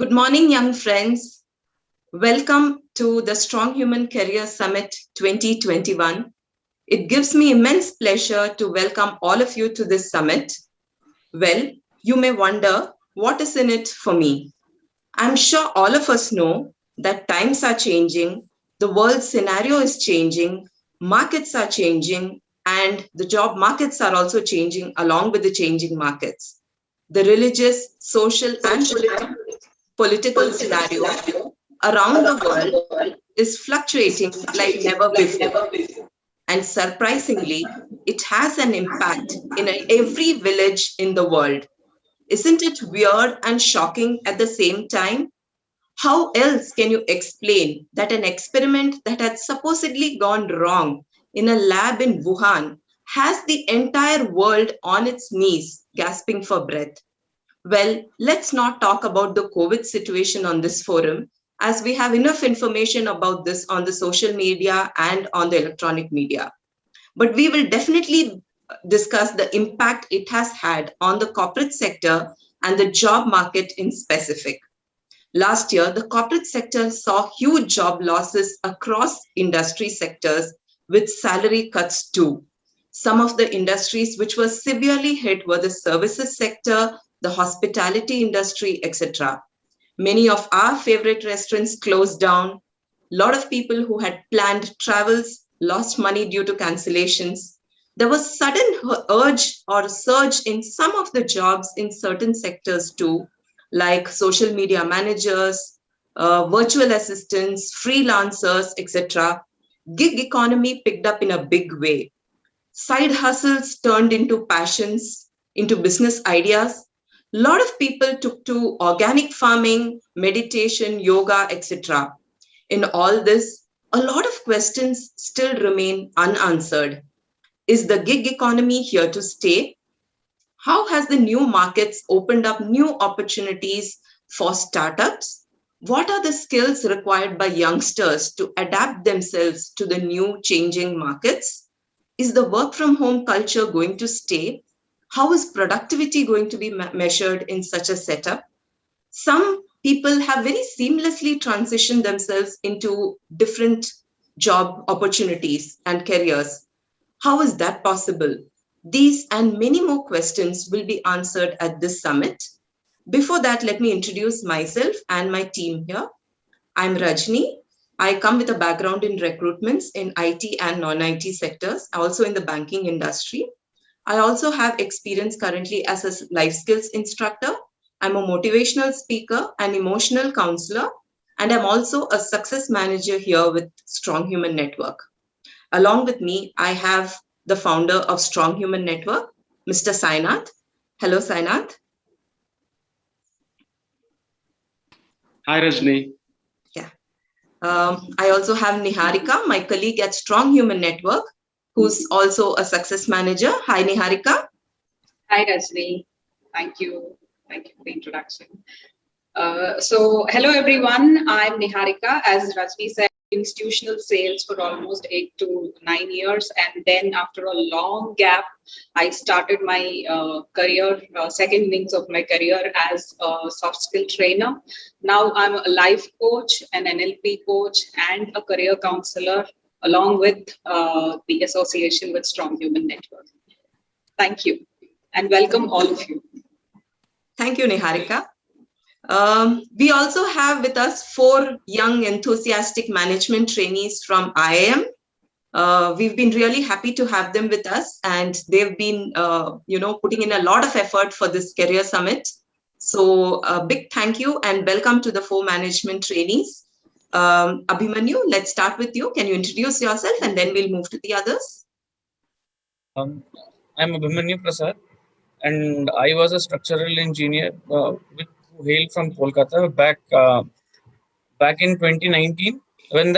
Good morning, young friends. Welcome to the Strong Human Career Summit 2021. It gives me immense pleasure to welcome all of you to this summit. Well, you may wonder, what is in it for me? I'm sure all of us know that times are changing, the world scenario is changing, markets are changing, and the job markets are also changing along with the changing markets. The religious, social, and political scenario around the world is fluctuating like never before. And surprisingly, it has an impact in every village in the world. Isn't it weird and shocking at the same time? How else can you explain that an experiment that had supposedly gone wrong in a lab in Wuhan has the entire world on its knees, gasping for breath? Well, let's not talk about the COVID situation on this forum, as we have enough information about this on the social media and on the electronic media. But we will definitely discuss the impact it has had on the corporate sector and the job market in specific. Last year, the corporate sector saw huge job losses across industry sectors with salary cuts too. Some of the industries which were severely hit were the services sector, the hospitality industry, etc. Many of our favorite restaurants closed down. A lot of people who had planned travels lost money due to cancellations. There was sudden urge or surge in some of the jobs in certain sectors too, like social media managers, virtual assistants, freelancers, etc. Gig economy picked up in a big way. Side hustles turned into passions, into business ideas. A lot of people took to organic farming, meditation, yoga, etc. In all this, a lot of questions still remain unanswered. Is the gig economy here to stay? How has the new markets opened up new opportunities for startups? What are the skills required by youngsters to adapt themselves to the new changing markets? Is the work from home culture going to stay? How is productivity going to be measured in such a setup? Some people have very seamlessly transitioned themselves into different job opportunities and careers. How is that possible? These and many more questions will be answered at this summit. Before that, let me introduce myself and my team here. I'm Rajni. I come with a background in recruitments in IT and non-IT sectors, also in the banking industry. I also have experience currently as a life skills instructor. I'm a motivational speaker, an emotional counselor, and I'm also a success manager here with Strong Human Network. Along with me, I have the founder of Strong Human Network, Mr. Sainath. Hello, Sainath. Hi, Rajni. Yeah. I also have Niharika, my colleague at Strong Human Network, who's also a success manager. Hi, Niharika. Hi, Rajni. Thank you. Thank you for the introduction. Hello, everyone. I'm Niharika. As Rajni said, institutional sales for almost 8 to 9 years. And then after a long gap, I started my career, second innings of my career as a soft skill trainer. Now I'm a life coach, an NLP coach, and a career counselor, along with the association with Strong Human Network. Thank you. And welcome all of you. Thank you, Niharika. We also have with us 4 young enthusiastic management trainees from IIM. We've been really happy to have them with us, and they've been, putting in a lot of effort for this career summit. So a big thank you and welcome to the 4 management trainees. Abhimanyu, let's start with you. Can you introduce yourself and then we'll move to the others? I'm Abhimanyu Prasad, and I was a structural engineer who hailed from Kolkata back in 2019 when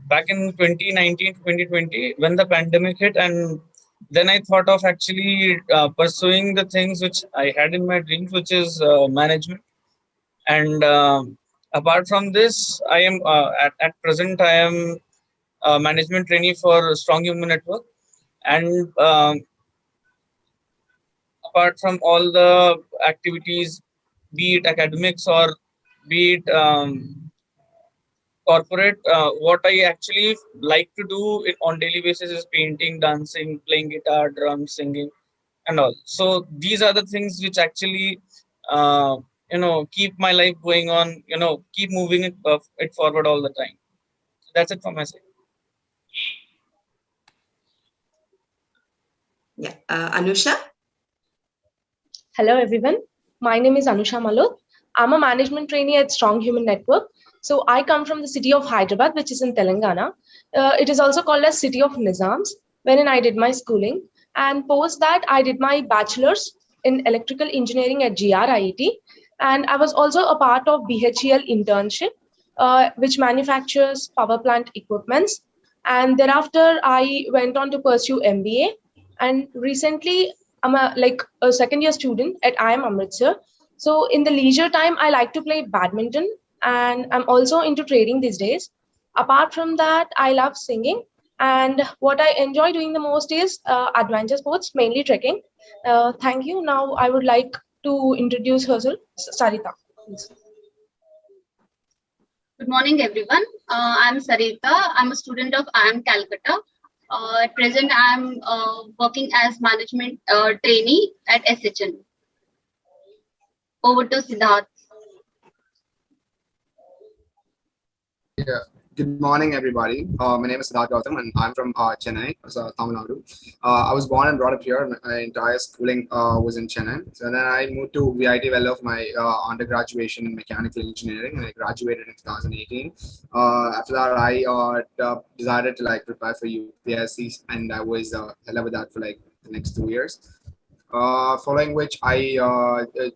back in 2019-2020 when the pandemic hit, and then I thought of actually pursuing the things which I had in my dreams, which is management. And apart from this, I am at present I am a management trainee for Strong Human Network, and apart from all the activities, be it academics or be it corporate. What I actually like to do on daily basis is painting, dancing, playing guitar, drums, singing, and all. So these are the things which actually uh, keep my life going on. Keep moving it forward all the time. That's it from my side. Yeah, Anusha. Hello, everyone. My name is Anusha Malot. I'm a management trainee at StrongHumanNetwork. So I come from the city of Hyderabad, which is in Telangana. It is also called as City of Nizams, wherein I did my schooling. And post that, I did my bachelor's in electrical engineering at GRIET. And I was also a part of BHEL internship, which manufactures power plant equipments. And thereafter, I went on to pursue MBA. And recently, I'm a second year student at IIM Amritsar. So in the leisure time, I like to play badminton, and I'm also into trading these days. Apart from that, I love singing, and what I enjoy doing the most is adventure sports, mainly trekking. Thank you. Now I would like to introduce herself, Sarita. Please. Good morning, everyone. I'm Sarita. I'm a student of IIM Calcutta. At present, I'm working as management trainee at SHN. Over to Siddharth. Yeah. Good morning, everybody. My name is Siddharth Gautam, and I'm from Chennai, so Tamil Nadu. I was born and brought up here. My entire schooling was in Chennai. So then I moved to VIT Vellore for my undergraduate in mechanical engineering, and I graduated in 2018. After that, I decided to prepare for UPSC, and I was hell with that for the next 2 years. Following which I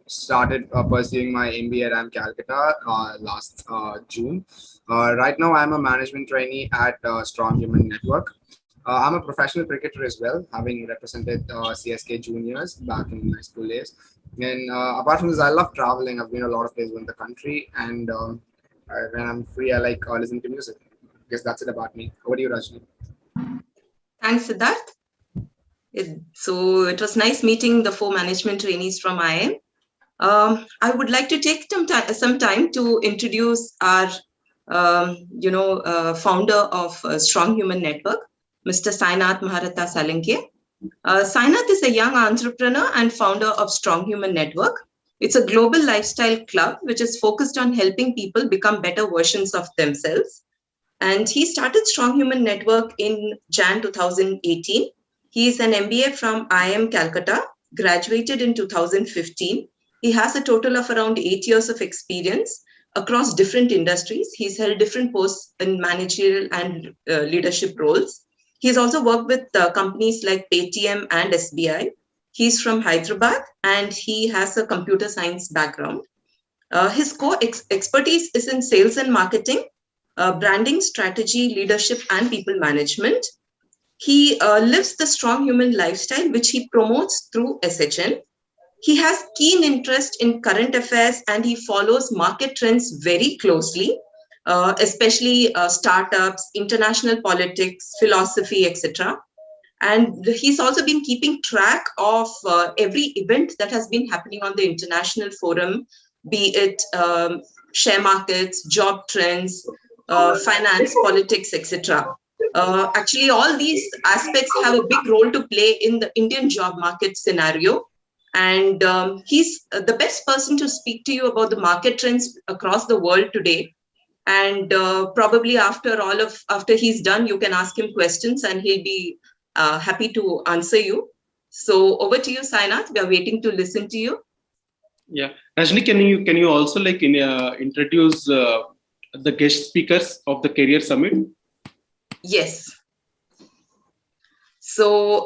started pursuing my MBA at IIM Calcutta last June. Right now, I'm a management trainee at StrongHumanNetwork. I'm a professional cricketer as well, having represented CSK juniors back in my school days. And apart from this, I love traveling. I've been a lot of places in the country, and when I'm free, I like listening to music. I guess that's it about me. Over to you, Rajni. Thanks, Siddharth. So it was nice meeting the 4 management trainees from IIM. I would like to take some time to introduce our, founder of Strong Human Network, Mr. Sainath Maharatta Salinke. Sainath is a young entrepreneur and founder of Strong Human Network. It's a global lifestyle club which is focused on helping people become better versions of themselves. And he started Strong Human Network in Jan 2018. He is an MBA from IIM Calcutta, graduated in 2015. He has a total of around 8 years of experience across different industries. He's held different posts in managerial and leadership roles. He's also worked with companies like Paytm and SBI. He's from Hyderabad and he has a computer science background. His core expertise is in sales and marketing, branding, strategy, leadership, and people management. He lives the strong human lifestyle, which he promotes through SHN. He has keen interest in current affairs and he follows market trends very closely, especially startups, international politics, philosophy, etc. And he's also been keeping track of every event that has been happening on the international forum, be it share markets, job trends, finance, politics, etc. Actually, all these aspects have a big role to play in the Indian job market scenario. And he's the best person to speak to you about the market trends across the world today. And probably after he's done, you can ask him questions and he'll be happy to answer you. So over to you, Sainath. We are waiting to listen to you. Yeah, Rajni, can you also introduce the guest speakers of the Career Summit? Yes. So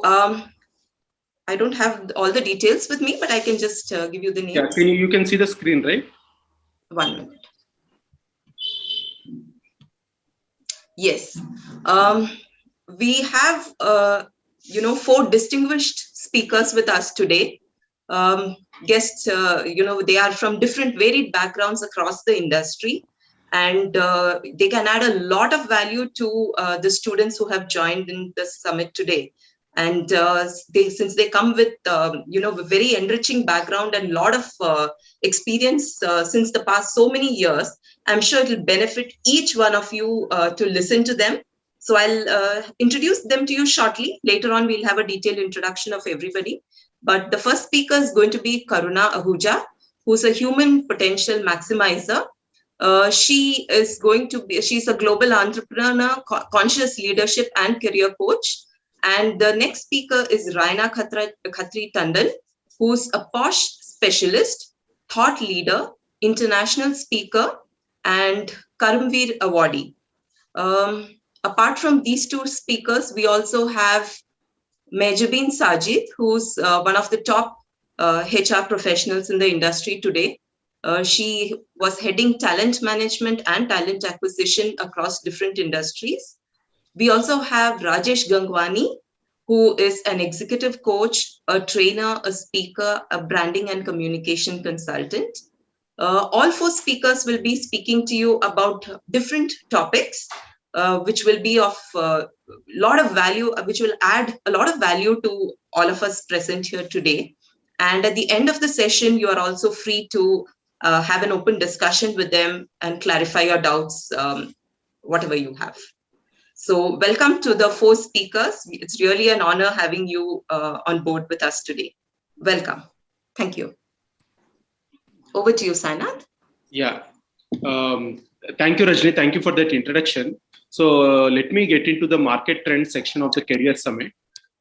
I don't have all the details with me, but I can just give you the names. Yeah, you can see the screen, right? 1 minute. Yes. We have 4 distinguished speakers with us today. Guests, they are from different varied backgrounds across the industry, and they can add a lot of value to the students who have joined in the summit today. And since they come with a very enriching background and a lot of experience since the past so many years, I'm sure it will benefit each one of you to listen to them. So I'll introduce them to you shortly. Later on, we'll have a detailed introduction of everybody. But the first speaker is going to be Karuna Ahuja, who's a human potential maximizer. She's a global entrepreneur, conscious leadership and career coach. And the next speaker is Raina Khatri Tandon, who's a POSH specialist, thought leader, international speaker, and Karmveer Awardee. Apart from these two speakers, we also have Mehjabeen Sajid, who's one of the top HR professionals in the industry today. She was heading talent management and talent acquisition across different industries. We also have Rajesh Gangwani, who is an executive coach, a trainer, a speaker, a branding and communication consultant. All four speakers will be speaking to you about different topics, which will be of a lot of value, which will add a lot of value to all of us present here today. And at the end of the session, you are also free to have an open discussion with them and clarify your doubts, whatever you have. So welcome to the four speakers. It's really an honor having you on board with us today. Welcome. Thank you. Over to you, Sainath. Yeah. Thank you, Rajni. Thank you for that introduction. So let me get into the market trend section of the Career Summit.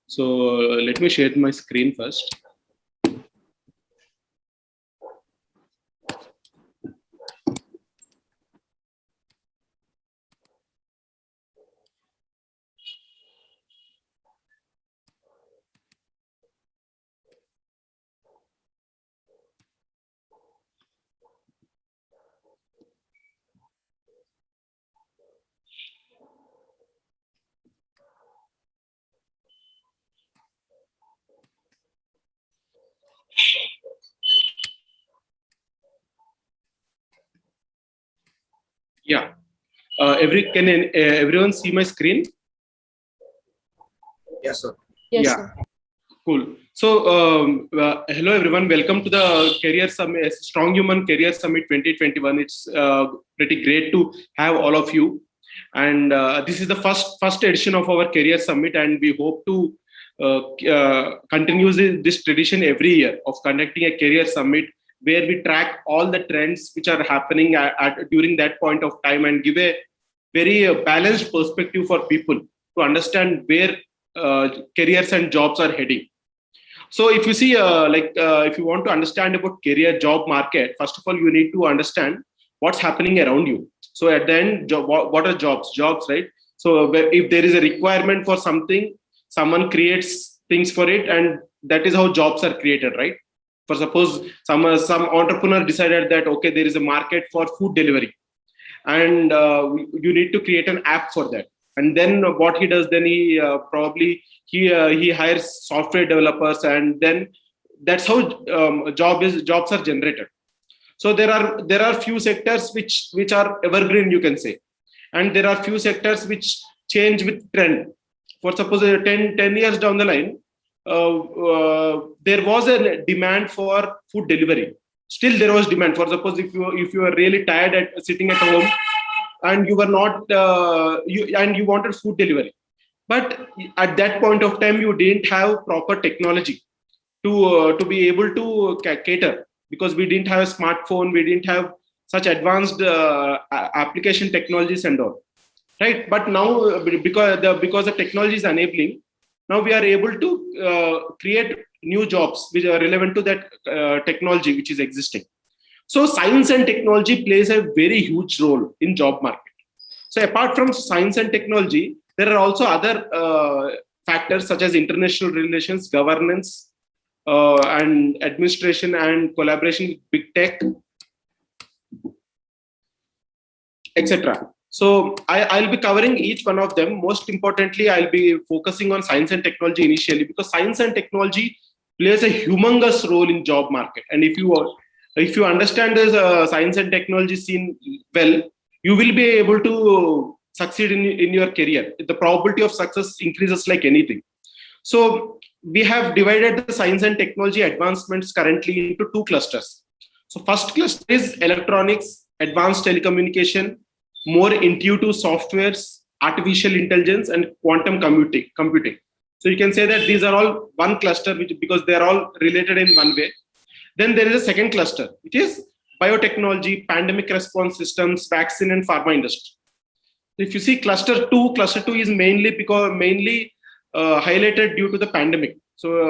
So let me share my screen first. Yeah. Can everyone see my screen? Yes, sir. Yes, yeah. sir. Cool. So, hello everyone. Welcome to the Career Summit, Strong Human Career Summit 2021. It's pretty great to have all of you. And this is the first edition of our Career Summit, and we hope to continue this tradition every year of conducting a Career Summit where we track all the trends which are happening during that point of time and give a very balanced perspective for people to understand where careers and jobs are heading. So if you see, if you want to understand about career job market, first of all, you need to understand what's happening around you. So at the end, what are jobs? Jobs, right? So if there is a requirement for something, someone creates things for it, and that is how jobs are created, right? For suppose some entrepreneur decided that, okay, there is a market for food delivery, and you need to create an app for that. And then what he does, then he he hires software developers, and then that's how jobs are generated. So there are few sectors which are evergreen, you can say, and there are few sectors which change with trend. For suppose 10 years down the line, there was a demand for food delivery. Still there was demand. For suppose if you are really tired at sitting at home, and you were not you wanted food delivery, but at that point of time you didn't have proper technology to be able to cater, because we didn't have a smartphone, we didn't have such advanced application technologies and all, right? But now because the technology is enabling, now we are able to create new jobs which are relevant to that technology which is existing. So science and technology plays a very huge role in job market. So apart from science and technology, there are also other factors such as international relations, governance, and administration and collaboration with big tech, etc. So I'll be covering each one of them. Most importantly, I'll be focusing on science and technology initially, because science and technology plays a humongous role in job market. And if you understand the science and technology scene well, you will be able to succeed in your career. The probability of success increases like anything. So we have divided the science and technology advancements currently into two clusters. So first cluster is electronics, advanced telecommunication, more intuitive softwares, artificial intelligence, and quantum computing. So you can say that these are all one cluster because they are all related in one way. Then there is a second cluster, which is biotechnology, pandemic response systems, vaccine, and pharma industry. If you see cluster two is mainly highlighted due to the pandemic. So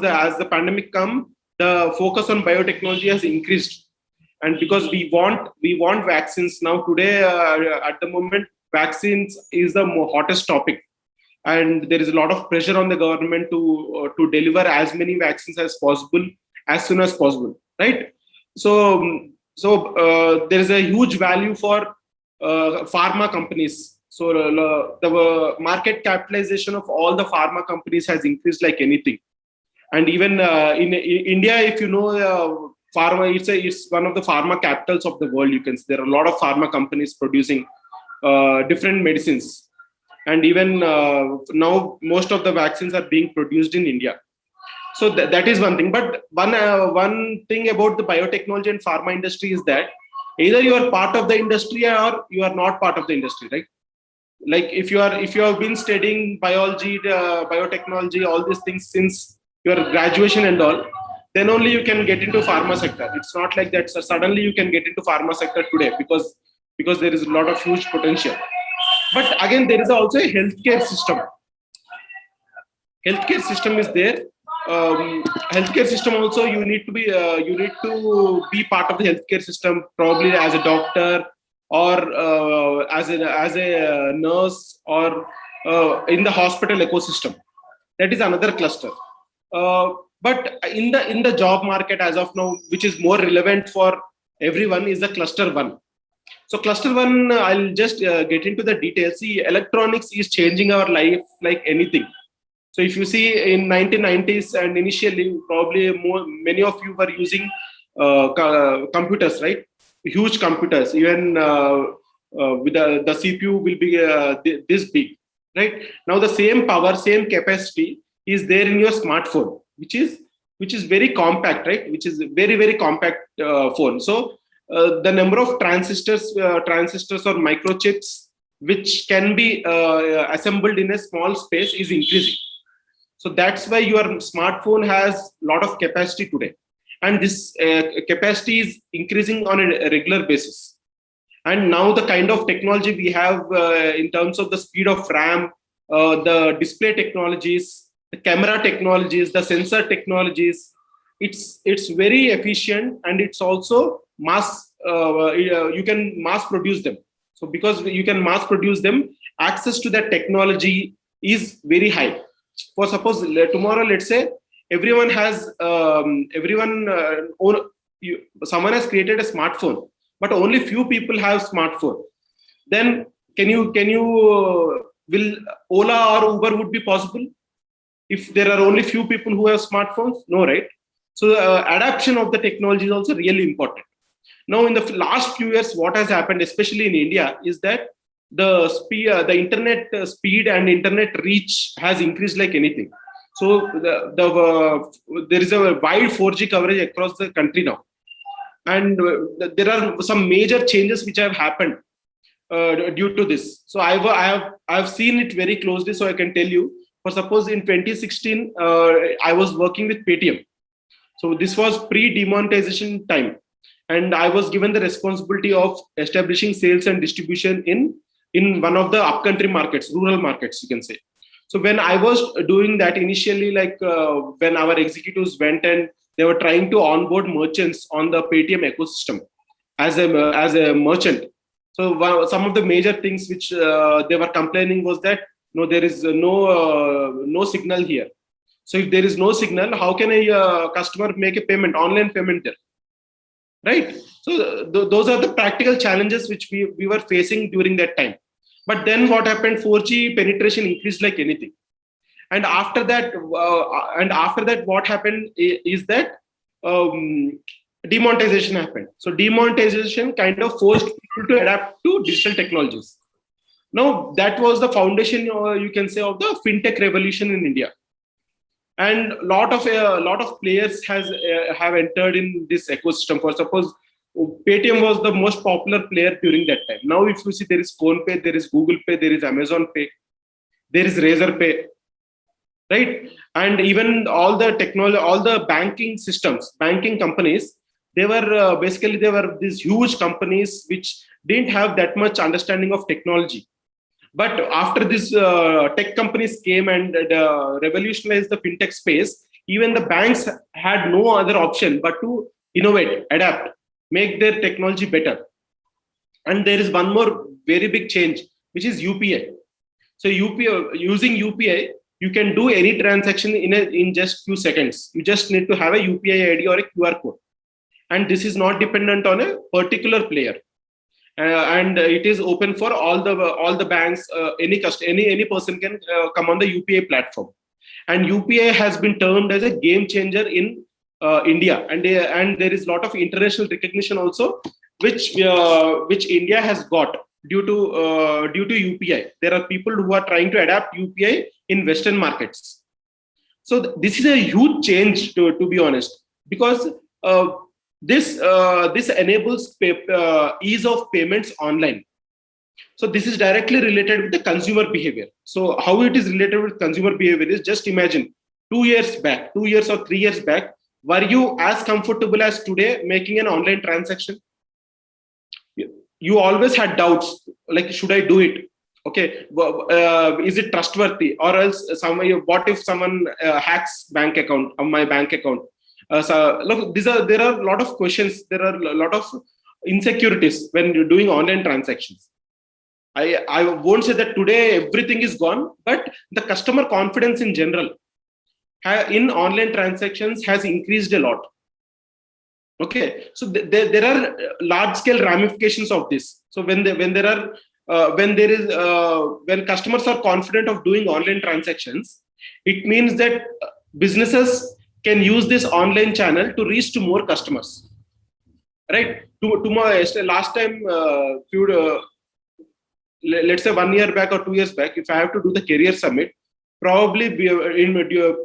as the pandemic come, the focus on biotechnology has increased, and because we want vaccines now today. At the moment, vaccines is the hottest topic, and there is a lot of pressure on the government to deliver as many vaccines as possible as soon as possible, right? So there is a huge value for pharma companies. So the market capitalization of all the pharma companies has increased like anything. And even in India, if you know, pharma, it's one of the pharma capitals of the world. You can see there are a lot of pharma companies producing different medicines. And even now, most of the vaccines are being produced in India. So that is one thing. But one thing about the biotechnology and pharma industry is that either you are part of the industry or you are not part of the industry, right? Like if you have been studying biology, biotechnology, all these things since your graduation and all, then only you can get into pharma sector. It's not like that. So suddenly you can get into pharma sector today because there is a lot of huge potential. But again, there is also a healthcare system. Healthcare system is there. Healthcare system also you need to be part of the healthcare system, probably as a doctor or as a nurse or in the hospital ecosystem. That is another cluster. But in the job market as of now, which is more relevant for everyone, is the cluster one. So cluster one, I'll just get into the details. See, electronics is changing our life like anything. So if you see in 1990s and initially, probably many of you were using computers, right? Huge computers, even with the CPU will be this big, right? Now the same power, same capacity is there in your smartphone, which is very compact, right? Which is very, very compact phone. So the number of transistors or microchips which can be assembled in a small space is increasing. So that's why your smartphone has a lot of capacity today. And this capacity is increasing on a regular basis. And now the kind of technology we have in terms of the speed of RAM, the display technologies, the camera technologies, the sensor technologies, it's very efficient, and it's also you can mass produce them. So because you can mass produce them, access to that technology is very high. For suppose tomorrow, let's say everyone has someone has created a smartphone, but only few people have smartphone. Then will Ola or Uber would be possible if there are only few people who have smartphones? No, right? So the adaptation of the technology is also really important. Now, in the last few years, what has happened, especially in India, is that the internet speed and internet reach has increased like anything. So there is a wide 4G coverage across the country now, and there are some major changes which have happened due to this. So I've seen it very closely, so I can tell you. For suppose in 2016, I was working with Paytm. So this was pre-demonetization time, and I was given the responsibility of establishing sales and distribution in one of the upcountry markets, rural markets, you can say. So when I was doing that initially, like when our executives went and they were trying to onboard merchants on the Paytm ecosystem as a merchant. So some of the major things which they were complaining was that no, there is no signal here. So if there is no signal, how can a customer make a payment, online payment there? Right? So those are the practical challenges which we were facing during that time. But then what happened? 4G penetration increased like anything. And after that, what happened is that demonetization happened. So demonetization kind of forced people to adapt to digital technologies. Now that was the foundation, you can say, of the fintech revolution in India. and lot of players have entered in this ecosystem. For suppose Paytm was the most popular player during that time. Now if you see, there is PhonePe, there is Google Pay, there is Amazon Pay, there is Razor Pay, right? And even all the technology, all the banking systems, banking companies, they were basically they were these huge companies which didn't have that much understanding of technology. But after this tech companies came and revolutionized the fintech space, even the banks had no other option but to innovate, adapt, make their technology better. And there is one more very big change, which is UPI. So UPI, using UPI, you can do any transaction in just few seconds. You just need to have a UPI ID or a QR code, and this is not dependent on a particular player. And it is open for all the banks. Any person can come on the UPI platform, and UPI has been termed as a game changer in India, and there is a lot of international recognition also, which India has got due to UPI. There are people who are trying to adapt UPI in Western markets. So this is a huge change, to be honest, because this enables ease of payments online. So this is directly related with the consumer behavior. So how it is related with consumer behavior is, just imagine 2 years back, 2 years or 3 years back, were you as comfortable as today making an online transaction? You always had doubts, like, should I do it? Okay, is it trustworthy? Or else, what if someone hacks my bank account? So look, there are a lot of questions. There are a lot of insecurities when you're doing online transactions. I won't say that today everything is gone, but the customer confidence in general in online transactions has increased a lot. Okay, so there are large scale ramifications of this. So when customers are confident of doing online transactions, it means that businesses can use this online channel to reach to more customers, right? Last time, let's say 1 year back or 2 years back, if I have to do the career summit, probably in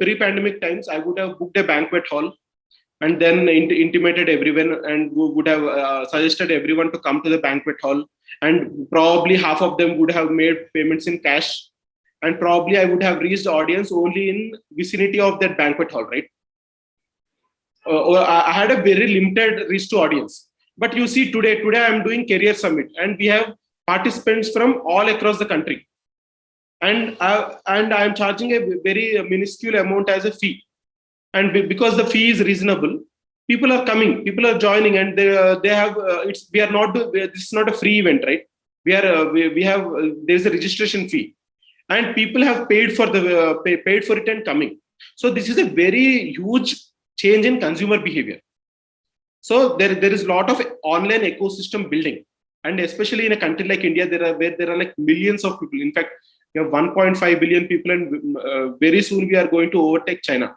pre-pandemic times, I would have booked a banquet hall and then intimated everyone, and would have suggested everyone to come to the banquet hall, and probably half of them would have made payments in cash, and probably I would have reached the audience only in vicinity of that banquet hall, right? I had a very limited reach to audience. But you see, today I'm doing career summit, and we have participants from all across the country, and I'm charging a very minuscule amount as a fee. And because the fee is reasonable, people are coming, people are joining, and they have this is not a free event, right? There's a registration fee, and people have paid for it and coming. So this is a very huge change in consumer behavior. So there is a lot of online ecosystem building, and especially in a country like India, where there are like millions of people. In fact, we have 1.5 billion people, and very soon we are going to overtake China.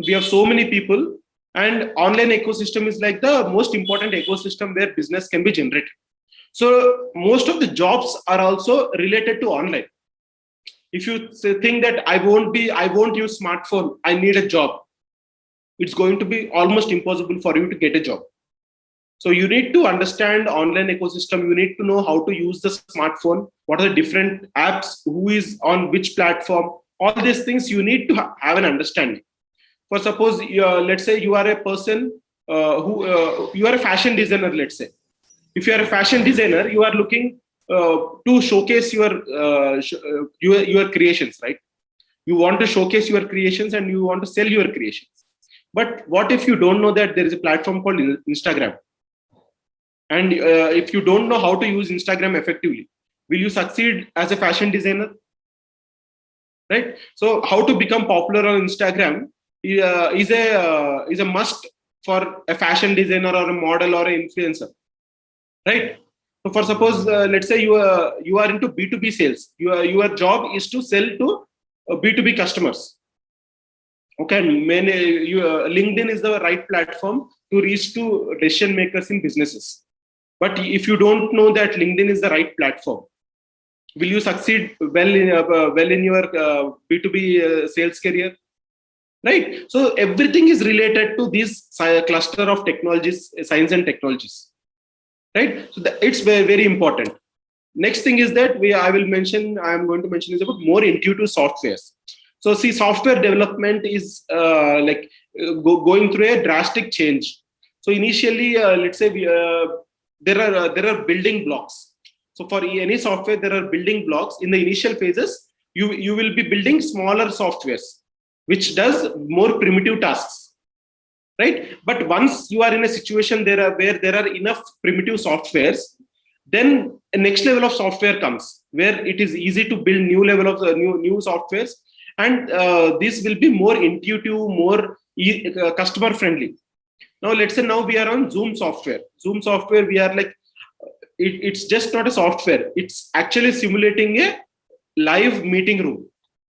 We have so many people, and online ecosystem is like the most important ecosystem where business can be generated. So most of the jobs are also related to online. If you think that I won't use smartphone, I need a job, it's going to be almost impossible for you to get a job. So you need to understand online ecosystem. You need to know how to use the smartphone, what are the different apps, who is on which platform, all these things you need to have an understanding. For suppose, let's say you are a person you are a fashion designer, let's say. If you are a fashion designer, you are looking to showcase your creations, right? You want to showcase your creations and you want to sell your creations. But what if you don't know that there is a platform called Instagram? And if you don't know how to use Instagram effectively, will you succeed as a fashion designer? Right? So how to become popular on Instagram is a must for a fashion designer or a model or an influencer. Right? So for suppose, let's say you are into B2B sales. Your job is to sell to B2B customers. Okay, LinkedIn is the right platform to reach to decision makers in businesses. But if you don't know that LinkedIn is the right platform, will you succeed well in your B2B sales career? right? So everything is related to this cluster of technologies, science and technologies, right? So it's very, very important. Next thing is that I am going to mention is about more intuitive softwares. So see, software development is going through a drastic change. So initially, let's say there are building blocks. So for any software, there are building blocks. In the initial phases, you will be building smaller softwares, which does more primitive tasks, right? But once you are in a situation where there are enough primitive softwares, then a next level of software comes where it is easy to build new level of new softwares, and this will be more intuitive, more customer friendly. Now let's say now we are on Zoom software. Zoom software, we are like, it's just not a software. It's actually simulating a live meeting room,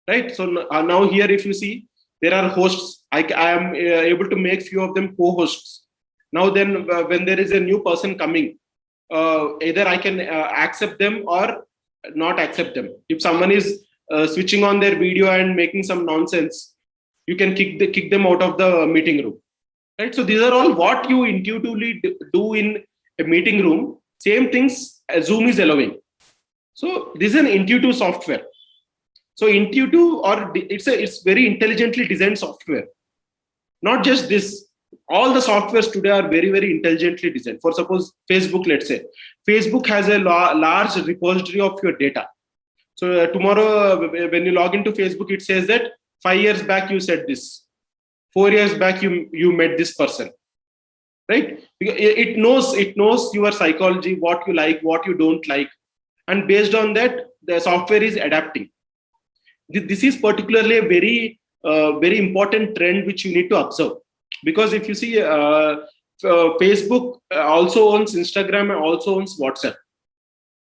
right? So now here, if you see, there are hosts. I am able to make few of them co-hosts. Now then, when there is a new person coming, either I can accept them or not accept them. If someone is switching on their video and making some nonsense, you can kick them out of the meeting room, right? So these are all what you intuitively do in a meeting room. Same things Zoom is allowing. So this is an intuitive software. So intuitive, or it's very intelligently designed software. Not just this, all the softwares today are very, very intelligently designed. For suppose Facebook, let's say, Facebook has a large repository of your data. So tomorrow, when you log into Facebook, it says that 5 years back you said this, 4 years back you met this person, right? It knows your psychology, what you like, what you don't like, and based on that, the software is adapting. This is particularly a very very important trend which you need to observe, because if you see, Facebook also owns Instagram and also owns WhatsApp.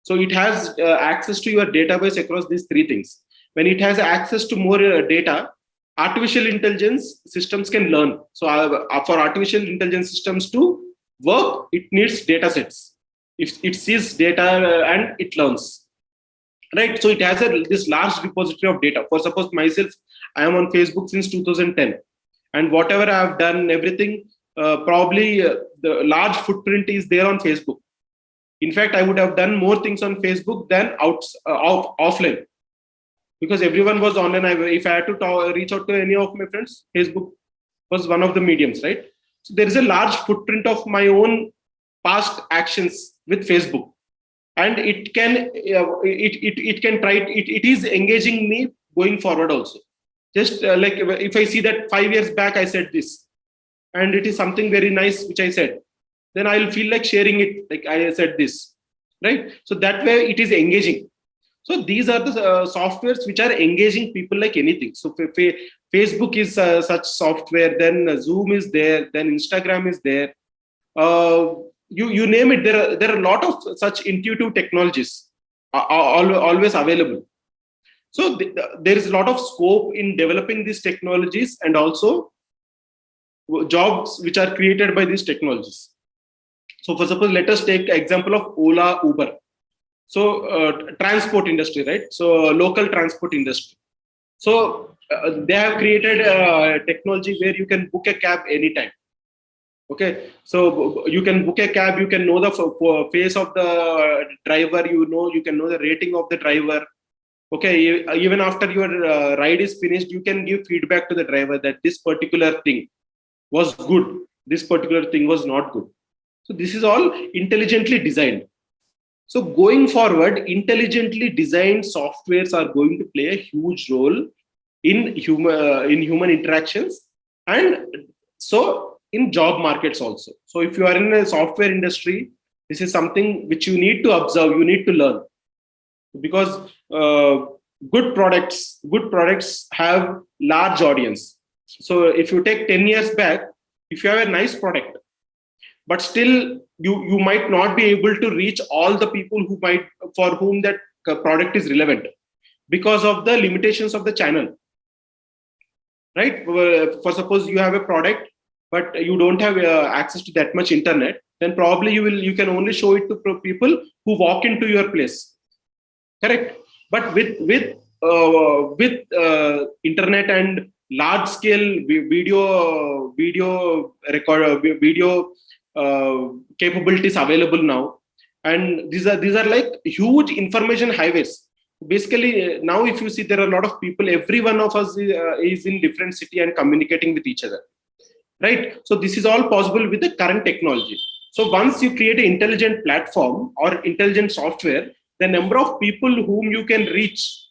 So it has access to your database across these three things. When it has access to more data, artificial intelligence systems can learn. So for artificial intelligence systems to work, it needs data sets. If it sees data and it learns, right? So it has this large repository of data. For suppose myself, I am on Facebook since 2010, and whatever I have done, everything, probably the large footprint is there on Facebook. In fact, I would have done more things on Facebook than offline, because everyone was online. If I had to reach out to any of my friends, Facebook was one of the mediums, right? So there is a large footprint of my own past actions with Facebook, and it can it is engaging me going forward also. Just like if I see that 5 years back I said this, and it is something very nice which I said, then I'll feel like sharing it, like I said this, right? So that way it is engaging. So these are the softwares which are engaging people like anything. So Facebook is such software, then Zoom is there, then Instagram is there. You name it, there are a lot of such intuitive technologies always available. So there is a lot of scope in developing these technologies, and also jobs which are created by these technologies. So for suppose, let us take example of Ola, Uber. So transport industry, right? So local transport industry. So they have created technology where you can book a cab anytime. Okay, so you can book a cab, you can know the face of the driver, you can know the rating of the driver. Okay, even after your ride is finished, you can give feedback to the driver that this particular thing was good, this particular thing was not good. So this is all intelligently designed. So going forward, intelligently designed softwares are going to play a huge role in human interactions, and so in job markets also. So if you are in a software industry, this is something which you need to observe, you need to learn, because good products have large audience. So if you take 10 years back, if you have a nice product, but still you might not be able to reach all the people for whom that product is relevant, because of the limitations of the channel, right? For suppose you have a product, but you don't have access to that much internet, then probably you can only show it to people who walk into your place, correct? But with internet and large scale video record, video capabilities available now. And these are like huge information highways. Basically, now if you see, there are a lot of people, every one of us is in different city and communicating with each other, right? So this is all possible with the current technology. So once you create an intelligent platform or intelligent software, the number of people whom you can reach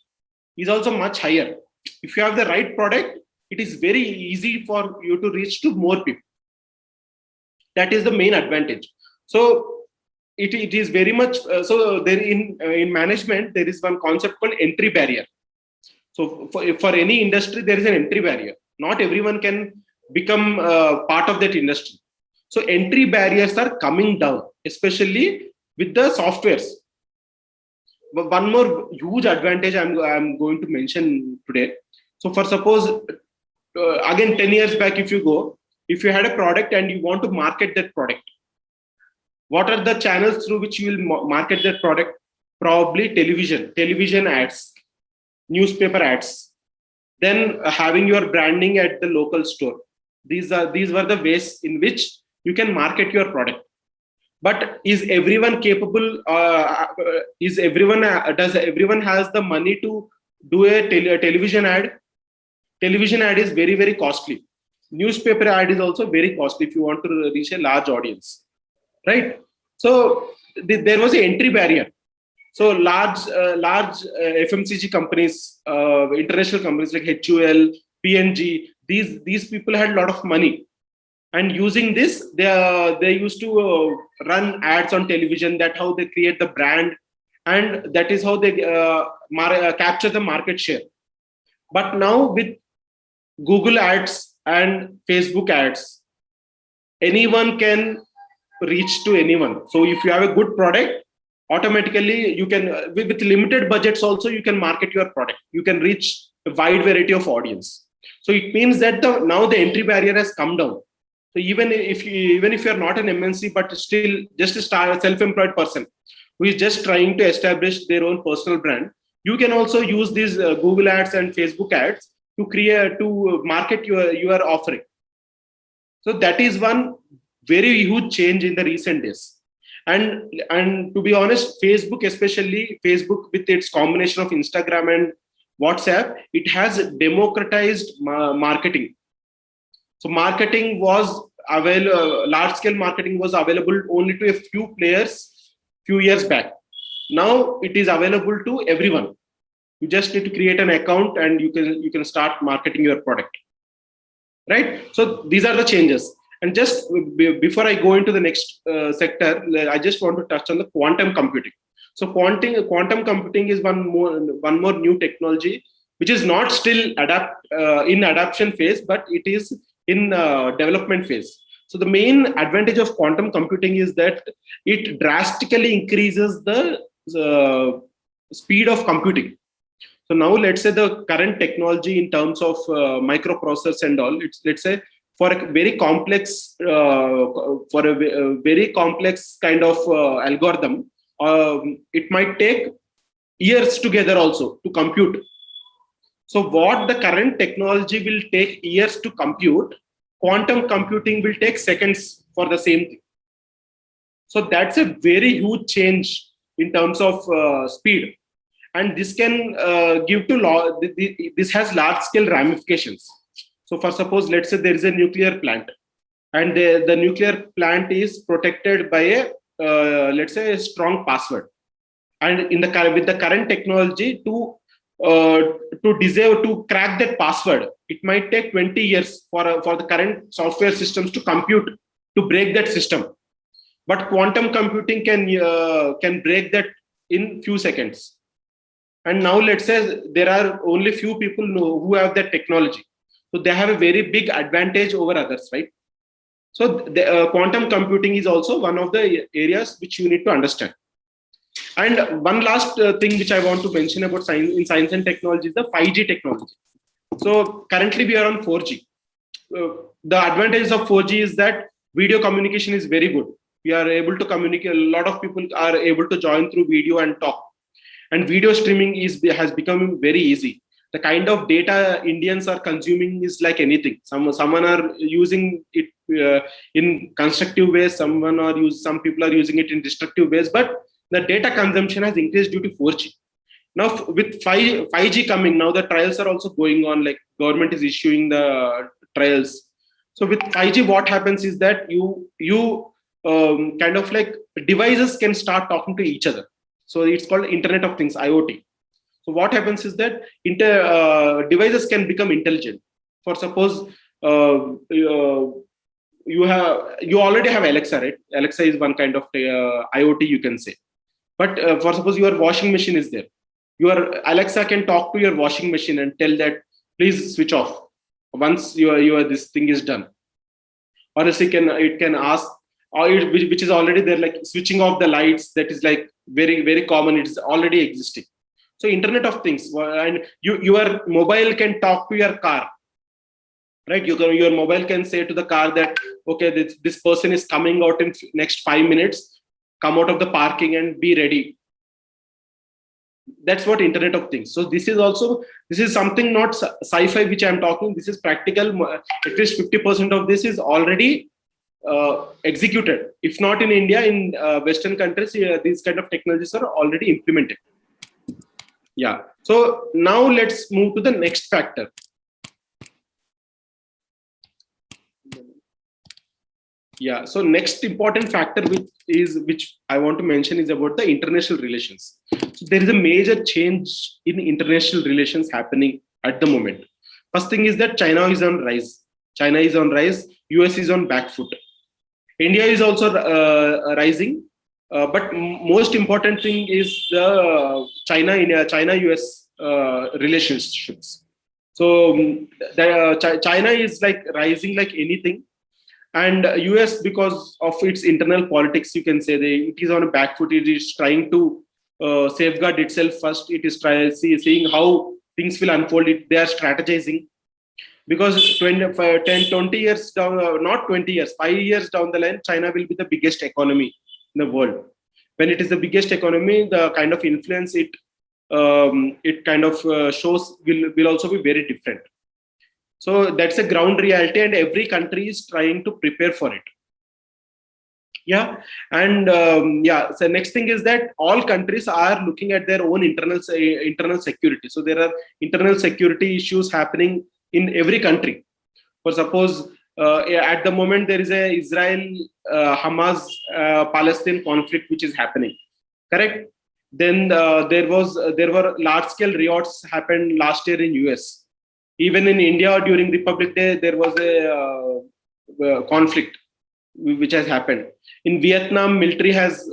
is also much higher. If you have the right product, it is very easy for you to reach to more people. That is the main advantage. So it is very much so there in management there is one concept called entry barrier. So for any industry there is an entry barrier. Not everyone can become part of that industry. So entry barriers are coming down, especially with the softwares. But one more huge advantage I'm going to mention today. So for suppose again 10 years back, if you had a product and you want to market that product, what are the channels through which you will market that product? Probably television ads, newspaper ads, then having your branding at the local store. These were the ways in which you can market your product. But is everyone capable? Does everyone has the money to do a television ad? Television ad is very, very costly. Newspaper ad is also very costly if you want to reach a large audience. Right, so there was an entry barrier. So large FMCG companies, international companies like HUL, P&G, these people had a lot of money, and using this, they used to run ads on television. That's how they create the brand, and that is how they capture the market share. But now with Google ads and Facebook ads, anyone can reach to anyone. So if you have a good product, automatically you can with limited budgets also you can market your product. You can reach a wide variety of audience. So it means that now the entry barrier has come down. So even if you're not an MNC but still just a self-employed person who is just trying to establish their own personal brand, you can also use these Google ads and Facebook ads to market your offering. So that is one very huge change in the recent days. And to be honest, especially Facebook with its combination of Instagram and WhatsApp, it has democratized marketing. So marketing was available, large scale marketing was available only to a few players few years back. Now it is available to everyone. You just need to create an account and you can start marketing your product. Right? So these are the changes. And just before I go into the next sector, I just want to touch on the quantum computing. So quantum computing is one more new technology, which is not still in adoption phase, but it is in development phase. So the main advantage of quantum computing is that it drastically increases the speed of computing. So now let's say the current technology in terms of microprocessors and all, let's say for a very complex kind of algorithm, it might take years together also to compute. So what the current technology will take years to compute, quantum computing will take seconds for the same thing. So that's a very huge change in terms of speed. And this can give to this has large scale ramifications. So for suppose, let's say there is a nuclear plant and the nuclear plant is protected by a, let's say, a strong password. And with the current technology to crack that password, it might take 20 years for the current software systems to compute to break that system. But quantum computing can break that in few seconds. And now let's say there are only few people who have that technology. So they have a very big advantage over others, right? So the, quantum computing is also one of the areas which you need to understand. And one last thing which I want to mention about science and technology is the 5G technology. So currently we are on 4G. The advantage of 4G is that video communication is very good. We are able to communicate. A lot of people are able to join through video and talk. And video streaming has become very easy. The kind of data Indians are consuming is like anything. Someone are using it in constructive ways. Some people are using it in destructive ways. But the data consumption has increased due to 4G. Now with 5G coming, now the trials are also going on. Like government is issuing the trials. So with 5G, what happens is that you kind of like devices can start talking to each other. So it's called Internet of Things, IoT. So what happens is that devices can become intelligent. For suppose you already have Alexa, right? Alexa is one kind of IoT, you can say. But for suppose your washing machine is there, your Alexa can talk to your washing machine and tell that please switch off once this thing is done. Or else it can ask, which is already there, like switching off the lights. That is like very, very common. It's already existing. So Internet of Things, and your mobile can talk to your car, right? Your mobile can say to the car that, okay, this person is coming out in next 5 minutes. Come out of the parking and be ready. That's what Internet of Things. So this is something not sci-fi which I'm talking. This is practical. At least 50% of this is already executed. If not in India, in Western countries, these kind of technologies are already implemented. Yeah. So now let's move to the next factor. Yeah. So next important factor which I want to mention is about the international relations. So there is a major change in international relations happening at the moment. First thing is that China is on rise. US is on back foot. India is also rising. But most important thing is the China-US relationships. So China is like rising like anything. And US, because of its internal politics, you can say it is on a back foot. It is trying to safeguard itself first. It is seeing how things will unfold. They are strategizing. Because 20 years down, not 20 years, 5 years down the line, China will be the biggest economy in the world. When it is the biggest economy, the kind of influence it kind of shows will also be very different. So that's a ground reality, and every country is trying to prepare for it. Yeah, and so next thing is that all countries are looking at their own internal security. So there are internal security issues happening in every country. For suppose at the moment there is a Israel-Hamas Palestine conflict which is happening. Correct. Then there were large-scale riots happened last year in US. Even in India during Republic Day, there was a conflict which has happened. In Vietnam, military has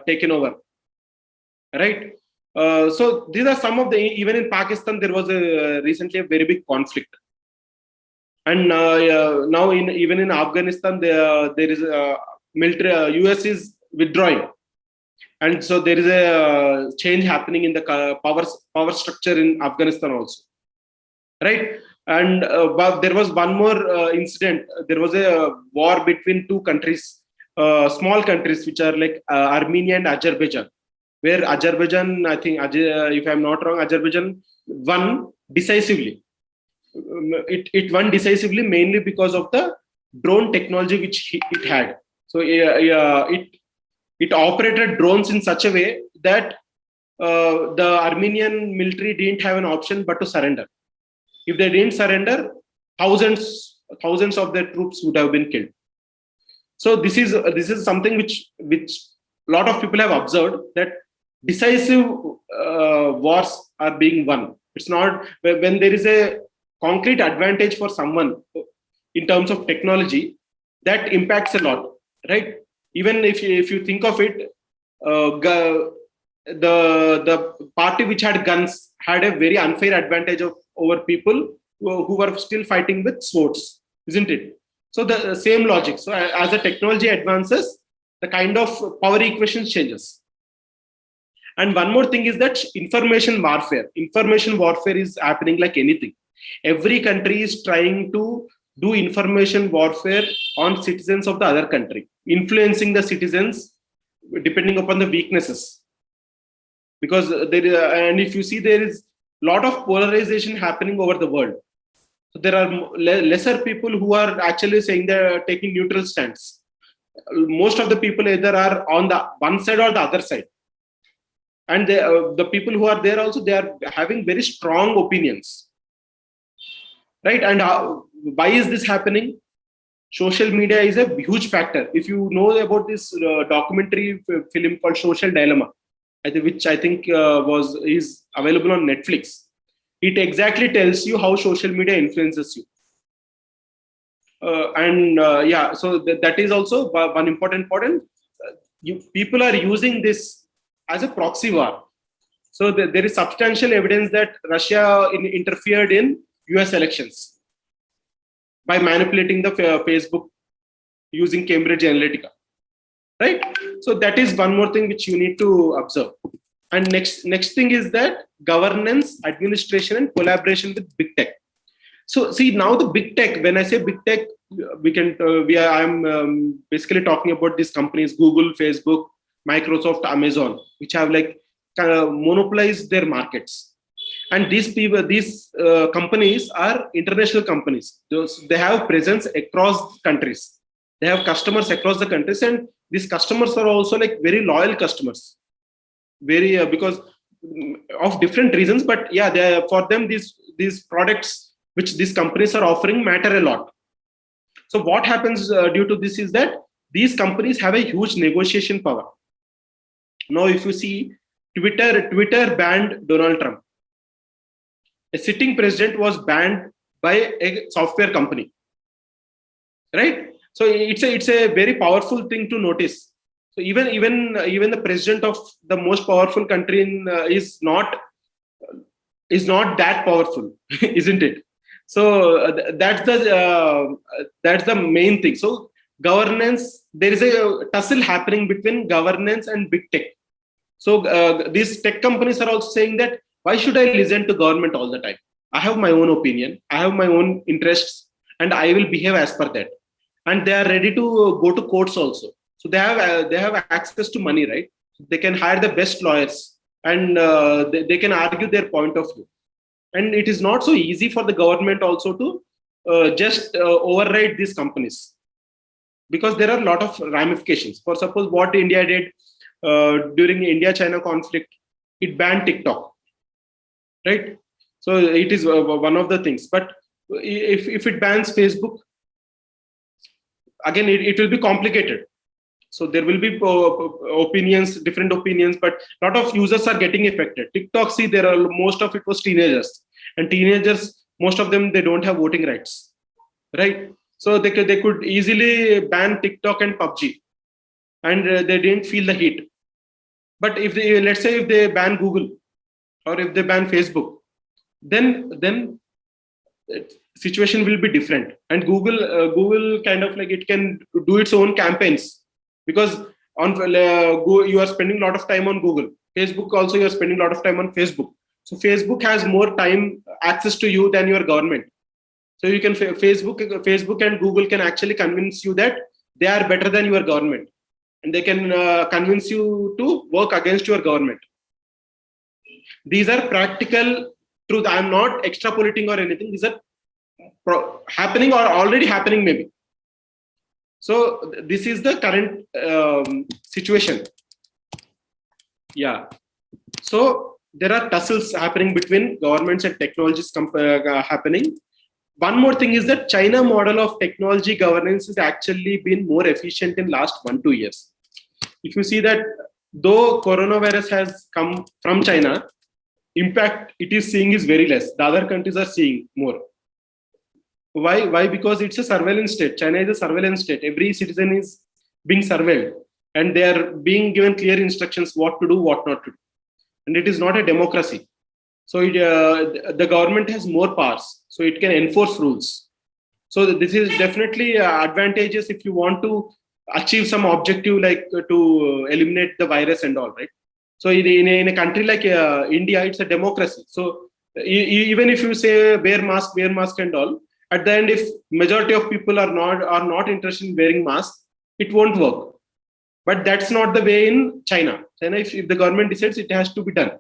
taken over. Right. So these are some of even in Pakistan, there was recently a very big conflict. And now even in Afghanistan, there is a military, US is withdrawing. And so there is a change happening in the power structure in Afghanistan also. Right. And but there was one more incident. There was a war between two countries, small countries, which are like Armenia and Azerbaijan, where Azerbaijan, I think, if I'm not wrong, Azerbaijan won decisively. It won decisively mainly because of the drone technology which it had. So it operated drones in such a way that the Armenian military didn't have an option but to surrender. If they didn't surrender, thousands of their troops would have been killed. So this is something which a lot of people have observed, that decisive wars are being won. It's not when there is a concrete advantage for someone in terms of technology, that impacts a lot, right? Even if you think of it, the party which had guns had a very unfair advantage over people who were still fighting with swords, isn't it? So the same logic. So as the technology advances, the kind of power equation changes. And one more thing is that information warfare. Information warfare is happening like anything. Every country is trying to do information warfare on citizens of the other country, influencing the citizens depending upon the weaknesses. Because and if you see, there is lot of polarization happening over the world. So there are lesser people who are actually saying they're taking neutral stance. Most of the people either are on the one side or the other side. And the people who are there also, they are having very strong opinions. Right? And why is this happening? Social media is a huge factor. If you know about this documentary film called Social Dilemma, which I think is available on Netflix, it exactly tells you how social media influences you. So that is also one important point. People are using this as a proxy war. So there is substantial evidence that Russia interfered in US elections by manipulating the Facebook using Cambridge Analytica, right? So that is one more thing which you need to observe. And next thing is that governance, administration, and collaboration with big tech. So see, now the big tech, when I say big tech, I'm basically talking about these companies, Google, Facebook, Microsoft, Amazon, which have like monopolized their markets. And these companies are international companies. They have presence across countries. They have customers across the countries, and these customers are also like very loyal customers. Very because of different reasons, but yeah, for them these products which these companies are offering matter a lot. So what happens due to this is that these companies have a huge negotiation power. Now, if you see, Twitter banned Donald Trump. A sitting president was banned by a software company, right? So it's a very powerful thing to notice. So even the president of the most powerful country is not that powerful, isn't it? So that's the main thing. So governance, there is a tussle happening between governance and big tech. So these tech companies are also saying that, why should I listen to government all the time? I have my own opinion, I have my own interests, and I will behave as per that. And they are ready to go to courts also. So they have access to money, right? They can hire the best lawyers, and they can argue their point of view. And it is not so easy for the government also to just override these companies, because there are a lot of ramifications. For suppose what India did during India-China conflict, it banned TikTok. Right, so it is one of the things. But if it bans Facebook, again it will be complicated. So there will be different opinions, but a lot of users are getting affected. TikTok, see, most of it was teenagers, and teenagers, most of them, they don't have voting rights, right? So they could easily ban TikTok and PUBG, and they didn't feel the heat. But let's say if they ban Google, or if they ban Facebook, then situation will be different. And Google kind of like, it can do its own campaigns, because on you are spending a lot of time on Google. Facebook also, you are spending a lot of time on Facebook. So Facebook has more time access to you than your government. So you can Facebook and Google can actually convince you that they are better than your government, and they can convince you to work against your government. These are practical truth. I'm not extrapolating or anything. These are happening or already happening maybe. So this is the current situation. Yeah. So there are tussles happening between governments and technologies happening. One more thing is that China model of technology governance has actually been more efficient in last 1-2 years. If you see that, though coronavirus has come from China, impact it is seeing is very less. The other countries are seeing more. Why? Because it's a surveillance state. China is a surveillance state. Every citizen is being surveilled, and they are being given clear instructions what to do, what not to do. And it is not a democracy. So the government has more powers, so it can enforce rules. So this is definitely advantageous if you want to achieve some objective, like to eliminate the virus and all, right? So in a country like India, it's a democracy. So even if you say wear mask and all, at the end, if majority of people are not interested in wearing masks, it won't work. But that's not the way in China. China, if the government decides, it has to be done.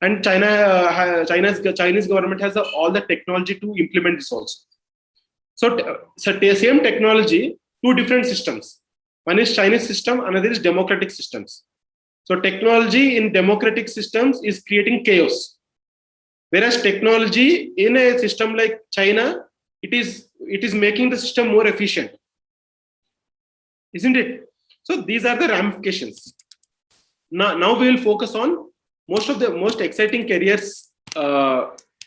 And Chinese government has all the technology to implement this also. So same technology, two different systems. One is Chinese system, another is democratic systems. So technology in democratic systems is creating chaos, whereas technology in a system like China, it is making the system more efficient, isn't it? So these are the ramifications. Now we will focus on most exciting careers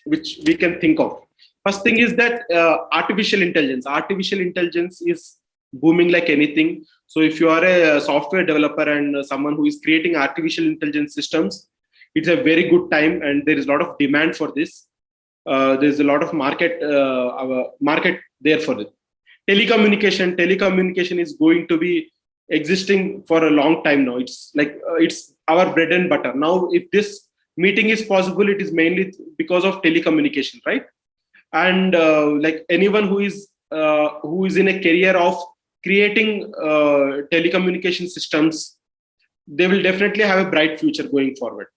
which we can think of. First thing is that artificial intelligence. Artificial intelligence is booming like anything. So if you are a software developer and someone who is creating artificial intelligence systems, it's a very good time, and there is a lot of demand for this. There's a lot of market there for it. Telecommunication is going to be existing for a long time now. It's like it's our bread and butter. Now, if this meeting is possible, it is mainly because of telecommunication, right? And like anyone who is in a career of creating telecommunication systems, they will definitely have a bright future going forward.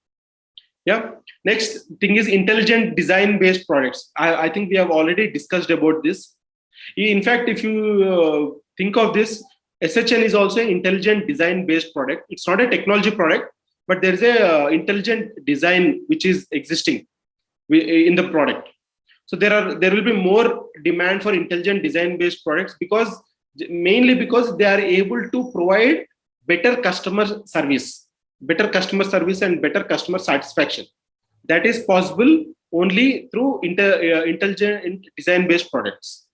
Yeah. Next thing is intelligent design-based products. I think we have already discussed about this. In fact, if you think of this, SHN is also an intelligent design-based product. It's not a technology product, but there is a intelligent design which is existing in the product. So there will be more demand for intelligent design-based products mainly because they are able to provide better customer service and better customer satisfaction. That is possible only through intelligent design-based products.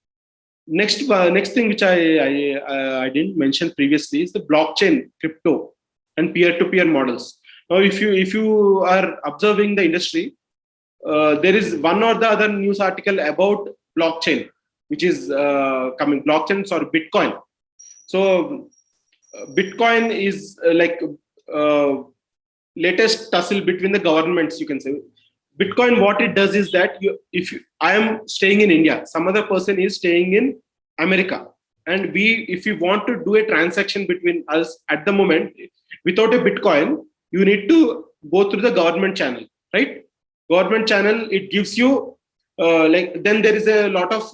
Next thing which I didn't mention previously is the blockchain, crypto, and peer-to-peer models. Now, if you are observing the industry, there is one or the other news article about blockchain, which is coming. Blockchains or Bitcoin. So Bitcoin is latest tussle between the governments, you can say. Bitcoin, what it does is that I am staying in India, some other person is staying in America, and if you want to do a transaction between us at the moment without a Bitcoin, you need to go through the government channel, right? Government channel, it gives you then there is a lot of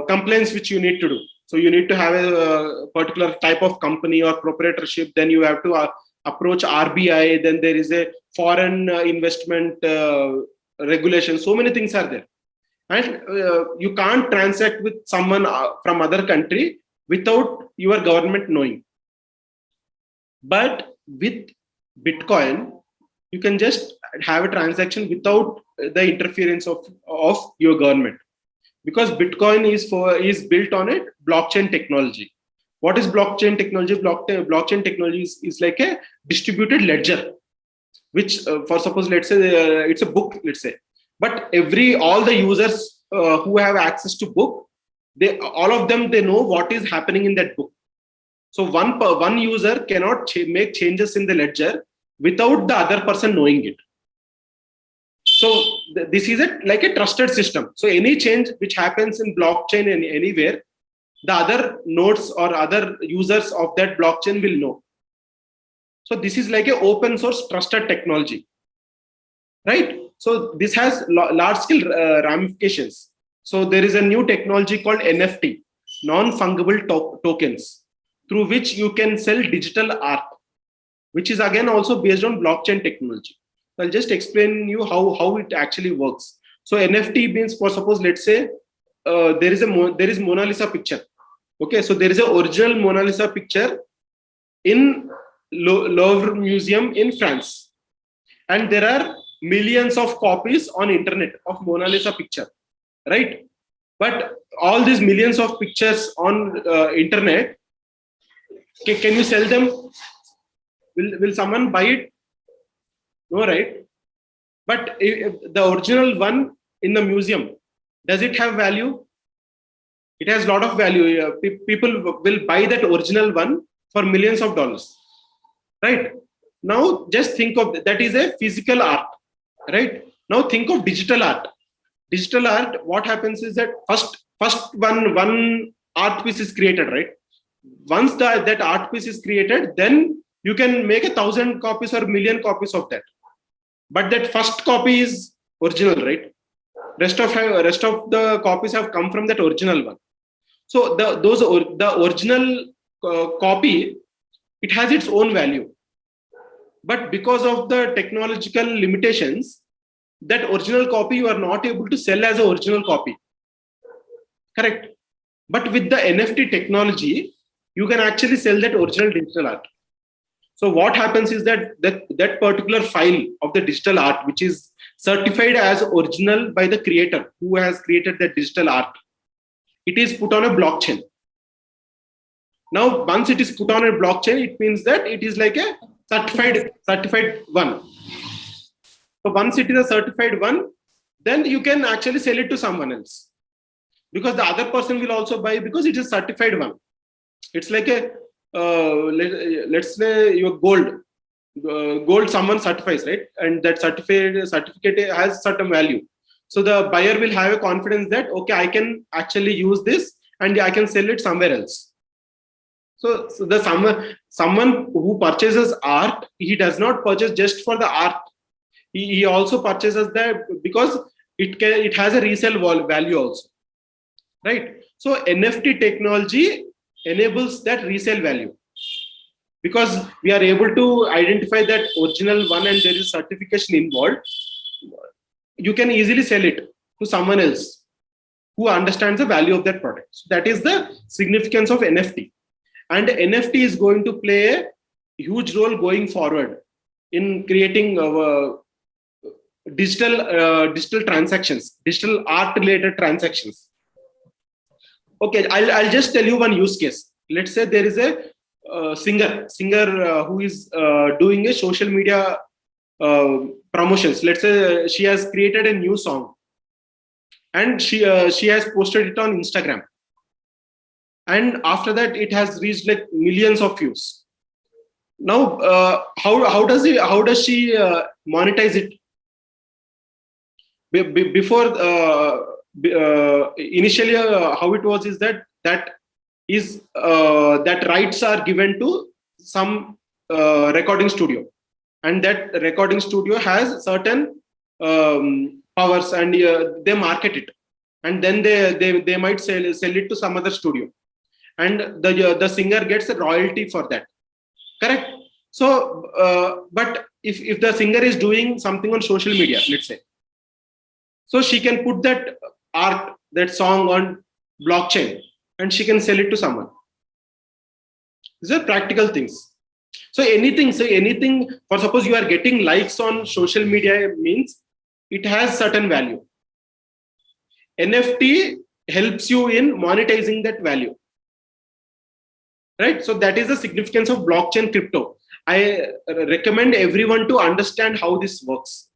complaints which you need to do. So you need to have a particular type of company or proprietorship. Then you have to approach RBI. Then there is a foreign investment regulation. So many things are there, and you can't transact with someone from other country without your government knowing. But with Bitcoin, you can just have a transaction without the interference of your government, because Bitcoin is built on a blockchain technology. What is blockchain technology? Blockchain technology is like a distributed ledger, which for suppose, let's say it's a book, let's say, but all the users who have access to book, all of them, they know what is happening in that book. So one user cannot make changes in the ledger without the other person knowing it. So this is like a trusted system. So any change which happens in blockchain anywhere, the other nodes or other users of that blockchain will know. So this is like an open source trusted technology, right? So this has large scale ramifications. So there is a new technology called NFT, non-fungible tokens, through which you can sell digital art, which is again also based on blockchain technology. I'll just explain you how it actually works. So NFT means, for suppose, let's say there is Mona Lisa picture. Okay, so there is an original Mona Lisa picture in Louvre Museum in France, and there are millions of copies on internet of Mona Lisa picture, right? But all these millions of pictures on internet, can you sell them? Will someone buy it? No, right? But the original one in the museum, does it have value? It has a lot of value. People will buy that original one for millions of dollars, right? Now just think of that is a physical art, right? Now think of digital art. Digital art, what happens is that first one art piece is created, right? Once that art piece is created, then you can make 1,000 copies or 1,000,000 copies of that. but that first copy is original, right? Rest of the copies have come from that original one. So the original copy, it has its own value, but because of the technological limitations, that original copy you are not able to sell as an original copy. Correct. But with the NFT technology, you can actually sell that original digital art. So what happens is that particular file of the digital art, which is certified as original by the creator who has created that digital art, it is put on a blockchain. Now, once it is put on a blockchain, it means that it is like a certified one. So once it is a certified one, then you can actually sell it to someone else, because the other person will also buy, because it is certified one. It's like a let's say your gold someone certifies, right? And that certificate has certain value. So the buyer will have a confidence that, okay, I can actually use this and I can sell it somewhere else. So the someone who purchases art, he does not purchase just for the art. He also purchases that because it has a resale value also, right? So NFT technology enables that resale value, because we are able to identify that original one and there is certification involved. You can easily sell it to someone else who understands the value of that product. So that is the significance of NFT. And NFT is going to play a huge role going forward in creating digital transactions, digital art related transactions. Okay, I'll just tell you one use case. Let's say there is a singer who is doing a social media promotions. Let's say she has created a new song and she has posted it on Instagram, and after that it has reached like millions of views. Now how does she monetize it? Before initially how it was is that rights are given to some recording studio, and that recording studio has certain powers, and they market it, and then they might sell it to some other studio, and the singer gets a royalty for that. Correct. So but if the singer is doing something on social media, let's say, so she can put that art, that song on blockchain, and she can sell it to someone. These are practical things. So anything, for suppose you are getting likes on social media, means it has certain value. NFT helps you in monetizing that value. Right? So that is the significance of blockchain crypto. I recommend everyone to understand how this works.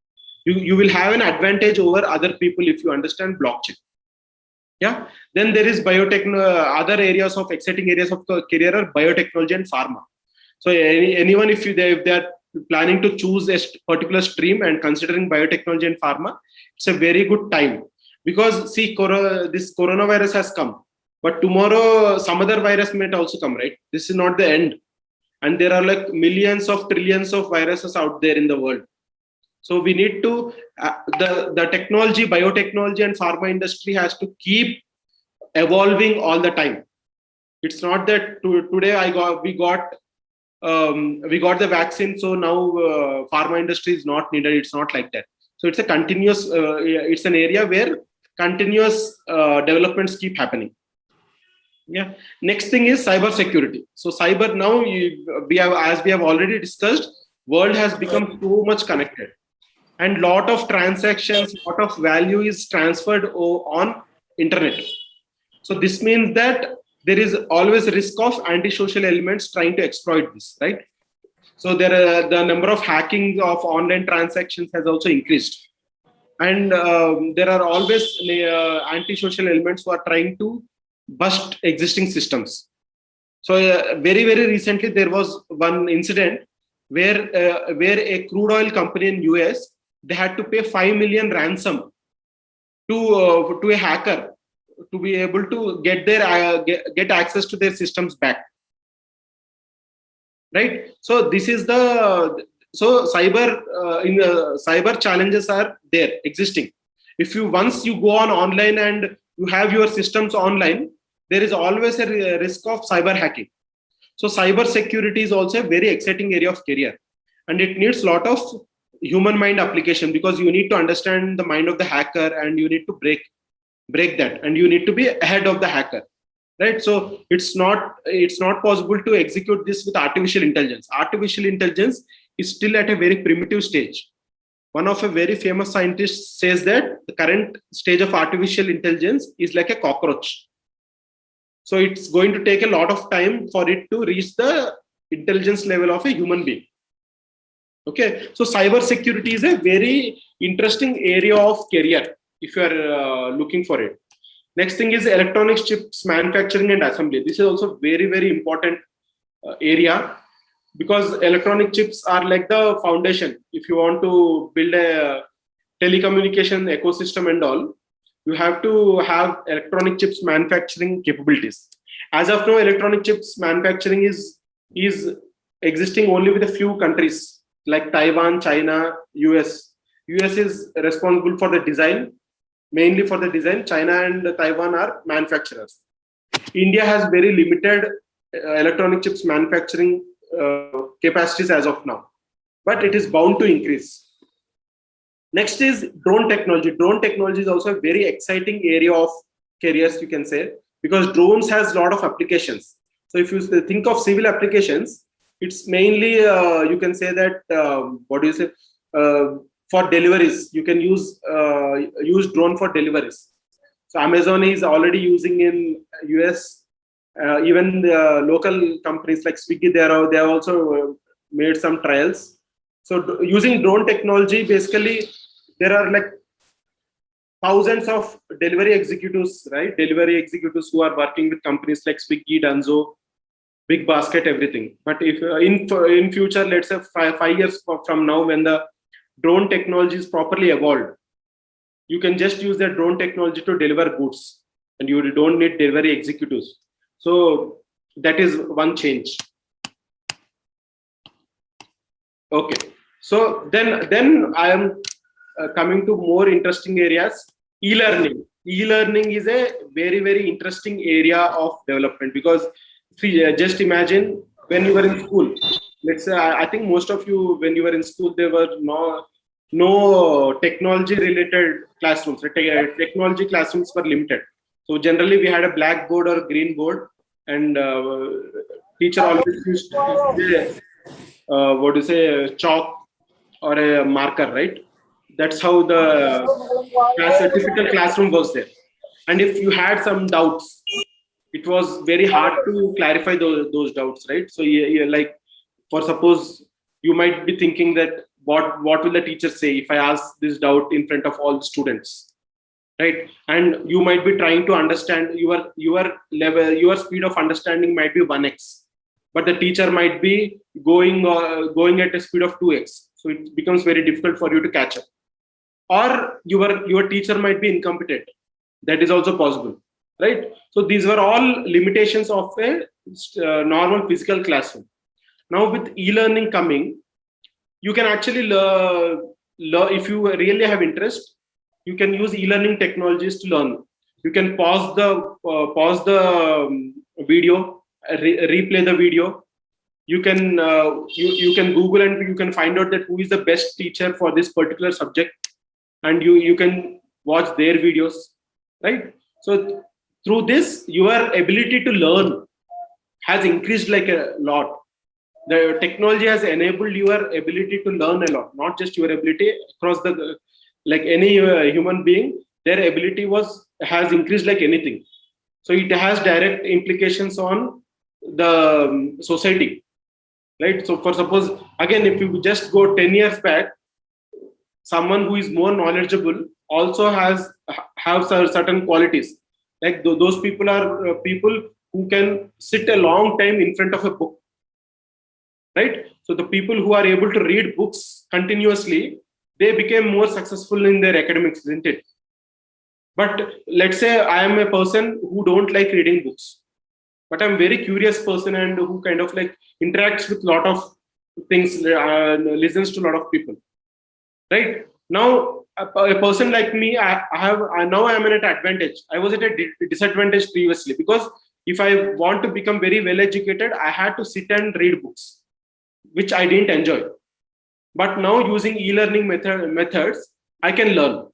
You will have an advantage over other people if you understand blockchain. Yeah. Then there is other areas of exciting areas of career are biotechnology and pharma. So anyone, if they are planning to choose a particular stream and considering biotechnology and pharma, it's a very good time, because see, this coronavirus has come, but tomorrow some other virus might also come, right? This is not the end, and there are like millions of trillions of viruses out there in the world. So we need to the technology, biotechnology and pharma industry has to keep evolving all the time. It's not that today we got the vaccine, so now pharma industry is not needed. It's not like that. So it's a continuous. It's an area where continuous developments keep happening. Yeah. Next thing is cyber security. So cyber, now as we have already discussed, world has become so much connected, and lot of transactions, lot of value is transferred on internet. So this means that there is always a risk of antisocial elements trying to exploit this, right? So the number of hacking of online transactions has also increased, and there are always antisocial elements who are trying to bust existing systems. So very recently there was one incident where a crude oil company in US, they had to pay 5 million ransom to a hacker to be able to get access to their systems back. Right. So this is So cyber challenges are there existing. If you once you go online and you have your systems online, there is always a risk of cyber hacking. So cyber security is also a very exciting area of career, and it needs a lot of human mind application, because you need to understand the mind of the hacker and you need to break that, and you need to be ahead of the hacker, right? So it's not possible to execute this with artificial intelligence. Artificial intelligence is still at a very primitive stage. One of a very famous scientist says that the current stage of artificial intelligence is like a cockroach. So it's going to take a lot of time for it to reach the intelligence level of a human being. Okay, so cyber security is a very interesting area of career if you are looking for it. Next thing is electronics chips manufacturing and assembly. This is also very, very important area, because electronic chips are like the foundation. If you want to build a telecommunication ecosystem and all, you have to have electronic chips manufacturing capabilities. As of now, electronic chips manufacturing is existing only with a few countries like Taiwan, China, US. US is responsible for the design, mainly for the design. China and Taiwan are manufacturers. India has very limited electronic chips manufacturing capacities as of now, but it is bound to increase. Next is drone technology. Drone technology is also a very exciting area of careers, you can say, because drones has a lot of applications. So if you think of civil applications, it's mainly you can say that for deliveries, you can use drone for deliveries. So Amazon is already using in US. Even the local companies like Swiggy, they have also made some trials. So using drone technology, basically there are like thousands of delivery executives, right? Delivery executives who are working with companies like Swiggy, Dunzo, Big Basket, everything. But if in future, let's say 5 years from now, when the drone technology is properly evolved, you can just use that drone technology to deliver goods, and you don't need delivery executives. So that is one change. Okay. So then I am coming to more interesting areas. E-learning. E-learning is a very, very interesting area of development, because just imagine when you were in school. Let's say I think most of you, when you were in school, there were no technology related classrooms. Technology classrooms were limited. So generally we had a blackboard or green board, and teacher always used to say chalk or a marker, right? That's how the typical classroom was there. And if you had some doubts, it was very hard to clarify those doubts, right? So like, for suppose you might be thinking that what will the teacher say if I ask this doubt in front of all the students, right? And you might be trying to understand, your level, your speed of understanding might be 1x, but the teacher might be going at a speed of 2x. So it becomes very difficult for you to catch up. Or your teacher might be incompetent. That is also possible, right? So these were all limitations of a normal physical classroom. Now with e-learning coming, you can actually if you really have interest, you can use e-learning technologies to learn. You can pause the video, replay the video. You can you can Google and you can find out that who is the best teacher for this particular subject, and you can watch their videos, right? So through this, your ability to learn has increased like a lot. The technology has enabled your ability to learn a lot, not just your ability across the, like any human being, their ability has increased like anything. So it has direct implications on the society, right? So for suppose, again, if you just go 10 years back, someone who is more knowledgeable also have certain qualities. Like those people are people who can sit a long time in front of a book, right? So the people who are able to read books continuously, they became more successful in their academics, isn't it? But let's say I am a person who don't like reading books, but I'm a very curious person and who kind of like interacts with a lot of things, listens to a lot of people. Right now, a person like me, now I'm at an advantage. I was at a disadvantage previously, because if I want to become very well educated, I had to sit and read books, which I didn't enjoy. But now, using e-learning methods, I can learn.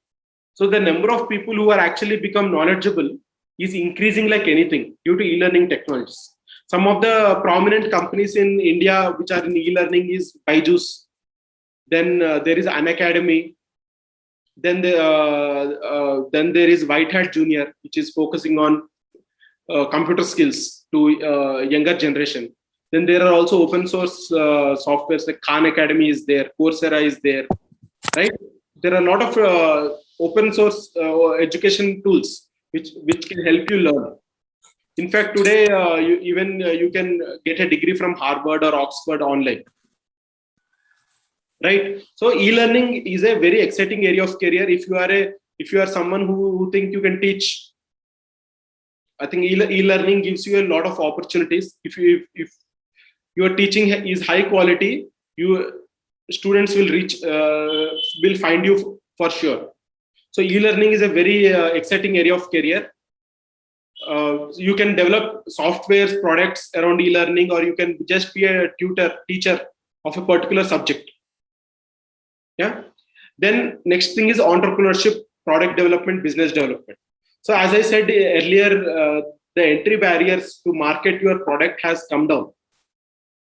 So the number of people who are actually become knowledgeable is increasing like anything due to e-learning technologies. Some of the prominent companies in India which are in e-learning is Byju's. Then there is Unacademy. Then there is White Hat Junior, which is focusing on computer skills to younger generation. Then there are also open source softwares like Khan Academy is there, Coursera is there, right? There are a lot of open source education tools which can help you learn. In fact, today you can get a degree from Harvard or Oxford online. Right. So e-learning is a very exciting area of career. If you are someone who think you can teach, I think e-learning gives you a lot of opportunities. If your teaching is high quality, students will find you for sure. So e-learning is a very exciting area of career. You can develop softwares, products around e-learning, or you can just be a teacher of a particular subject. Yeah. Then next thing is entrepreneurship, product development, business development. So as I said earlier, the entry barriers to market your product has come down.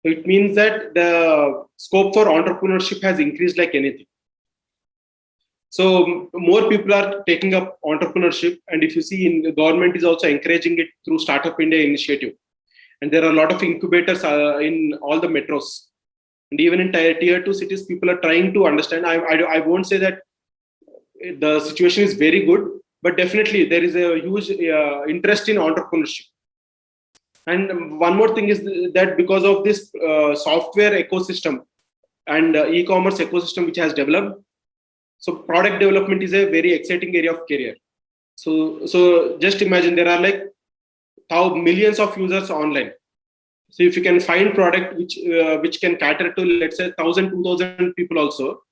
So it means that the scope for entrepreneurship has increased like anything. So more people are taking up entrepreneurship, and if you see, the government is also encouraging it through Startup India initiative. And there are a lot of incubators in all the metros. And even in tier 2 cities, people are trying to understand. I won't say that the situation is very good, but definitely there is a huge interest in entrepreneurship. And one more thing is that because of this software ecosystem and e-commerce ecosystem which has developed, so product development is a very exciting area of career. So just imagine there are like millions of users online. So if you can find product which can cater to, let's say, 1,000, 2,000 people also,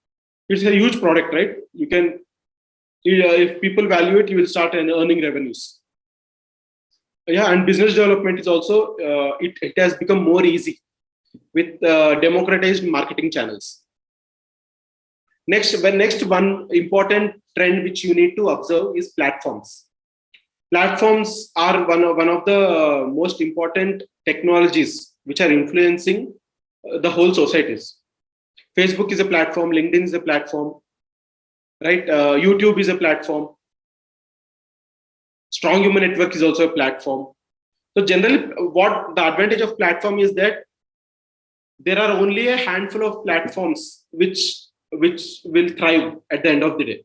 it's a huge product, right? You can, if people value it, you will start earning revenues. Yeah, and business development is also, it has become more easy with democratized marketing channels. Next one important trend which you need to observe is platforms. Platforms are one of the most important technologies which are influencing the whole societies. Facebook is a platform, LinkedIn is a platform, right? YouTube is a platform. StrongHumanNetwork is also a platform. So generally, what the advantage of platform is that there are only a handful of platforms which will thrive at the end of the day,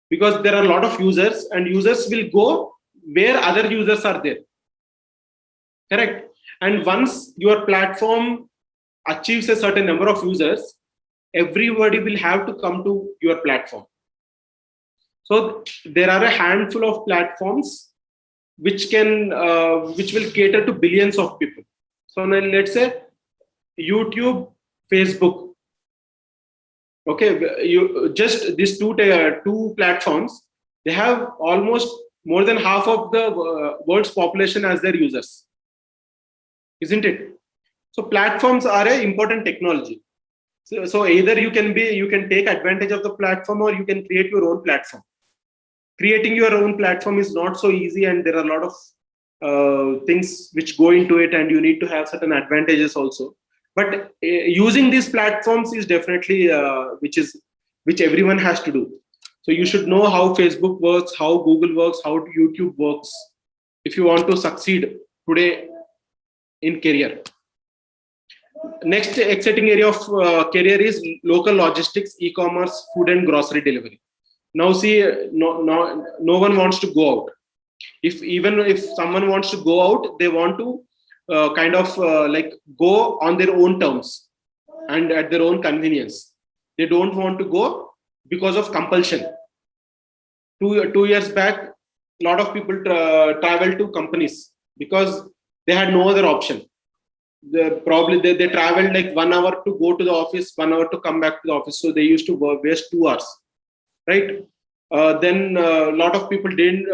because there are a lot of users, and users will go where other users are there. Correct. And once your platform achieves a certain number of users, everybody will have to come to your platform. So there are a handful of platforms which will cater to billions of people. So now let's say YouTube, Facebook. Okay, you just these two platforms, they have almost more than half of the world's population as their users, isn't it? So platforms are an important technology. So either you can take advantage of the platform, or you can create your own platform. Creating your own platform is not so easy, and there are a lot of things which go into it, and you need to have certain advantages also. But using these platforms is definitely which everyone has to do. So you should know how Facebook works, how Google works, how YouTube works, if you want to succeed today in career. Next exciting area of career is local logistics, e-commerce, food and grocery delivery. Now see, no one wants to go out. Even if someone wants to go out, they want to like go on their own terms and at their own convenience. They don't want to go because of compulsion. Two years back, a lot of people traveled to companies because they had no other option. they traveled like 1 hour to go to the office, 1 hour to come back to the office. So they used to waste 2 hours, right? Then a lot of people didn't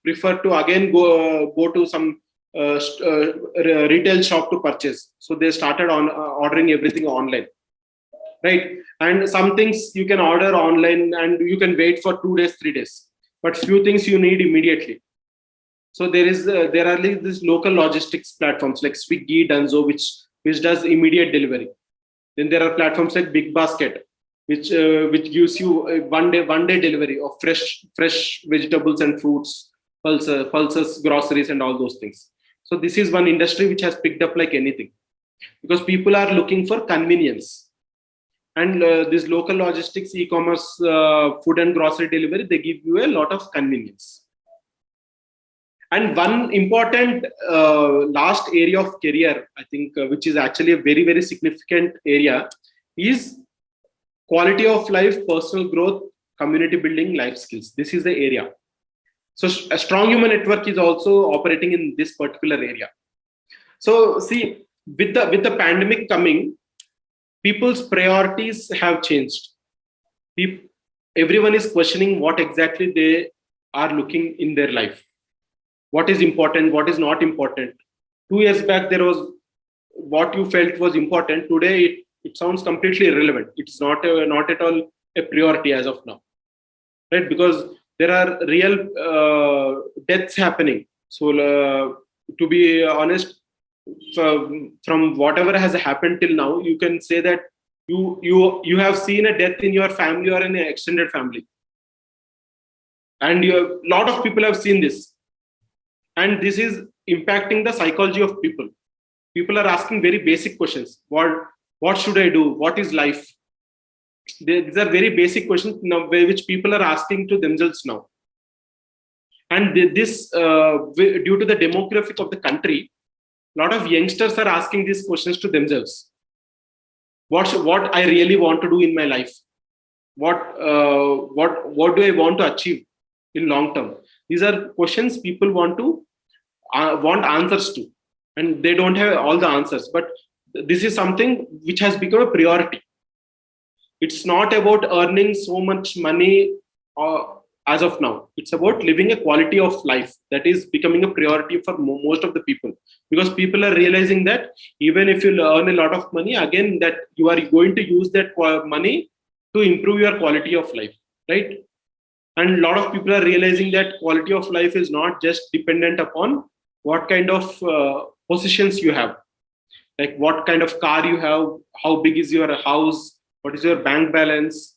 prefer to again go to some retail shop to purchase. So they started on ordering everything online, right? And some things you can order online and you can wait for 2 days, 3 days, but few things you need immediately. So there are like these local logistics platforms like Swiggy, Dunzo, which does immediate delivery. Then there are platforms like Big Basket, which gives you a one day delivery of fresh vegetables and fruits, pulses, groceries, and all those things. So this is one industry which has picked up like anything, because people are looking for convenience. And this local logistics, e-commerce, food and grocery delivery, they give you a lot of convenience. And one important last area of career, I think, which is actually a very, very significant area, is quality of life, personal growth, community building, life skills. This is the area. So a Strong Human Network is also operating in this particular area. So see, with the pandemic coming, people's priorities have changed. Everyone is questioning what exactly they are looking in their life. What is important, what is not important. 2 years back, there was what you felt was important. Today, it sounds completely irrelevant. It's not at all a priority as of now, right? Because there are real deaths happening. So to be honest, from whatever has happened till now, you can say that you have seen a death in your family or in an extended family. And a lot of people have seen this. And this is impacting the psychology of people. People are asking very basic questions. What should I do? What is life? These are very basic questions now, which people are asking to themselves now. And this, due to the demographic of the country, a lot of youngsters are asking these questions to themselves. What I really want to do in my life? What do I want to achieve in long term? These are questions people want answers to, and they don't have all the answers. But this is something which has become a priority. It's not about earning so much money as of now. It's about living a quality of life that is becoming a priority for most of the people, because people are realizing that even if you earn a lot of money, again, that you are going to use that money to improve your quality of life, right? And a lot of people are realizing that quality of life is not just dependent upon what kind of positions you have, like what kind of car you have, how big is your house, what is your bank balance.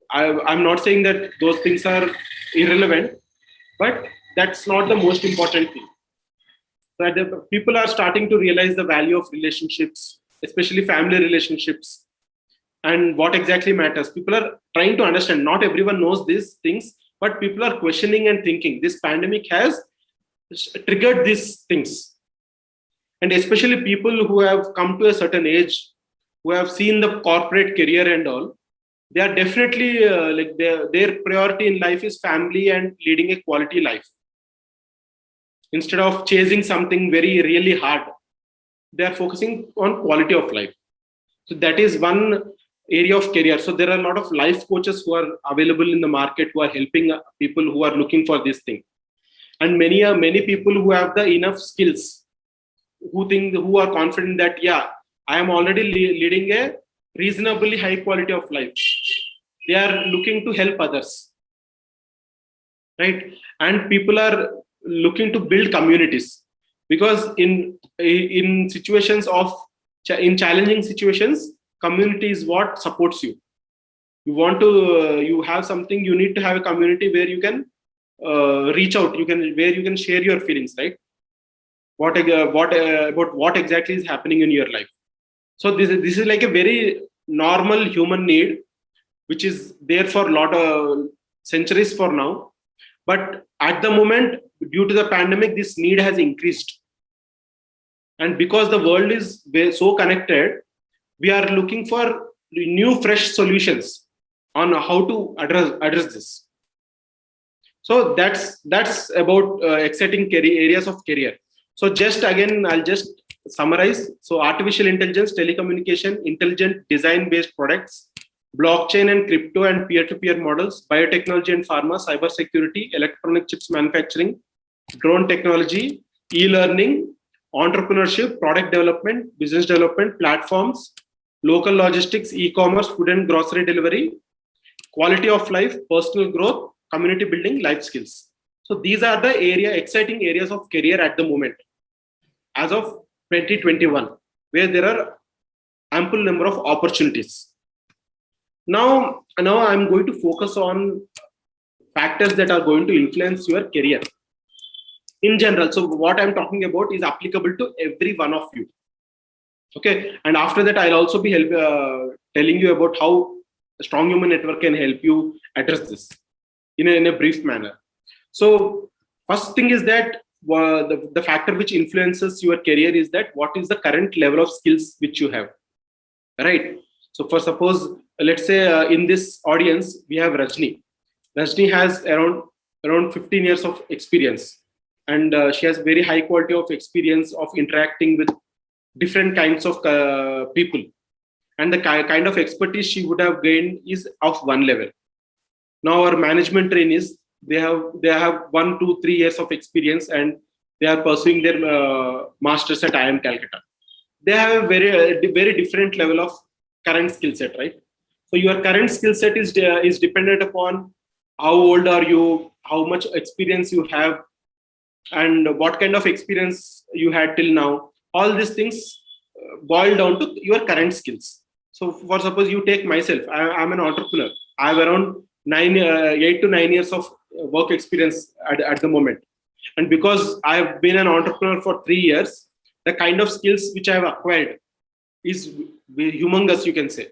I'm not saying that those things are irrelevant, but that's not the most important thing. So people are starting to realize the value of relationships, especially family relationships, and what exactly matters. People are trying to understand. Not everyone knows these things, but people are questioning and thinking. This pandemic has triggered these things. And especially people who have come to a certain age, who have seen the corporate career and all, they are definitely like their priority in life is family and leading a quality life. Instead of chasing something very really hard, they are focusing on quality of life. So that is one area of career. So there are a lot of life coaches who are available in the market, who are helping people who are looking for this thing. And many people who have the enough skills, who are confident that, yeah, I am already leading a reasonably high quality of life. They are looking to help others, right? And people are looking to build communities, because in situations in challenging situations, community is what supports you. You have something, you need to have a community where you can reach out, where you can share your feelings, right? About what exactly is happening in your life. So this is like a very normal human need, which is there for a lot of centuries for now. But at the moment, due to the pandemic, this need has increased. And because the world is so connected, we are looking for new, fresh solutions on how to address this. So that's about exciting areas of career. So just again, I'll just summarize. So artificial intelligence, telecommunication, intelligent design-based products, blockchain and crypto and peer-to-peer models, biotechnology and pharma, cybersecurity, electronic chips manufacturing, drone technology, e-learning, entrepreneurship, product development, business development, platforms, local logistics, e-commerce, food and grocery delivery, quality of life, personal growth, community building, life skills. So these are the exciting areas of career at the moment, as of 2021, where there are ample number of opportunities. Now I'm going to focus on factors that are going to influence your career in general. So what I'm talking about is applicable to every one of you. Okay, and after that, I'll also be telling you about how Strong Human Network can help you address this in a brief manner. So first thing is that the factor which influences your career is that what is the current level of skills which you have, right? So for suppose, let's say in this audience, we have Rajni. Rajni has around 15 years of experience, and she has very high quality of experience of interacting with different kinds of people. And the kind of expertise she would have gained is of one level. Now our management trainees, they have 1, 2, 3 years of experience, and they are pursuing their masters at IIM Calcutta. They have a very different level of current skill set, right? So your current skill set is dependent upon how old are you, how much experience you have, and what kind of experience you had till now. All these things boil down to your current skills. So for suppose you take myself, I'm an entrepreneur. I have around 8 to 9 years of work experience at the moment. And because I've been an entrepreneur for 3 years, the kind of skills which I have acquired is humongous, you can say.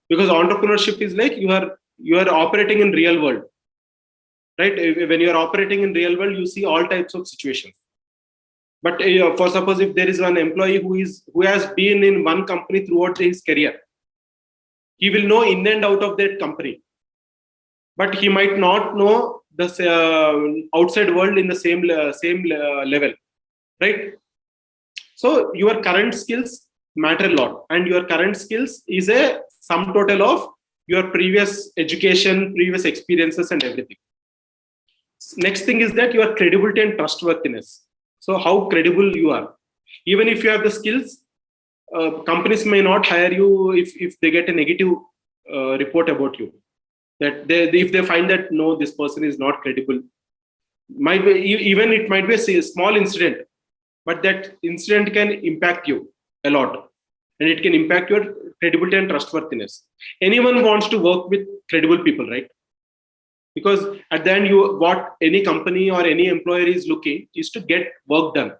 Because entrepreneurship is like you are operating in real world, right? When you are operating in real world, you see all types of situations. But for suppose if there is one employee who has been in one company throughout his career, he will know in and out of that company, but he might not know the outside world in the same level, right? So your current skills matter a lot, and your current skills is a sum total of your previous education, previous experiences, and everything. Next thing is that your credibility and trustworthiness. So how credible you are. Even if you have the skills, companies may not hire you if they get a negative report about you. That if they find that no, this person is not credible, might be even it might be a small incident, but that incident can impact you a lot, and it can impact your credibility and trustworthiness. Anyone wants to work with credible people, right? Because at the end, what any company or any employer is looking is to get work done.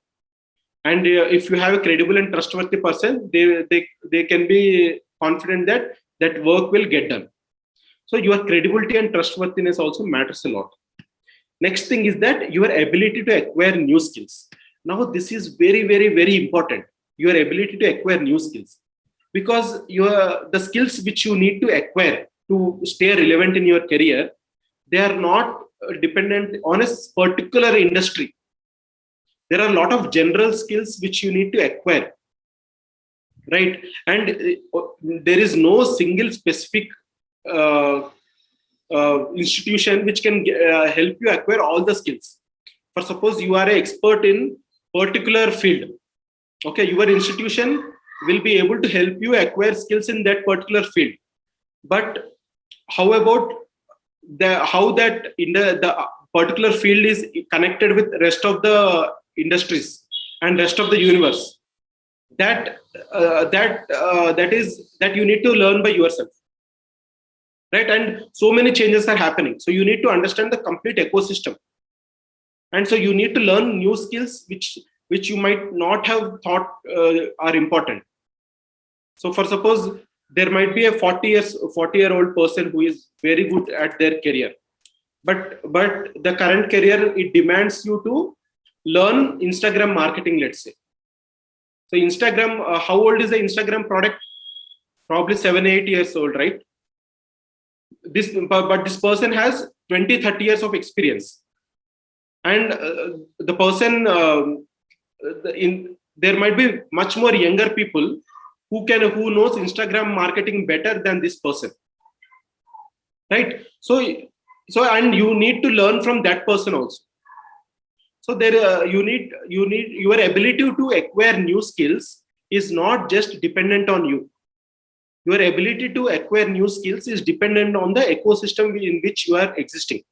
And if you have a credible and trustworthy person, they can be confident that work will get done. So your credibility and trustworthiness also matters a lot. Next thing is that your ability to acquire new skills. Now this is very, very, very important. Your ability to acquire new skills, because the skills which you need to acquire to stay relevant in your career, they are not dependent on a particular industry. There are a lot of general skills which you need to acquire, right? And there is no single specific institution which can help you acquire all the skills. For suppose you are an expert in particular field, okay, your institution will be able to help you acquire skills in that particular field. But how about how that in the particular field is connected with rest of the industries and rest of the universe? That you need to learn by yourself, right? And so many changes are happening, so you need to understand the complete ecosystem, and so you need to learn new skills which you might not have thought are important. So for suppose there might be a 40-year-old person who is very good at their career, but the current career, it demands you to learn Instagram marketing, let's say. So Instagram, how old is the Instagram product? Probably 7-8 years old, right? But this person has 20-30 years of experience, and the person there might be much more younger people who knows Instagram marketing better than this person, right? So and you need to learn from that person also. So there you need your ability to acquire new skills is not just dependent on you. Your ability to acquire new skills is dependent on the ecosystem in which you are existing.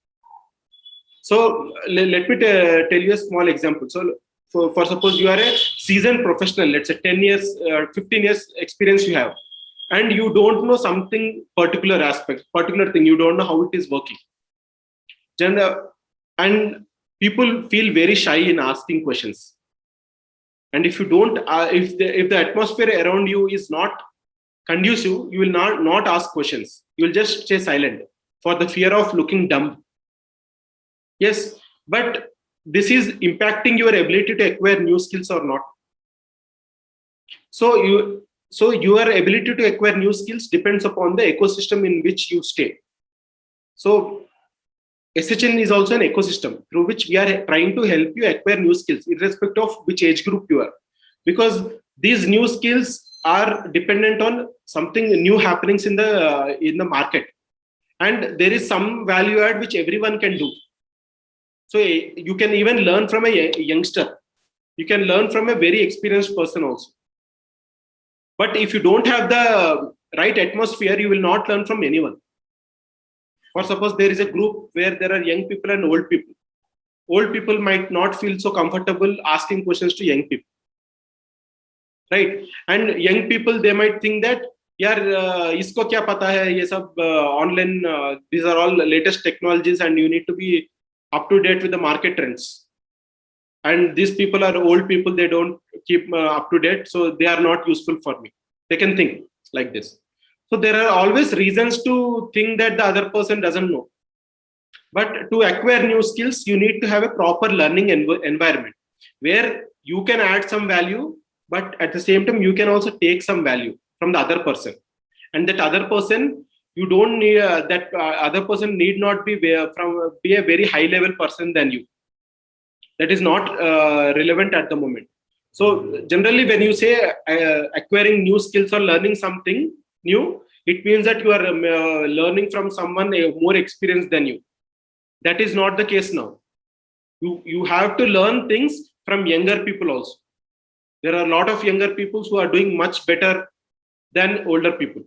So let me tell you a small example. So for suppose you are a seasoned professional, let's say 10 years, 15 years experience you have, and you don't know something particular thing, you don't know how it is working. And people feel very shy in asking questions. And if you don't, if the atmosphere around you is not conducive, you will not ask questions. You will just stay silent for the fear of looking dumb. Yes, but this is impacting your ability to acquire new skills or not. So your ability to acquire new skills depends upon the ecosystem in which you stay. So SHN is also an ecosystem through which we are trying to help you acquire new skills, irrespective of which age group you are, because these new skills are dependent on something new happenings in the market, and there is some value add which everyone can do. So you can even learn from a youngster. You can learn from a very experienced person also. But if you don't have the right atmosphere, you will not learn from anyone. For suppose there is a group where there are young people and old people. Old people might not feel so comfortable asking questions to young people, right? And young people, they might think that, yaar, isko kya pata hai, ye sab online, these are all latest technologies and you need to be up to date with the market trends. And these people are old people, they don't keep up to date, so they are not useful for me. They can think like this. So there are always reasons to think that the other person doesn't know. But to acquire new skills, you need to have a proper learning environment where you can add some value, but at the same time, you can also take some value from the other person. And that other person, you don't need other person need not be a very high level person than you. That is not relevant at the moment. So generally, when you say acquiring new skills or learning something new, it means that you are learning from someone more experienced than you. That is not the case now. You have to learn things from younger people also. There are a lot of younger people who are doing much better than older people.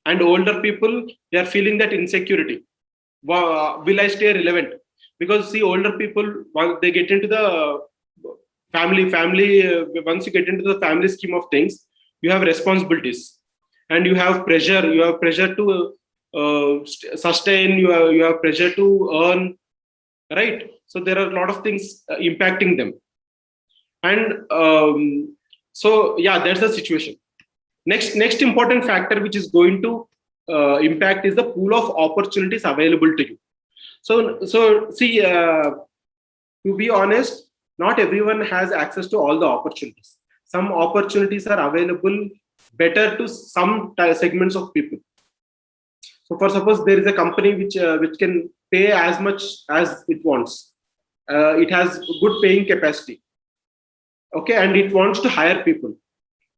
And older people, they are feeling that insecurity. Will I stay relevant? Because see, older people, once they get into the family, once you get into the family scheme of things, you have responsibilities and you have pressure. You have pressure to sustain. You have pressure to earn, right? So there are a lot of things impacting them. And so yeah, that's the situation. Next important factor which is going to impact is the pool of opportunities available to you. So see, to be honest, not everyone has access to all the opportunities. Some opportunities are available better to some segments of people. So for suppose there is a company which can pay as much as it wants. It has good paying capacity. Okay, and it wants to hire people.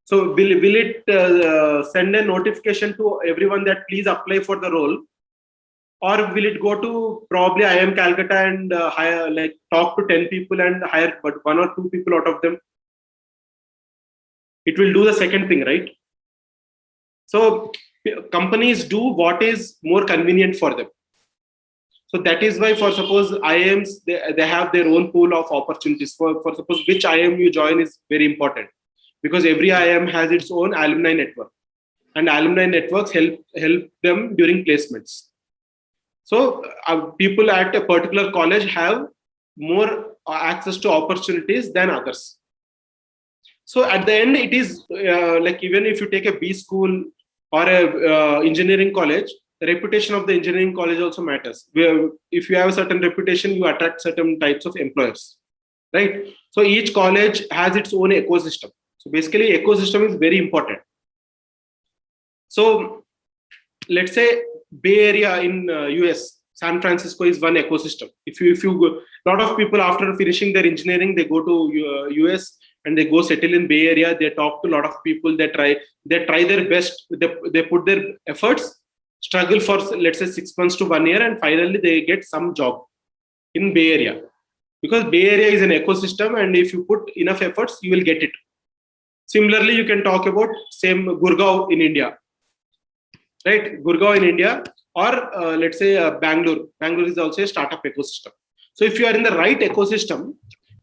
So will it send a notification to everyone that please apply for the role? Or will it go to probably IIM Calcutta and hire, like talk to 10 people and hire but 1 or 2 people out of them? It will do the second thing, right? So companies do what is more convenient for them. So that is why, for suppose IIMs, they have their own pool of opportunities. For suppose which IIM you join is very important, because every IIM has its own alumni network, and alumni networks help them during placements. So people at a particular college have more access to opportunities than others. So at the end, it is like even if you take a B school or a engineering college, the reputation of the engineering college also matters. Where if you have a certain reputation, you attract certain types of employers, right? So each college has its own ecosystem. So basically, ecosystem is very important. So let's say Bay Area in US, San Francisco is one ecosystem. If you go, a lot of people after finishing their engineering, they go to US and they go settle in Bay Area. They talk to a lot of people. They try their best. They put their efforts, struggle for, let's say, 6 months to 1 year, and finally they get some job in Bay Area, because Bay Area is an ecosystem, and if you put enough efforts, you will get it. Similarly, you can talk about same Gurgaon in India, right? Gurgaon in India, or let's say Bangalore. Bangalore is also a startup ecosystem. So if you are in the right ecosystem,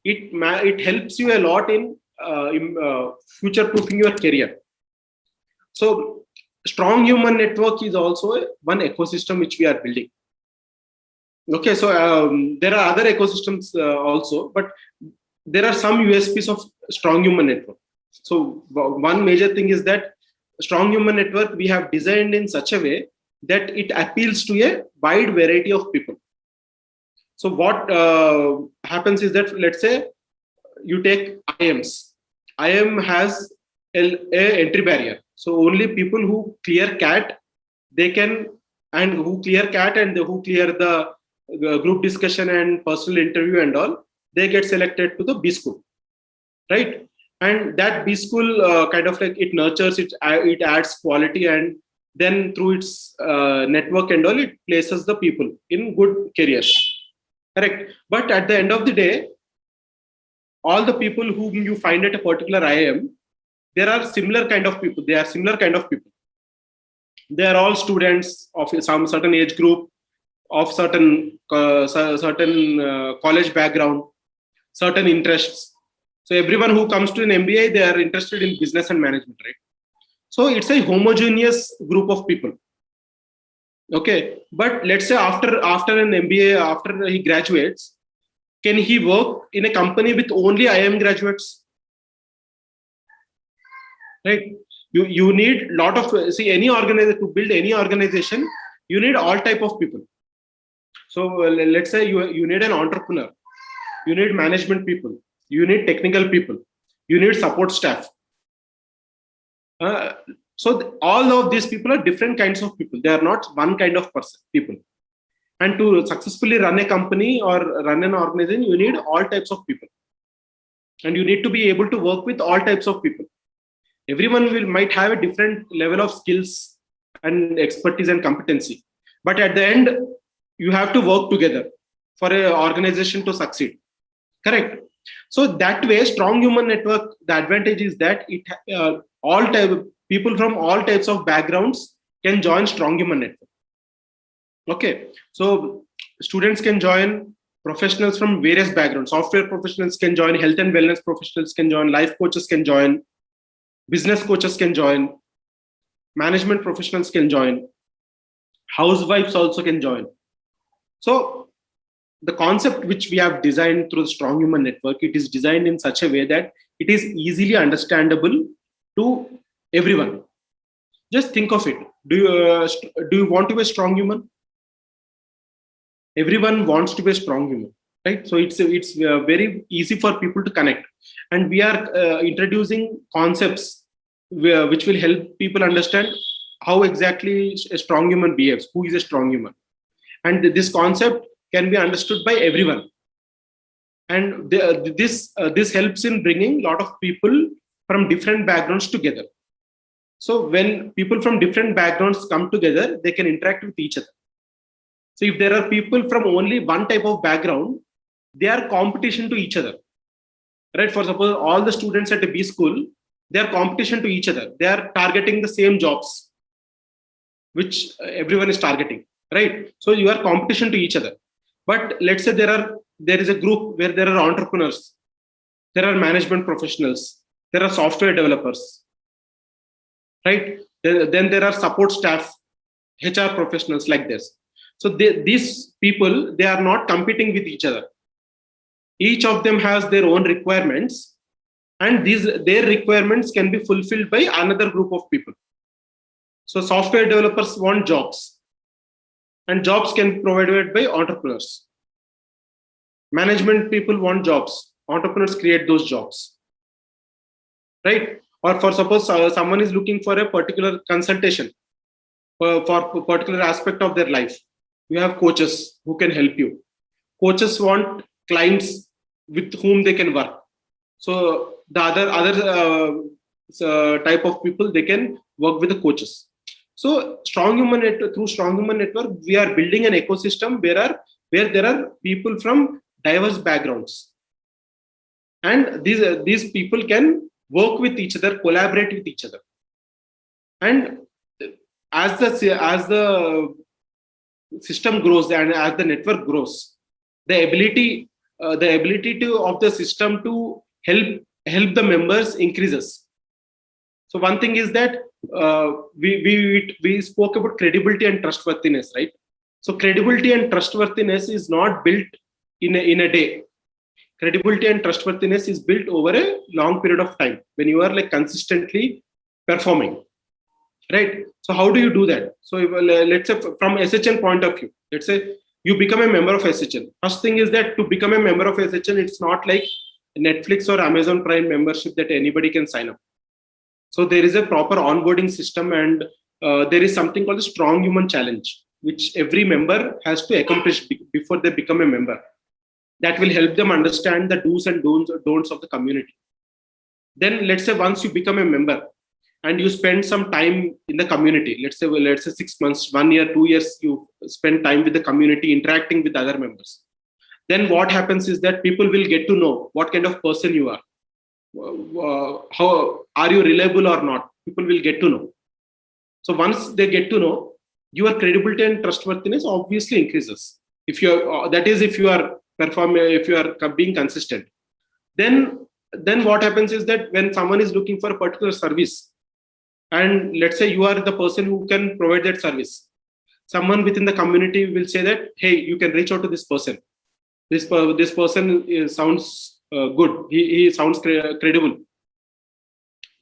it helps you a lot in future-proofing your career. So Strong Human Network is also one ecosystem which we are building. Okay, so there are other ecosystems also, but there are some USPs of Strong Human Network. So one major thing is that Strong Human Network we have designed in such a way that it appeals to a wide variety of people. So what happens is that, let's say you take IIMs. IIM has a entry barrier. So only people who clear CAT, they can, and who clear CAT and who clear the group discussion and personal interview and all, they get selected to the B school, right? And that B school kind of like it nurtures it adds quality, and then through its network and all, it places the people in good careers, correct? But at the end of the day, all the people whom you find at a particular IIM, there are similar kind of people. They are similar kind of people. They are all students of some certain age group, of certain college background, certain interests. So everyone who comes to an MBA, they are interested in business and management, right? So it's a homogeneous group of people. Okay, but let's say after an MBA, after he graduates, can he work in a company with only IIM graduates? Right? You need lot of, any organization, to build any organization, you need all type of people. So let's say you need an entrepreneur, you need management people, you need technical people, you need support staff. So all of these people are different kinds of people. They are not one kind of people. And to successfully run a company or run an organization, you need all types of people. And you need to be able to work with all types of people. Everyone might have a different level of skills and expertise and competency. But at the end, you have to work together for an organization to succeed. Correct? So that way, Strong Human Network, the advantage is that people from all types of backgrounds can join Strong Human Network. Okay, so students can join, professionals from various backgrounds. Software professionals can join, health and wellness professionals can join, life coaches can join, business coaches can join, management professionals can join, housewives also can join. So the concept which we have designed through the Strong Human Network, it is designed in such a way that it is easily understandable to everyone. Just think of it. Do you want to be a strong human? Everyone wants to be a strong human, right? So it's very easy for people to connect, and we are introducing concepts which will help people understand how exactly a strong human behaves. Who is a strong human? And this concept can be understood by everyone, and this helps in bringing a lot of people from different backgrounds together. So when people from different backgrounds come together, they can interact with each other. So if there are people from only one type of background, they are competition to each other, right? For suppose all the students at a B school, they are competition to each other. They are targeting the same jobs, which everyone is targeting, right? So you are competition to each other. But let's say there is a group where there are entrepreneurs, there are management professionals, there are software developers, right? Then there are support staff, HR professionals, like this. So these people, they are not competing with each other. Each of them has their own requirements, and their requirements can be fulfilled by another group of people. So software developers want jobs, and jobs can be provided by entrepreneurs. Management people want jobs. Entrepreneurs create those jobs, right? Or for suppose someone is looking for a particular consultation for a particular aspect of their life. You have coaches who can help you. Coaches want clients with whom they can work. So the other type of people, they can work with the coaches. So through Strong Human Network, we are building an ecosystem where there are people from diverse backgrounds, and these people can work with each other, collaborate with each other, and as the system grows and as the network grows, the ability of the system to help the members increases. So one thing is that we spoke about credibility and trustworthiness, right? So credibility and trustworthiness is not built in a day. Credibility and trustworthiness is built over a long period of time when you are like consistently performing, right? So how do you do that? So let's say from SHN point of view, let's say you become a member of SHN. First thing is that to become a member of SHN, it's not like Netflix or Amazon Prime membership that anybody can sign up. So there is a proper onboarding system, and there is something called the Strong Human Challenge, which every member has to accomplish before they become a member. That will help them understand the do's and don'ts of the community. Then let's say once you become a member and you spend some time in the community, let's say 6 months, 1 year, 2 years, you spend time with the community, interacting with other members. Then what happens is that people will get to know what kind of person you are. How are you reliable or not? People will get to know. So once they get to know, your credibility and trustworthiness obviously increases. If you are performing, if you are being consistent, then what happens is that when someone is looking for a particular service, and let's say you are the person who can provide that service, someone within the community will say that, hey, you can reach out to this person. This person sounds good. He sounds credible.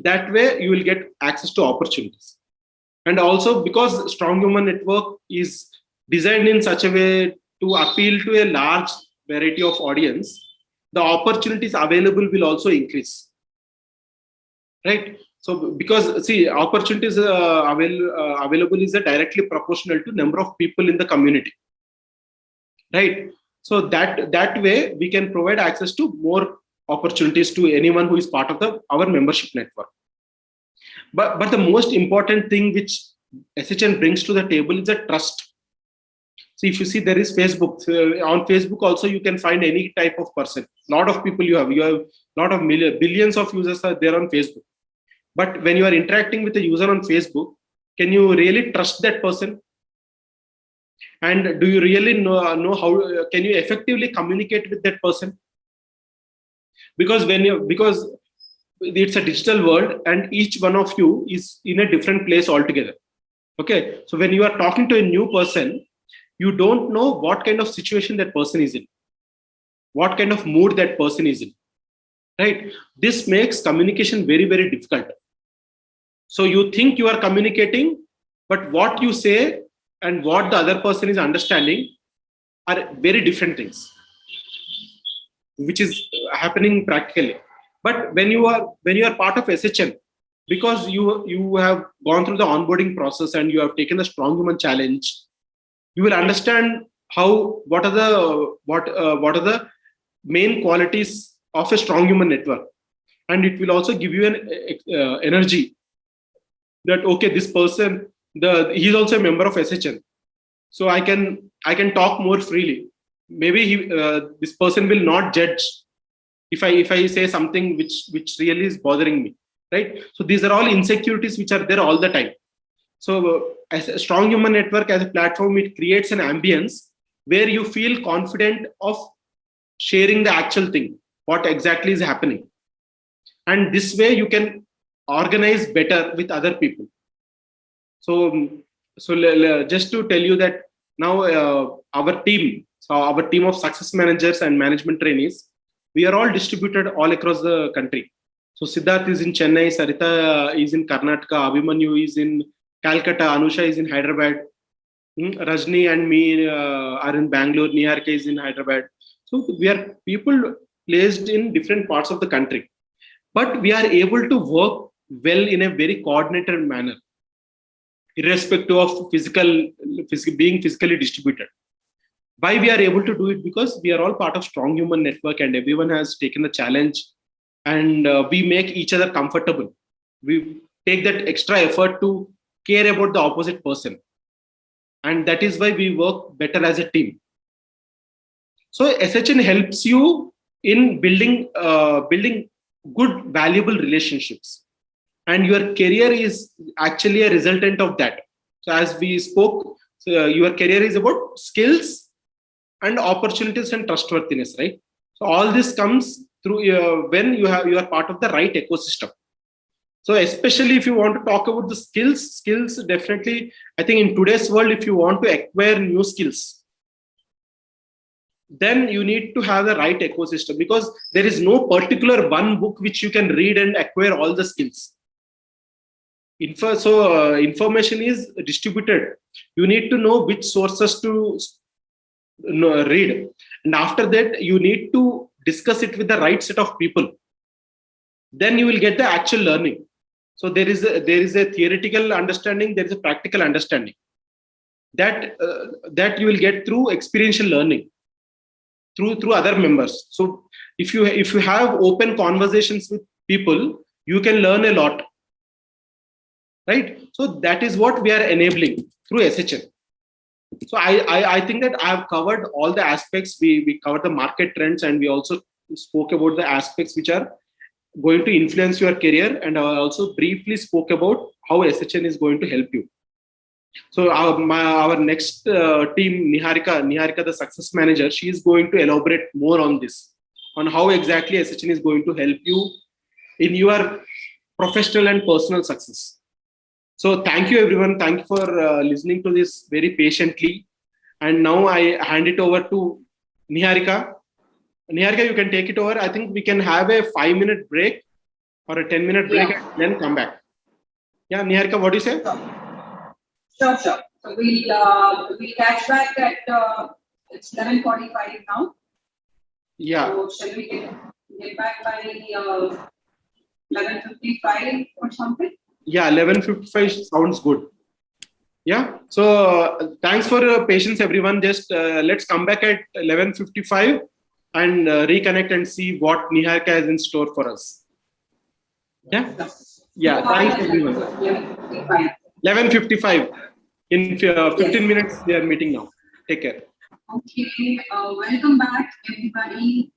That way, you will get access to opportunities. And also, because Strong Human Network is designed in such a way to appeal to a large variety of audience, the opportunities available will also increase. Right? So, because see, opportunities available is directly proportional to number of people in the community. Right? So that way we can provide access to more opportunities to anyone who is part of our membership network. But the most important thing which SHN brings to the table is the trust. So if you see, there is Facebook. On Facebook also you can find any type of person. Lot of people you have lot of billions of users are there on Facebook. But when you are interacting with a user on Facebook, can you really trust that person? And do you really know how can you effectively communicate with that person? Because it's a digital world and each one of you is in a different place altogether. Okay, so when you are talking to a new person, you don't know what kind of situation that person is in, what kind of mood that person is in, right? This makes communication very, very difficult. So you think you are communicating, but what you say and what the other person is understanding are very different things, which is happening practically. But when you are part of SHN, because you have gone through the onboarding process and you have taken the Strong Human Challenge, you will understand what are the main qualities of a Strong Human Network, and it will also give you an energy that okay, this person he's also a member of SHN, so I can talk more freely. Maybe this person will not judge if I say something which really is bothering me, right? So these are all insecurities which are there all the time. So as a Strong Human Network, as a platform, it creates an ambience where you feel confident of sharing the actual thing, what exactly is happening, and this way you can organize better with other people. So just to tell you that now our team of success managers and management trainees, we are all distributed all across the country. So Siddharth is in Chennai, Sarita is in Karnataka, Abhimanyu is in Calcutta, Anusha is in Hyderabad, Rajni and me are in Bangalore, Niharika is in Hyderabad. So we are people placed in different parts of the country, but we are able to work well in a very coordinated manner, irrespective of being physically distributed. Why we are able to do it? Because we are all part of Strong Human Network and everyone has taken the challenge and we make each other comfortable. We take that extra effort to care about the opposite person, and that is why we work better as a team. So SHN helps you in building good, valuable relationships, and your career is actually a resultant of that. So as we spoke, your career is about skills and opportunities and trustworthiness, right? So all this comes through when you are part of the right ecosystem. So especially if you want to talk about the skills definitely, I think in today's world, if you want to acquire new skills, then you need to have the right ecosystem, because there is no particular one book which you can read and acquire all the skills. Information is distributed. You need to know which sources to read, and after that you need to discuss it with the right set of people. Then you will get the actual learning. So there is a theoretical understanding, there is a practical understanding that you will get through experiential learning through other members. So if you have open conversations with people, you can learn a lot, right? So that is what we are enabling through SHN. So I think that I have covered all the aspects. We covered the market trends, and we also spoke about the aspects which are going to influence your career, and I also briefly spoke about how SHN is going to help you. So our next team, Niharika, the success manager, she is going to elaborate more on this, on how exactly SHN is going to help you in your professional and personal success. So thank you everyone. Thank you for listening to this very patiently. And now I hand it over to Niharika. Niharika, you can take it over. I think we can have a 5-minute break or a 10-minute break, and then come back. Yeah, Niharika, what do you say? Sure. So we'll catch back at it's 11:45 now. Yeah. So shall we get back by 11:55 or something? Yeah, 11:55 sounds good. Yeah. So thanks for your patience, everyone. Just let's come back at 11:55 and reconnect and see what Niharika has in store for us. Yeah. Yeah. Thanks everyone. 11:55. In 15 minutes, we are meeting now. Take care. Okay. Welcome back, everybody.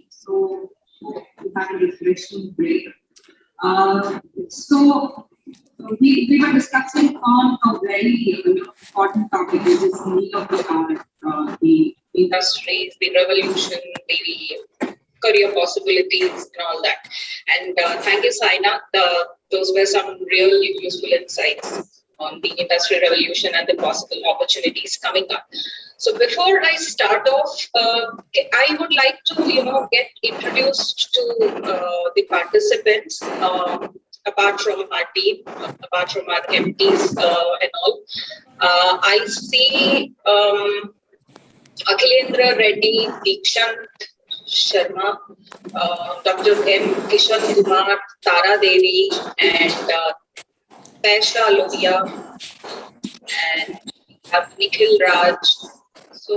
So we had a refreshing break. So we were discussing on a very important topic, which is the industries, the revolution, the career possibilities, and all that. And thank you, Sainath. Those were some real useful insights on the industry revolution and the possible opportunities coming up. So before I start off, I would like to get introduced to the participants. Apart from our team, apart from our MDs and all, I see Akhilendra Reddy, Deekshant Sharma, Dr. M Kishan Kumar, Tara Devi, and Pesha Lohia, and have Nikhil Raj. So,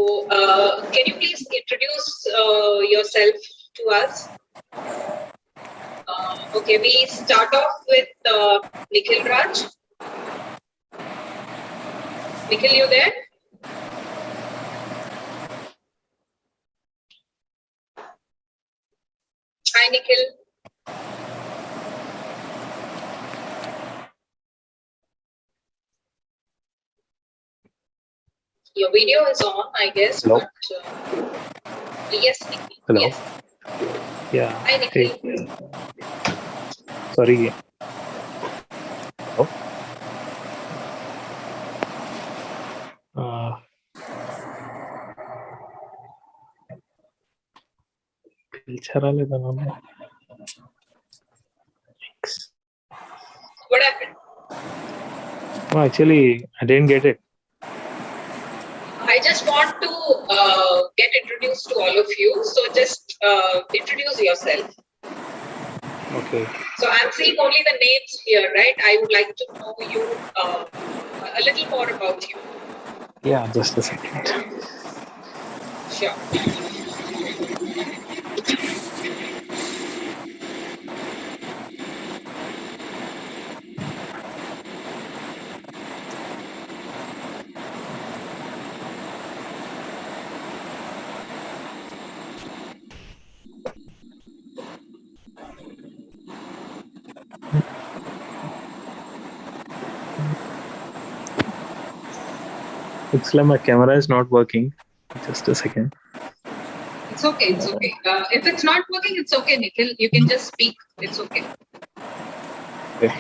can you please introduce yourself to us? Okay, we start off with Nikhil Raj. Nikhil, you there? Hi, Nikhil. Your video is on, I guess. Hello. But, yes, Nikhil. Hello. Yes. Yeah. Hi, Nikhil. Hey. Sorry. What happened? No, actually, I didn't get it. I just want to get introduced to all of you. So just introduce yourself. Okay. So I'm seeing only the names here, right? I would like to know you a little more about you. Yeah, just a second. Sure. Looks like my camera is not working. Just a second. It's okay. It's okay. If it's not working, it's okay, Nikhil. You can just speak. It's okay. Okay.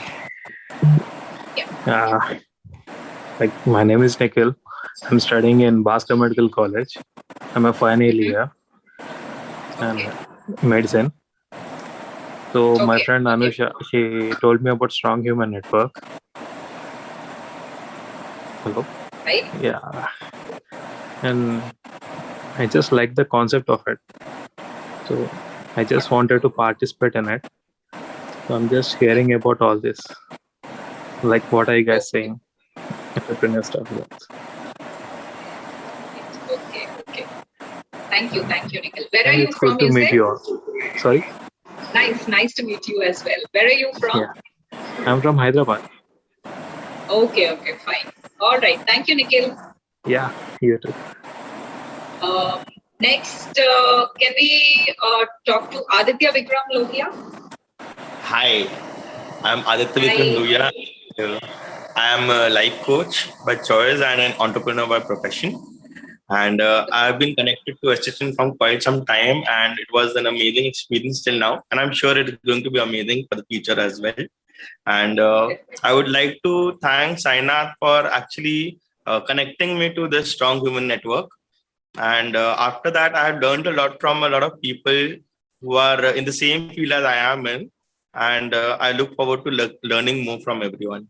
Yeah. My name is Nikhil. I'm studying in Bhaskar Medical College. I'm a final year and medicine. So my friend Anusha, she told me about StrongHuman Network. Hello. Right. Yeah. And I just like the concept of it. So I just wanted to participate in it. So I'm just hearing about all this. Like, what are you guys saying? Entrepreneur stuff. Okay. Thank you, Nikhil. Where are you It's from? good to meet you all. Sorry? Nice to meet you as well. Where are you from? Yeah. I'm from Hyderabad. Okay, fine. All right. Thank you, Nikhil. Yeah, you too. Next, can we talk to Aditya Vikram Lohia? Hi, I'm Aditya Vikram Lohia. I am a life coach by choice and an entrepreneur by profession. And I've been connected to assistant from quite some time, and it was an amazing experience till now. And I'm sure it is going to be amazing for the future as well. And I would like to thank Sainath for actually connecting me to this Strong Human Network. And after that, I have learned a lot from a lot of people who are in the same field as I am in. And I look forward to learning more from everyone.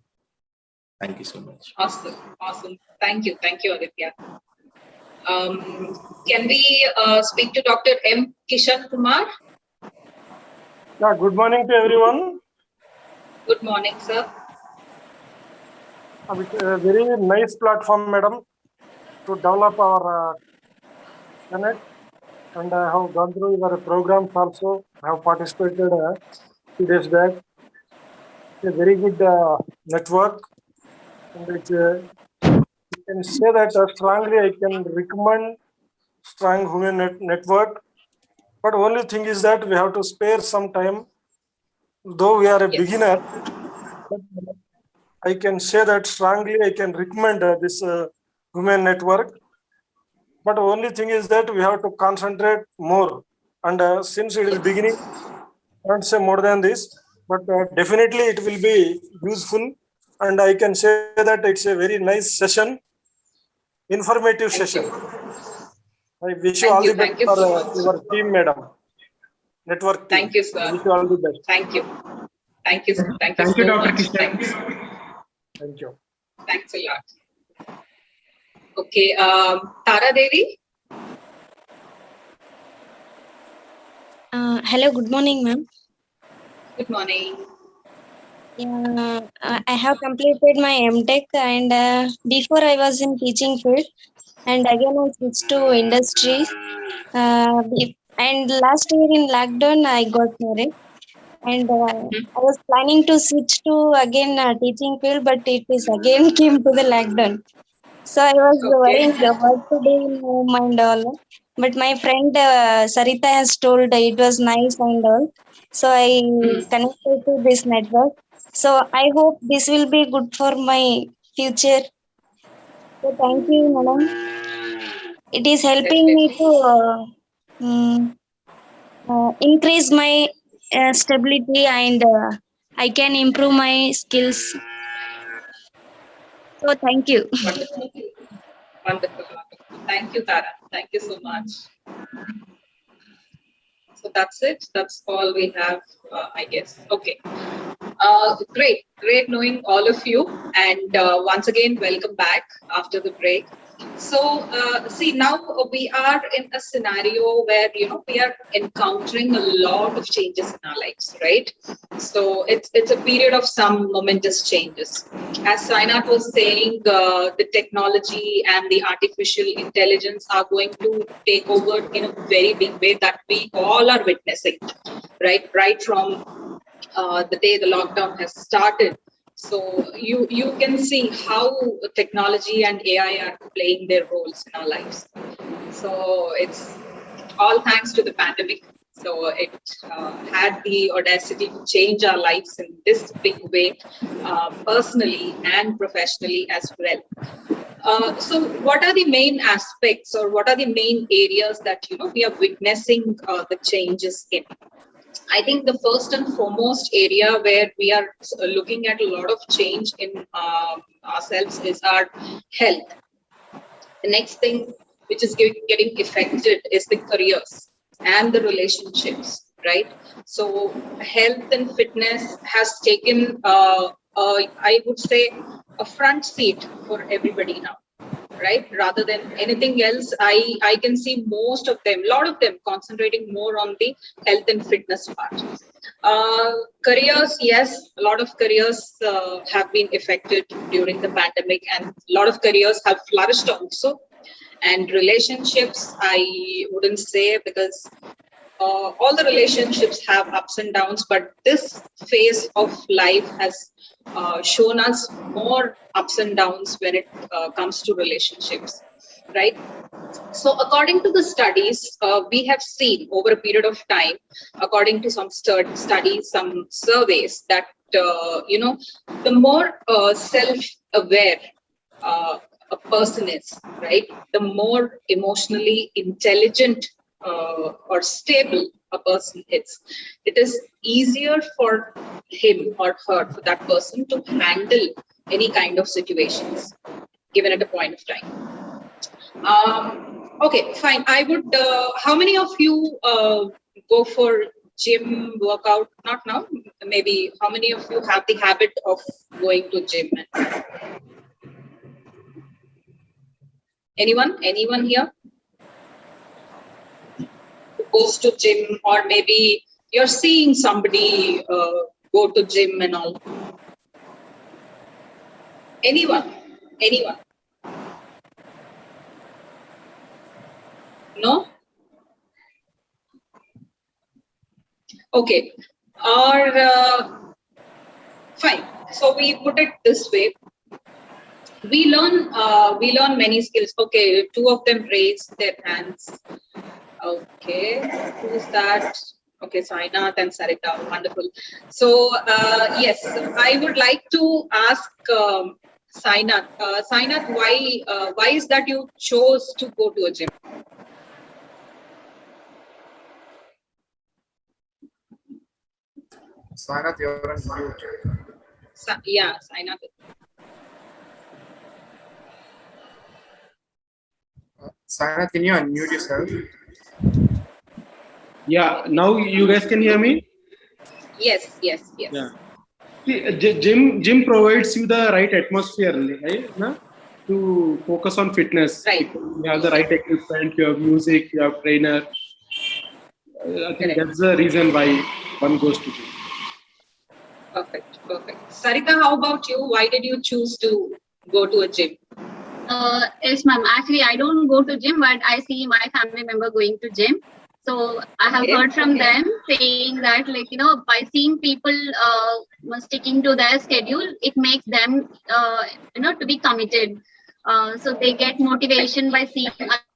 Thank you so much. Awesome. Thank you, Aditya. Can we speak to Dr. M Kishan Kumar? Yeah, good morning to everyone. Good morning, sir. It's a very nice platform, madam, to develop our connect. And I have gone through your programs also. I have participated 2 days back. It's a very good network. And it's you can say that strongly I can recommend Strong Human Network. But only thing is that we have to spare some time. Though we are a beginner, I can say that strongly I can recommend this Human Network. But only thing is that we have to concentrate more. And since it is beginning, I don't say more than this, but definitely it will be useful. And I can say that it's a very nice session, informative session. I wish you all the best for your team, madam. Network team. Thank you, sir. I wish you all the best. Thank you, sir. Thank you, Dr. much. Kishan. Thank you. Thanks a lot. Okay, Tara Devi. Hello, good morning, ma'am. Good morning. Yeah, I have completed my MTech, and before I was in teaching field, and again I switched to industry. And last year in lockdown, I got married, and I was planning to switch to again teaching field, but it is again came to the lockdown. So I was worrying what to do in home and all. But my friend Sarita has told it was nice and all. So I connected to this network. So I hope this will be good for my future. So thank you, madam. It is helping me to increase my stability and I can improve my skills. So thank you. Wonderful. Thank you, Tara. Thank you so much. So that's it. That's all we have, I guess. Okay. Great knowing all of you. And once again, welcome back after the break. So, see, now we are in a scenario where, we are encountering a lot of changes in our lives, right? So it's a period of some momentous changes. As Sainath was saying, the technology and the artificial intelligence are going to take over in a very big way that we all are witnessing, right? Right from the day the lockdown has started. So you can see how technology and AI are playing their roles in our lives. So it's all thanks to the pandemic. So it had the audacity to change our lives in this big way, personally and professionally as well. So what are the main aspects, or what are the main areas that we are witnessing the changes in? I think the first and foremost area where we are looking at a lot of change in ourselves is our health. The next thing which is getting affected is the careers and the relationships, right? So health and fitness has taken, I would say, a front seat for everybody now, right? Rather than anything else, I can see most of them, a lot of them concentrating more on the health and fitness part. Careers, yes, a lot of careers have been affected during the pandemic, and a lot of careers have flourished also. And relationships, I wouldn't say, because all the relationships have ups and downs, but this phase of life has shown us more ups and downs when it comes to relationships, right? So according to the studies, we have seen over a period of time, according to some studies, some surveys, that the more self-aware a person is, right, the more emotionally intelligent or stable a person is. It is easier for him or her, for that person, to handle any kind of situations given at a point of time. Okay, fine. I would. How many of you go for gym workout? Not now. Maybe. How many of you have the habit of going to gym? Anyone? Anyone here who goes to gym, or maybe you're seeing somebody go to gym and all? Anyone? Anyone? No? Okay. Or fine. So we put it this way. We learn many skills. Okay, two of them raised their hands. Okay, who's that? Okay, Sainath and Sarita. Wonderful. So yes, I would like to ask Sainath. Sainath, why is that you chose to go to a gym? Sainath, you're on mute. Yeah, Sainath. Sainath, can you unmute yourself? Yeah, now you guys can hear me? Yes, yes, yes. Yeah. See, gym provides you the right atmosphere, right? Na? To focus on fitness. Right. You have the right equipment, you have music, you have trainer. I think that's the reason why one goes to gym. Perfect, perfect. Sarita, how about you? Why did you choose to go to a gym? Yes, ma'am. Actually, I don't go to gym, but I see my family member going to gym. So I have heard from them saying that, like, by seeing people sticking to their schedule, it makes them, to be committed. So they get motivation by seeing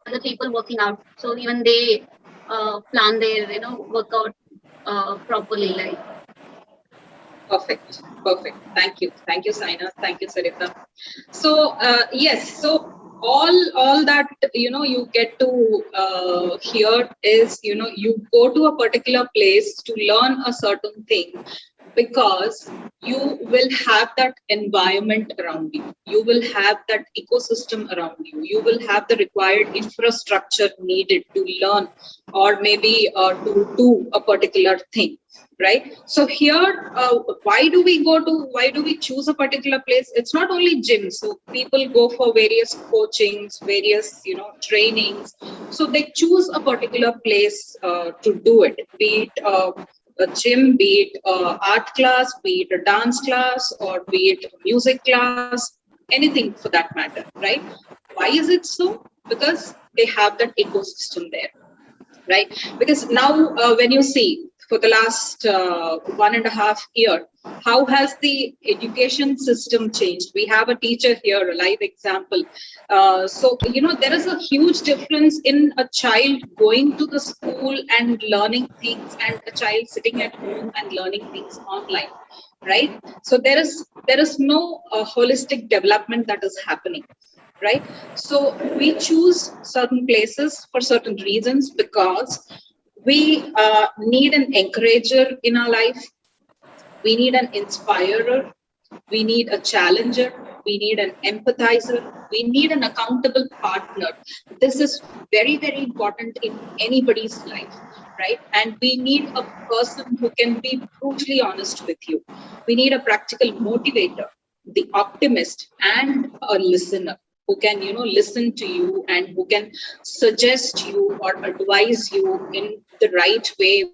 other people working out. So even they plan their, workout properly, like. Perfect, perfect. Thank you, Sainath. Thank you, Sarita. So yes, so all that you get to hear is you go to a particular place to learn a certain thing, because you will have that environment around you, you will have that ecosystem around you, you will have the required infrastructure needed to learn, or maybe to do a particular thing, right? So here, why do we choose a particular place? It's not only gym. So people go for various coachings, various trainings. So they choose a particular place to do it, be it a gym, be it art class, be it a dance class, or be it a music class, anything for that matter, right? Why is it so? Because they have that ecosystem there, right? Because now when you see, for the last 1.5 years, how has the education system changed? We have a teacher here, a live example. So, there is a huge difference in a child going to the school and learning things, and a child sitting at home and learning things online, right? So there is no holistic development that is happening. right? So we choose certain places for certain reasons because we need an encourager in our life. We need an inspirer. We need a challenger. We need an empathizer. We need an accountable partner. This is very, very important in anybody's life, right? And we need a person who can be brutally honest with you. We need a practical motivator, the optimist, and a listener who can, listen to you and who can suggest you or advise you in the right way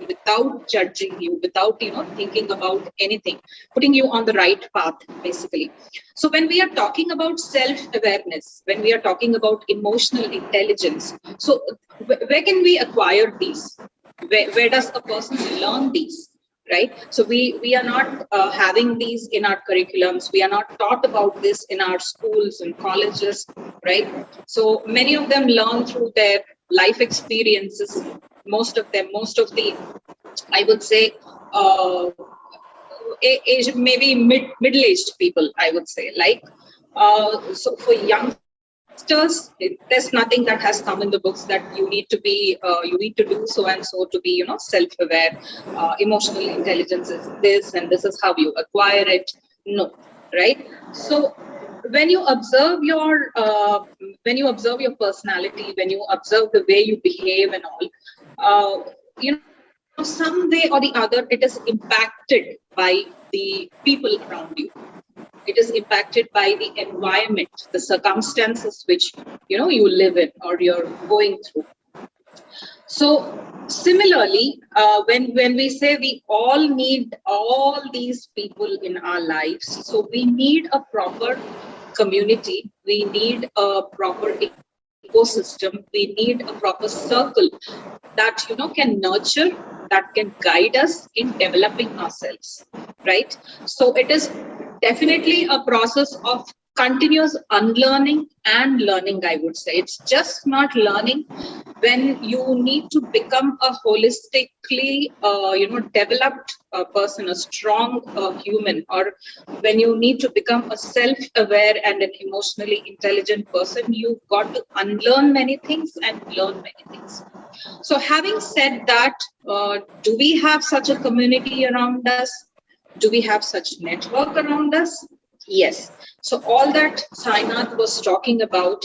without judging you, without thinking about anything, putting you on the right path, basically. So when we are talking about self-awareness, when we are talking about emotional intelligence, so where can we acquire these? Where does a person learn these? Right? So we are not having these in our curriculums. We are not taught about this in our schools and colleges, right? So many of them learn through their life experiences. Most of the, I would say, maybe middle-aged people, I would say. Like, so for youngsters, there's nothing that has come in the books that you need to do so and so to be, self-aware. Emotional intelligence is this, and this is how you acquire it. No, right? So when you observe your personality, when you observe the way you behave and all, some way or the other, it is impacted by the people around you. It is impacted by the environment, the circumstances which you live in or you're going through. So similarly, when we say we all need all these people in our lives, so we need a proper community, we need a proper ecosystem, we need a proper circle that can nurture, that can guide us in developing ourselves, right? So it is definitely a process of continuous unlearning and learning, I would say. It's just not learning when you need to become a holistically developed person, a strong human, or when you need to become a self-aware and an emotionally intelligent person. You've got to unlearn many things and learn many things. So having said that, do we have such a community around us? Do we have such network around us? Yes. So all that Sainath was talking about,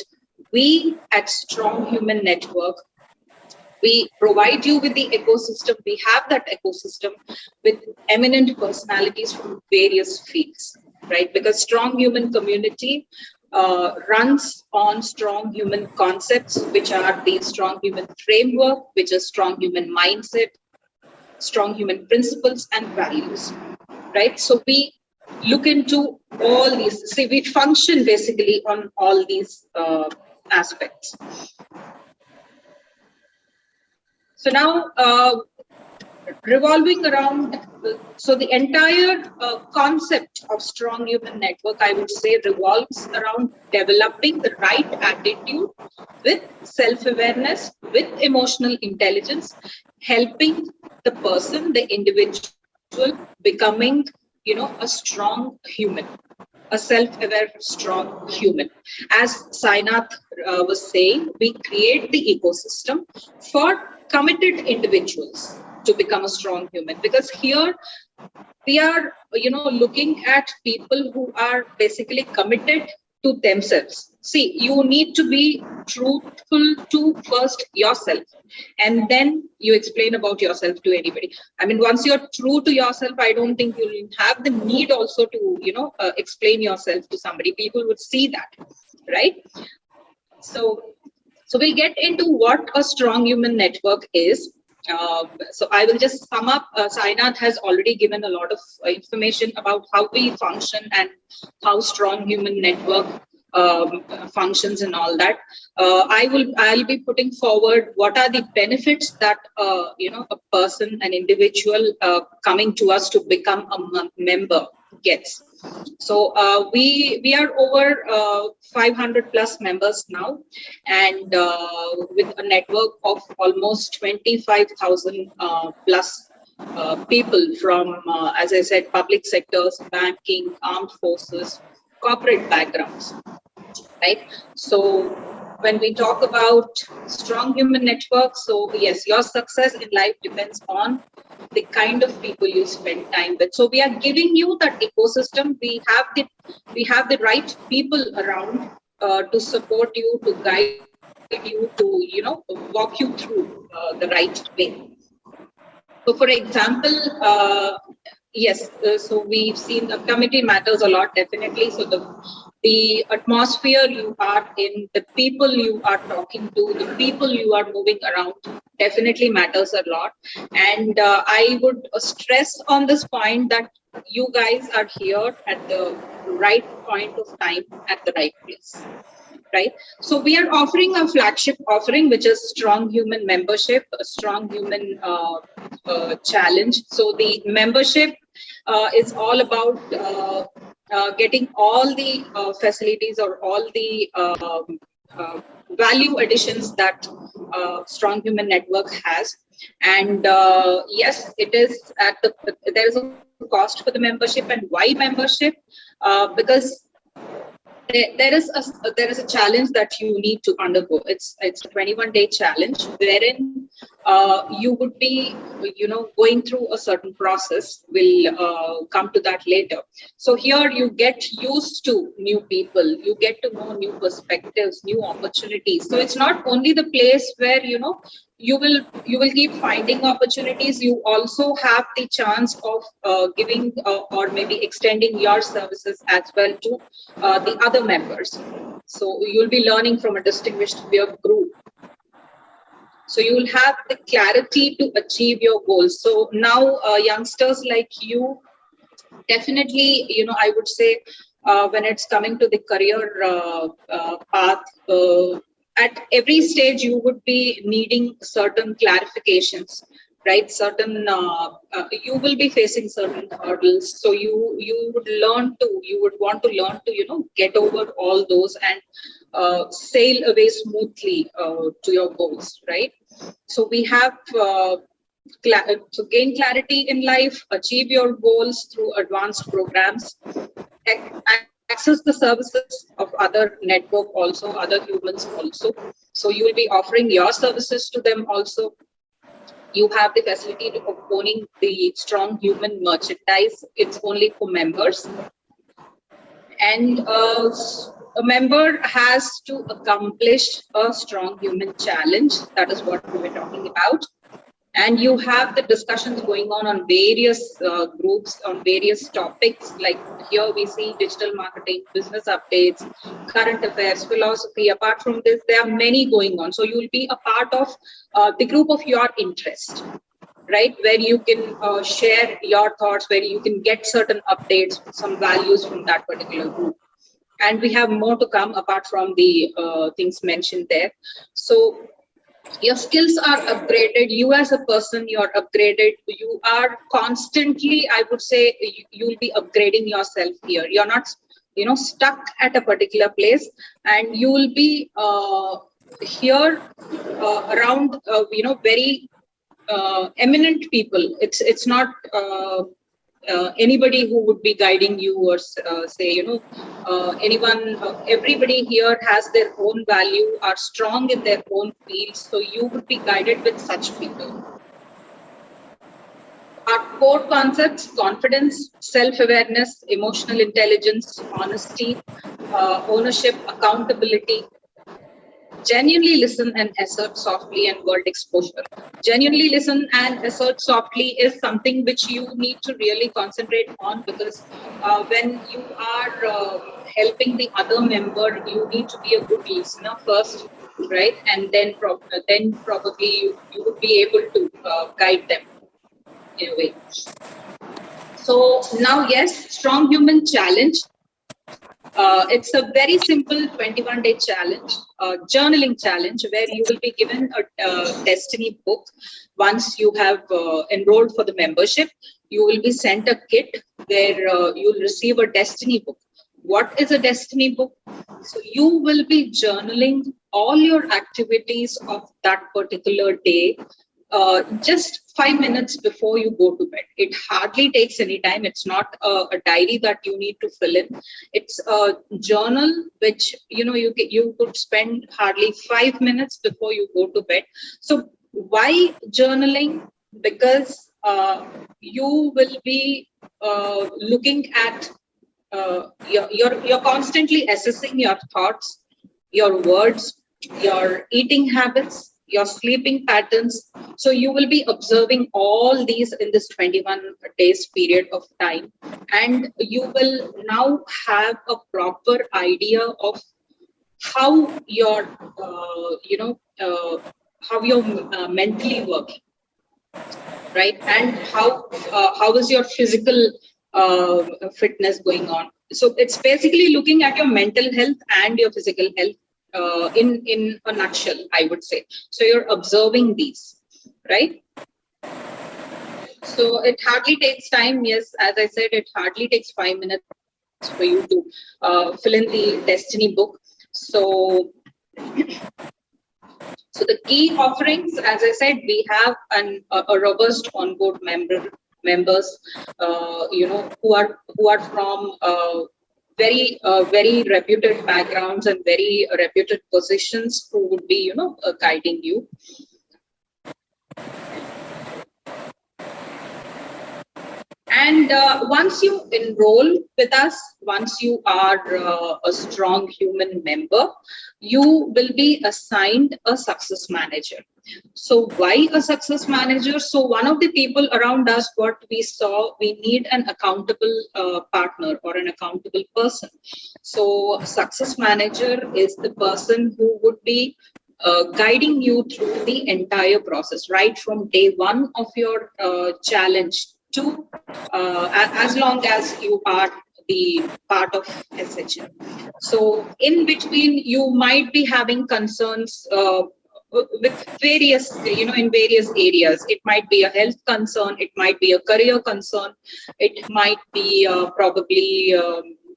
we at Strong Human Network, we provide you with the ecosystem. We have that ecosystem with eminent personalities from various fields, right? Because Strong Human Community runs on strong human concepts, which are the strong human framework, which is strong human mindset, strong human principles and values, right? So we look into all these. See, we function basically on all these aspects. So now, revolving around, so the entire concept of Strong Human Network, I would say, revolves around developing the right attitude with self-awareness, with emotional intelligence, helping the person, the individual, becoming, a strong human, a self-aware, strong human. As Sainath was saying, we create the ecosystem for committed individuals to become a strong human, because here we are looking at people who are basically committed to themselves. See, you need to be truthful to first yourself, and then you explain about yourself to anybody. I mean, once you're true to yourself, I don't think you'll have the need also to explain yourself to somebody. People would see that, right? So we'll get into what a strong human network is. So I will just sum up. Sainath has already given a lot of information about how we function and how strong human network functions and all that. I'll be putting forward what are the benefits that a person, an individual coming to us to become a member gets. So we are over 500 plus members now, and with a network of almost 25,000 plus people from, as I said, public sectors, banking, armed forces, corporate backgrounds. right? So when we talk about strong human network, so yes, your success in life depends on the kind of people you spend time with. So we are giving you that ecosystem. We have the right people around to support you, to guide you, to walk you through the right way. So for example, so we've seen the committee matters a lot, definitely. So the atmosphere you are in, the people you are talking to, the people you are moving around definitely matters a lot. And I would stress on this point that you guys are here at the right point of time, at the right place. Right. So we are offering a flagship offering, which is Strong Human membership, a Strong Human challenge. So the membership is all about getting all the facilities or all the value additions that Strong Human Network has. And yes, it is there is a cost for the membership. And why membership? Because there is a challenge that you need to undergo. It's a 21-day challenge wherein you would be going through a certain process. We'll come to that later. So here you get used to new people, you get to know new perspectives, new opportunities. So it's not only the place where you will keep finding opportunities. You also have the chance of giving or maybe extending your services as well to the other members. So you'll be learning from a distinguished peer group. So you will have the clarity to achieve your goals. So now youngsters like you, definitely, I would say when it's coming to the career path, at every stage you would be needing certain clarifications, right? Certain you will be facing certain hurdles. So you would want to learn to get over all those and sail away smoothly to your goals, right? So we have to gain clarity in life, achieve your goals through advanced programs, access the services of other network also, other humans also. So you will be offering your services to them also. You have the facility of owning the Strong Human merchandise. It's only for members. And a member has to accomplish a Strong Human challenge. That is what we were talking about. And you have the discussions going on various groups, on various topics. Like here we see digital marketing, business updates, current affairs, philosophy. Apart from this, there are many going on. So you will be a part of the group of your interest, right? Where you can share your thoughts, where you can get certain updates, some values from that particular group. And we have more to come apart from the things mentioned there. So your skills are upgraded. You as a person, you're upgraded. You are constantly, I would say, you'll be upgrading yourself here. You're not, stuck at a particular place, and you will be here around, very eminent people. It's not anybody who would be guiding you or say, anyone, everybody here has their own value, are strong in their own fields. So you would be guided with such people. Our core concepts: confidence, self-awareness, emotional intelligence, honesty, ownership, accountability. Genuinely listen and assert softly, and world exposure. Genuinely listen and assert softly is something which you need to really concentrate on, because when you are helping the other member, you need to be a good listener first, right? And then probably you would be able to guide them in a way. So now, yes, Strong Human challenge. It's a very simple 21-day challenge, journaling challenge, where you will be given a destiny book. Once you have enrolled for the membership, you will be sent a kit where you'll receive a destiny book. What is a destiny book? So you will be journaling all your activities of that particular day, just 5 minutes before you go to bed. It hardly takes any time. It's not a diary that you need to fill in. It's a journal which you could spend hardly 5 minutes before you go to bed. So why journaling? Because you will be looking at you're constantly assessing your thoughts, your words, your eating habits, your sleeping patterns. So you will be observing all these in this 21 days period of time, and you will now have a proper idea of how you're how you're mentally working, right? And how is your physical fitness going on? So it's basically looking at your mental health and your physical health in a nutshell, I would say. So you're observing these, right? So it hardly takes time. Yes, as I said, it hardly takes 5 minutes for you to fill in the destiny book. So the key offerings, as I said, we have a robust onboard members, who are from very reputed backgrounds and very reputed positions, who would be guiding you. And once you enroll with us, once you are a strong human member, you will be assigned a success manager. So why a success manager? So one of the people around us, what we saw, we need an accountable partner or an accountable person. So success manager is the person who would be guiding you through the entire process, right from day one of your challenge to as long as you are the part of SHM. So in between, you might be having concerns with various, in various areas. It might be a health concern, it might be a career concern, it might be probably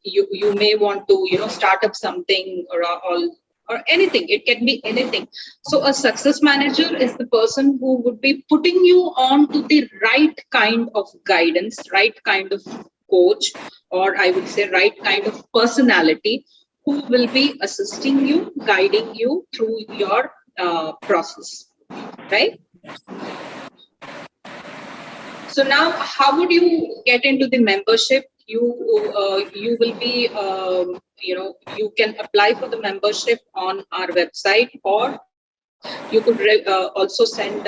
you may want to start up something or anything. It can be anything. So a success manager is the person who would be putting you on to the right kind of guidance, right kind of coach, or I would say right kind of personality, who will be assisting you, guiding you through your process, right? So now, how would you get into the membership? You will be you can apply for the membership on our website, or you could also send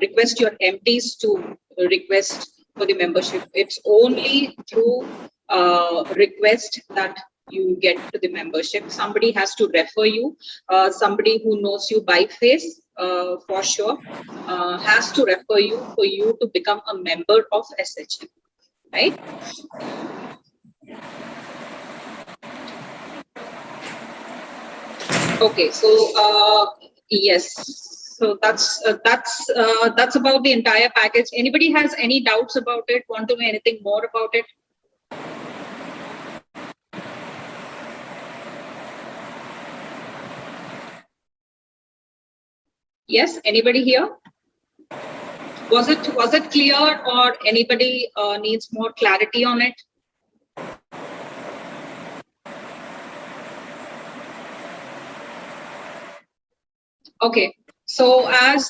request your MTs to request for the membership. It's only through request that you get to the membership. Somebody has to refer you, somebody who knows you by face for sure has to refer you for you to become a member of SHM, right? Okay, so yes, so that's about the entire package. Anybody has any doubts about it? Want to know anything more about it? Yes, anybody here? Was it clear, or anybody needs more clarity on it? Okay, so as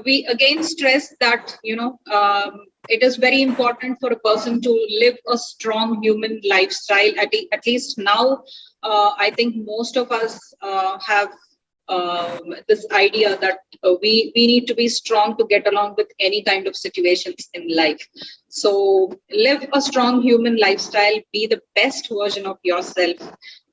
we again stress that it is very important for a person to live a strong human lifestyle. At least now, I think most of us have this idea that we need to be strong to get along with any kind of situations in life. So live a strong human lifestyle, be the best version of yourself,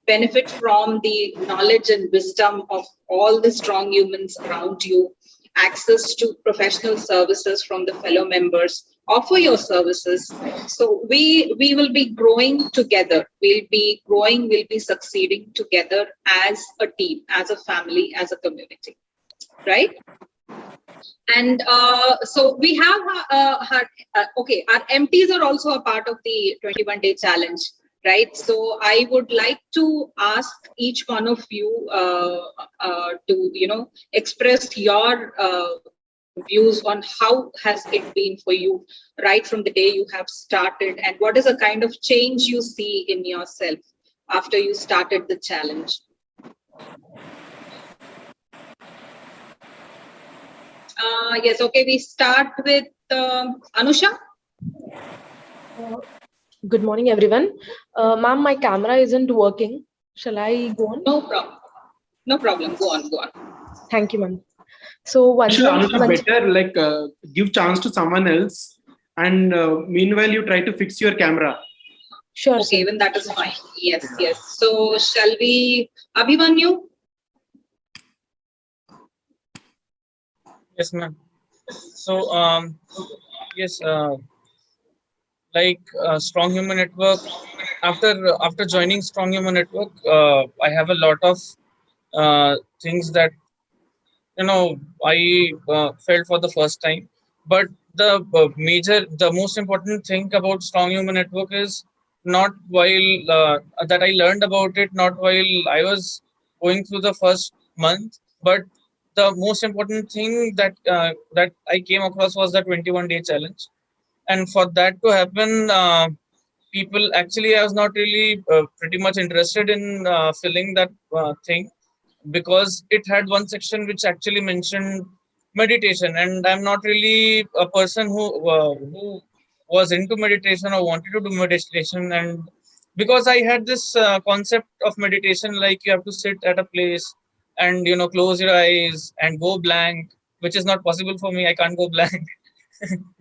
benefit from the knowledge and wisdom of all the strong humans around you, access to professional services from the fellow members, offer your services. So we will be growing together. We'll be growing, we'll be succeeding together as a team, as a family, as a community, right? And so we have okay, our MTs are also a part of the 21-day challenge, right? So I would like to ask each one of you to express your views on how has it been for you right from the day you have started, and what is the kind of change you see in yourself after you started the challenge. Yes, okay, we start with Anusha. Good morning, everyone. Ma'am, my camera isn't working. Shall I go on? No problem. No problem. Go on. Thank you, ma'am. So Anusha, better give chance to someone else, and meanwhile you try to fix your camera. Sure. Okay, even that is fine. Yes. So shall we, Abhimanyu? Yes, ma'am. So, yes, Strong Human Network. After joining Strong Human Network, I have a lot of things that I felt for the first time. But the most important thing about Strong Human Network is not while that I learned about it, not while I was going through the first month, but the most important thing that I came across was the 21-day challenge. And for that to happen, people actually, I was not really pretty much interested in filling that thing, because it had one section which actually mentioned meditation, and I'm not really a person who was into meditation or wanted to do meditation. And because I had this concept of meditation, like you have to sit at a place and close your eyes and go blank, which is not possible for me. I can't go blank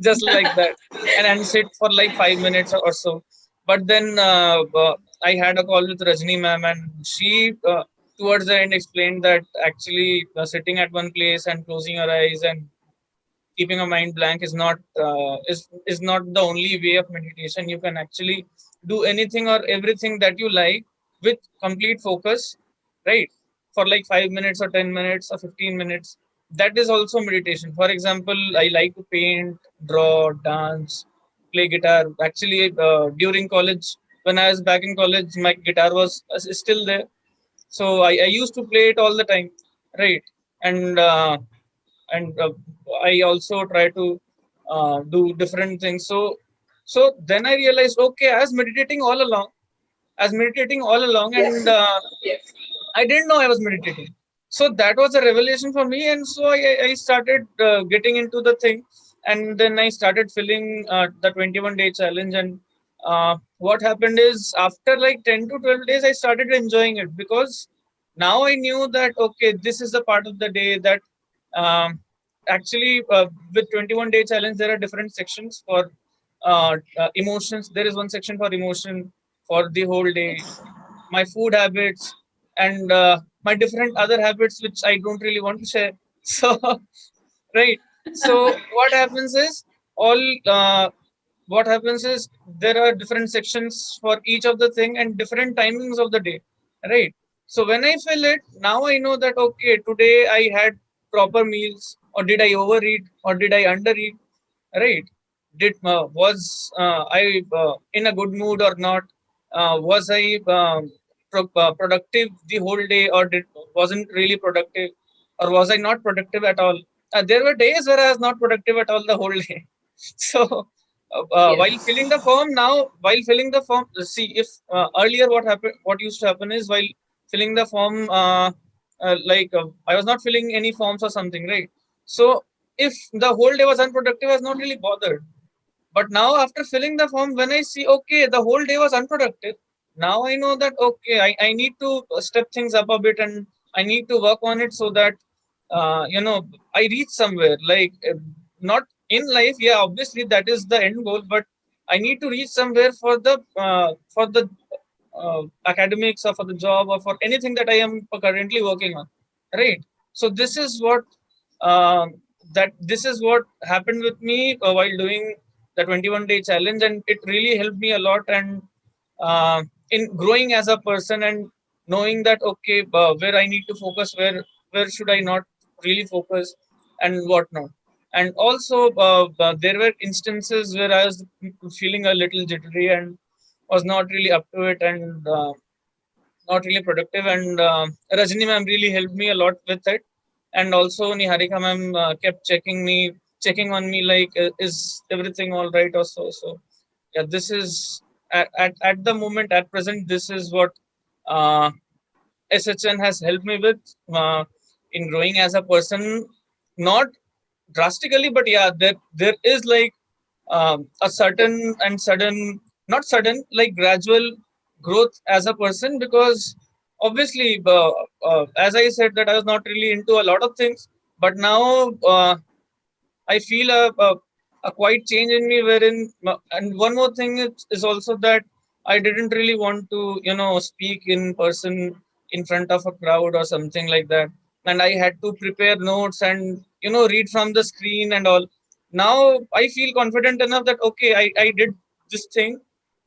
just like that, and sit for like 5 minutes or so. But then I had a call with Rajni ma'am, and she towards the end explained that actually sitting at one place and closing your eyes and keeping a mind blank is not the only way of meditation. You can actually do anything or everything that you like with complete focus, right? For like 5 minutes or 10 minutes or 15 minutes. That is also meditation. For example, I like to paint, draw, dance, play guitar. Actually, during college, when I was back in college, my guitar was still there, so I used to play it all the time, right? And and I also try to do different things. So then I realized, okay, I was meditating all along, and I didn't know I was meditating. So that was a revelation for me, and so I started getting into the thing, and then I started filling the 21-day challenge. And what happened is, after like 10 to 12 days, I started enjoying it, because now I knew that okay, this is the part of the day that um, actually with 21-day challenge there are different sections for emotions. There is one section for emotion for the whole day, my food habits, and my different other habits which I don't really want to share. So right. So all uh, what happens is there are different sections for each of the thing and different timings of the day, right? So when I fill it, now I know that okay, today I had proper meals, or did I overeat, or did I undereat, right? Did was I in a good mood or not? Was I productive the whole day, or wasn't really productive, or was I not productive at all? There were days where I was not productive at all the whole day. So while filling the form, see, if earlier what used to happen is, while filling the form, I was not filling any forms or something, right? So if the whole day was unproductive, I was not really bothered. But now, after filling the form, when I see, okay, the whole day was unproductive, now I know that, okay, I need to step things up a bit, and I need to work on it, so that, I reach somewhere. Like, not in life, yeah, obviously that is the end goal, but I need to reach somewhere for the academics, or for the job, or for anything that I am currently working on, right? So this is what happened with me while doing the 21-day challenge, and it really helped me a lot, and in growing as a person, and knowing that okay, where I need to focus, where should I not really focus, and whatnot. And also there were instances where I was feeling a little jittery and was not really up to it, and not really productive, and Rajni ma'am really helped me a lot with it. And also Niharika ma'am kept checking on me like, is everything all right or so. So yeah, this is at the moment, at present, this is what uh, SHN has helped me with in growing as a person. Not drastically, but yeah, there is like a certain and sudden, not sudden, like gradual growth as a person, because obviously, as I said, that I was not really into a lot of things, but now I feel a quite change in me, wherein, and one more thing is also that I didn't really want to, speak in person in front of a crowd or something like that. And I had to prepare notes and, read from the screen and all. Now I feel confident enough that, okay, I did this thing,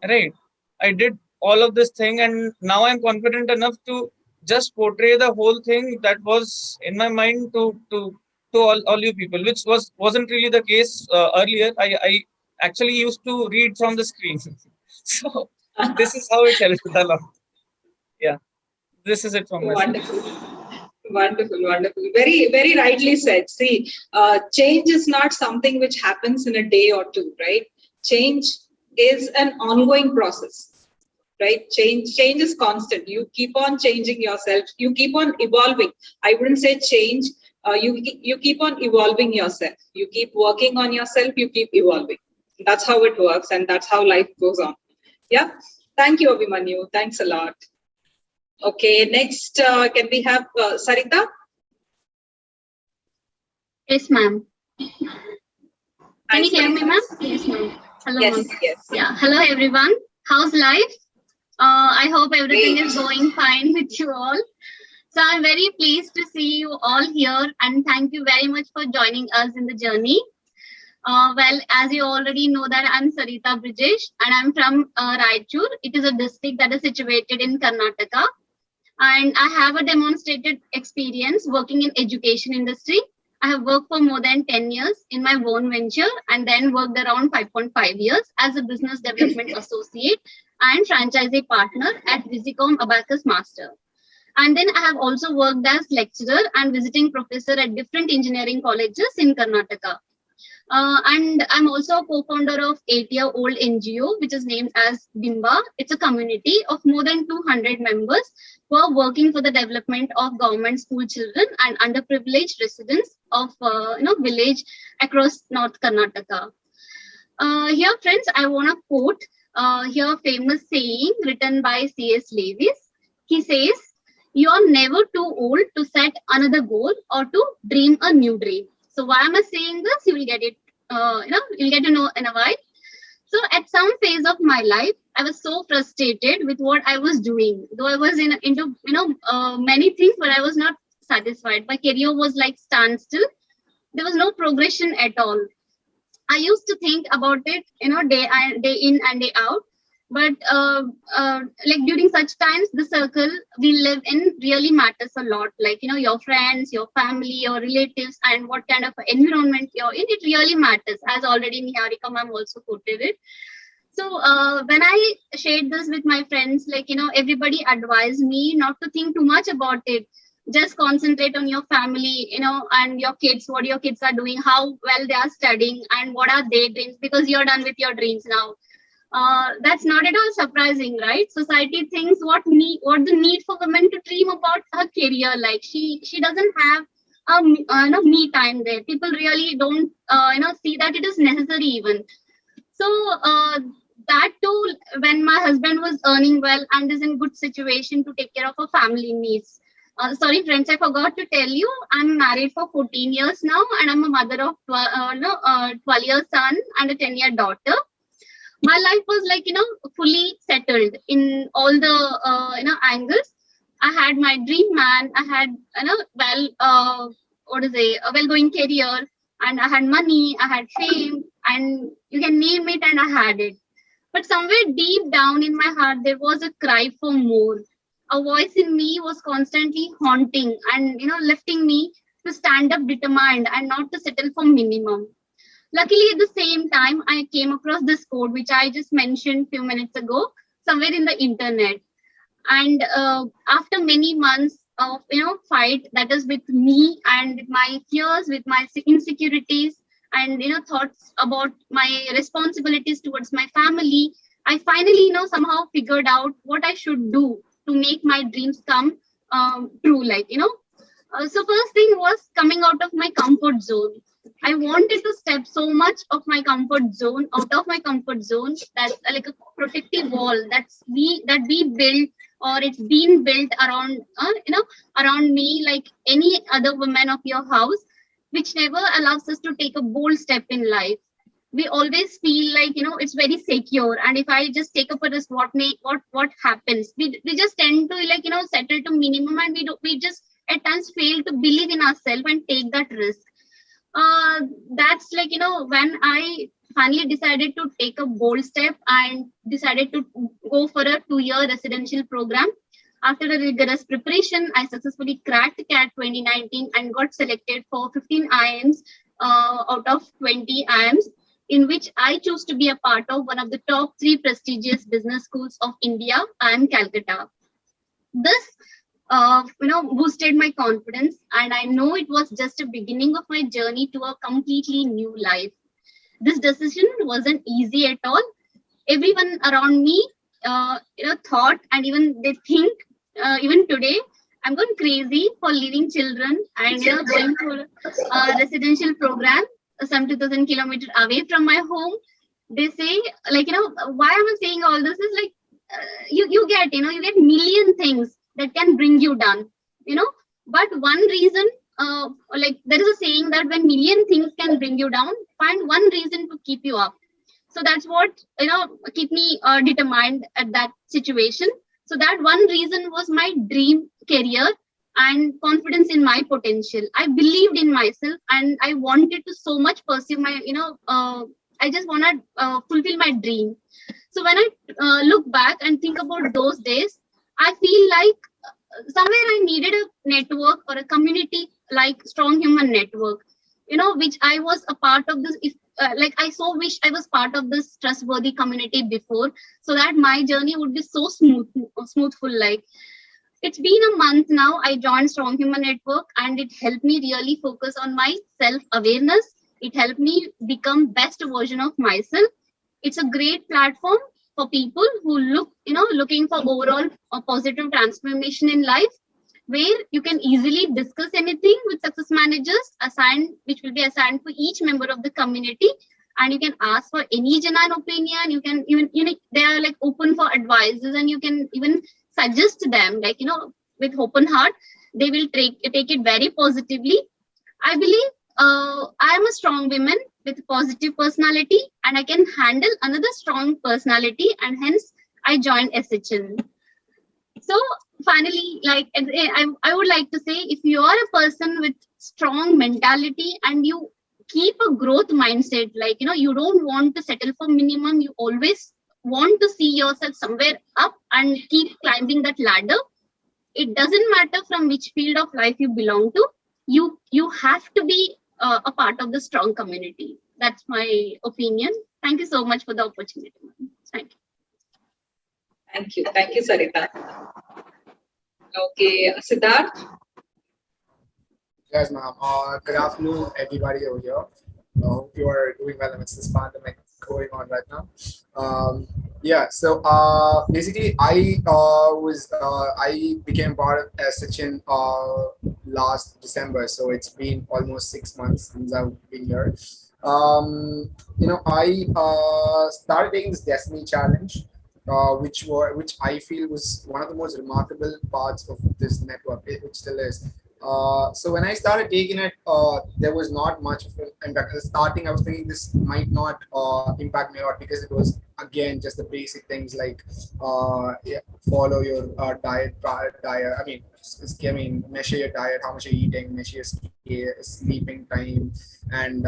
right? I did all of this thing, and now I'm confident enough to just portray the whole thing that was in my mind to all you people, which wasn't really the case earlier. I actually used to read from the screen. So this is how it helped a lot. Yeah, this is it from my side. Wonderful, wonderful. Very, very rightly said. See, change is not something which happens in a day or two, right? Change is an ongoing process, right? Change is constant. You keep on changing yourself. You keep on evolving. I wouldn't say change. You keep on evolving yourself. You keep working on yourself. You keep evolving. That's how it works, and that's how life goes on. Yeah. Thank you, Abhimanyu. Thanks a lot. Okay, next, can we have Sarita? Yes, ma'am. Can Hi, you hear me, Sarita. ma'am? Yes, ma'am. Hello, Yes, ma'am. yes. Yeah. Hello, everyone. How's life? I hope everything is going fine with you all. So I'm very pleased to see you all here, and thank you very much for joining us in the journey. Well, as you already know that I'm Sarita Brijesh, and I'm from Raichur. It is a district that is situated in Karnataka. And I have a demonstrated experience working in education industry. I have worked for more than 10 years in my own venture, and then worked around 5.5 years as a business development associate and franchisee partner at Visicom Abacus Master. And then I have also worked as lecturer and visiting professor at different engineering colleges in Karnataka. And I'm also a co-founder of 8-year-old NGO, which is named as Bimba. It's a community of more than 200 members who are working for the development of government school children and underprivileged residents of village across North Karnataka. Here, friends, I want to quote here a famous saying written by C.S. Lewis. He says, "You are never too old to set another goal or to dream a new dream." So why am I saying this? You will get it. You'll get to know in a while. So at some phase of my life, I was so frustrated with what I was doing. Though I was into many things, but I was not satisfied. My career was like standstill. There was no progression at all. I used to think about it, day in and day out. But like during such times, the circle we live in really matters a lot. Like, your friends, your family, your relatives, and what kind of environment you're in, it really matters. As already Niharika ma'am also quoted it. So when I shared this with my friends, everybody advised me not to think too much about it. Just concentrate on your family, and your kids, what your kids are doing, how well they are studying, and what are their dreams, because you're done with your dreams now. That's not at all surprising, right? Society thinks what the need for women to dream about her career. Like she doesn't have me time there. People really don't see that it is necessary even. So that too, when my husband was earning well and is in good situation to take care of her family needs. Sorry, friends, I forgot to tell you, I'm married for 14 years now, and I'm a mother of 12-year son and a 10-year daughter. My life was fully settled in all the angles. I had my dream man. I had a well-going career, and I had money. I had fame, and you can name it, and I had it. But somewhere deep down in my heart, there was a cry for more. A voice in me was constantly haunting and lifting me to stand up determined and not to settle for minimum. Luckily, at the same time, I came across this code, which I just mentioned a few minutes ago, somewhere in the internet. And after many months fight that is with me and with my fears, with my insecurities, and thoughts about my responsibilities towards my family. I finally somehow figured out what I should do to make my dreams come true. So first thing was coming out of my comfort zone. I wanted to step so much of my comfort zone, out of my comfort zone, that's like a protective wall that we built, or it's been built around around me, like any other woman of your house, which never allows us to take a bold step in life. We always feel like it's very secure, and if I just take up a risk, what happens? We just tend to settle to minimum, and we just at times fail to believe in ourselves and take that risk. That's when I finally decided to take a bold step and decided to go for a 2-year residential program. After a rigorous preparation, I successfully cracked CAT 2019 and got selected for 15 IIMs out of 20 IIMs, in which I chose to be a part of one of the top 3 prestigious business schools of India, IIM Calcutta. This boosted my confidence, and I know it was just a beginning of my journey to a completely new life. This decision wasn't easy at all. Everyone around me thought, and even they think even today, I'm going crazy for leaving children and going for a residential program some 2,000 kilometers away from my home. They say, why am I saying all this is like, you get million things that can bring you down, but one reason, there is a saying that when million things can bring you down, find one reason to keep you up. So that's what keep me determined at that situation. So that one reason was my dream career and confidence in my potential. I believed in myself, and I wanted to so much pursue my I just want to fulfill my dream. So when I look back and think about those days, I feel like somewhere I needed a network or a community like StrongHumanNetwork, which I was a part of this. I so wish I was part of this trustworthy community before, so that my journey would be so smoothful. Like, it's been a month now. I joined StrongHumanNetwork, and it helped me really focus on my self-awareness. It helped me become best version of myself. It's a great platform for people who looking for overall a positive transformation in life, where you can easily discuss anything with success managers which will be assigned for each member of the community, and you can ask for any genuine opinion. You can even they are like open for advices, and you can even suggest them with open heart. They will take it very positively. I believe I am a strong woman with a positive personality, and I can handle another strong personality, and hence I joined SHN. So finally, I would like to say, if you are a person with strong mentality and you keep a growth mindset, you don't want to settle for minimum, you always want to see yourself somewhere up and keep climbing that ladder. It doesn't matter from which field of life you belong to. You have to be a part of the strong community. That's my opinion. Thank you so much for the opportunity. Thank you. Thank you, Sarita. Okay, Siddharth. Yes, ma'am. Good afternoon, everybody over here. Hope you are doing well amidst this pandemic going on right now. So basically, I became part of SHN last December, so it's been almost 6 months since I've been here. I started taking this Destiny Challenge, which I feel was one of the most remarkable parts of this network, which still is. So when I started taking it, there was not much of an impact. At the starting, I was thinking this might not impact me a lot, because it was, again, just the basic things like follow your diet. Measure your diet, how much you're eating, measure your sleeping time, and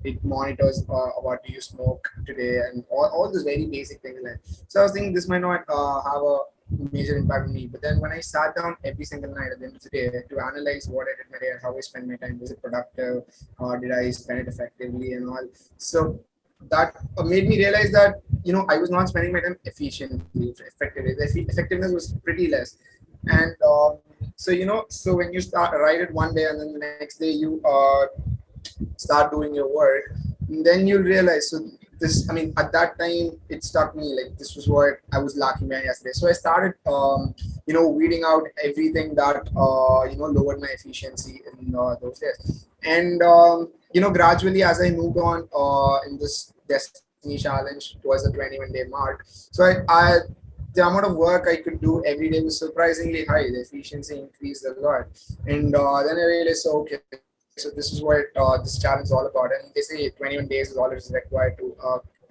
it monitors what do you smoke today, and all those very basic things. So I was thinking this might not have a major impact on me. But then when I sat down every single night at the end of the day to analyze what I did my day and how I spent my time, was it productive, did I spend it effectively and all, so that made me realize that I was not spending my time efficiently, effectively. The effectiveness was pretty less. And So so when you write it one day and then the next day you start doing your work, and then you'll realize. So this, I mean, at that time it struck me like this was what I was lacking behind yesterday. So I started, weeding out everything that lowered my efficiency in those days. And gradually as I moved on in this Destiny challenge towards the 21-day mark, so I the amount of work I could do every day was surprisingly high. The efficiency increased a lot, and then I realized, so, okay, so this is what this challenge is all about. And they say 21 days is all it is required to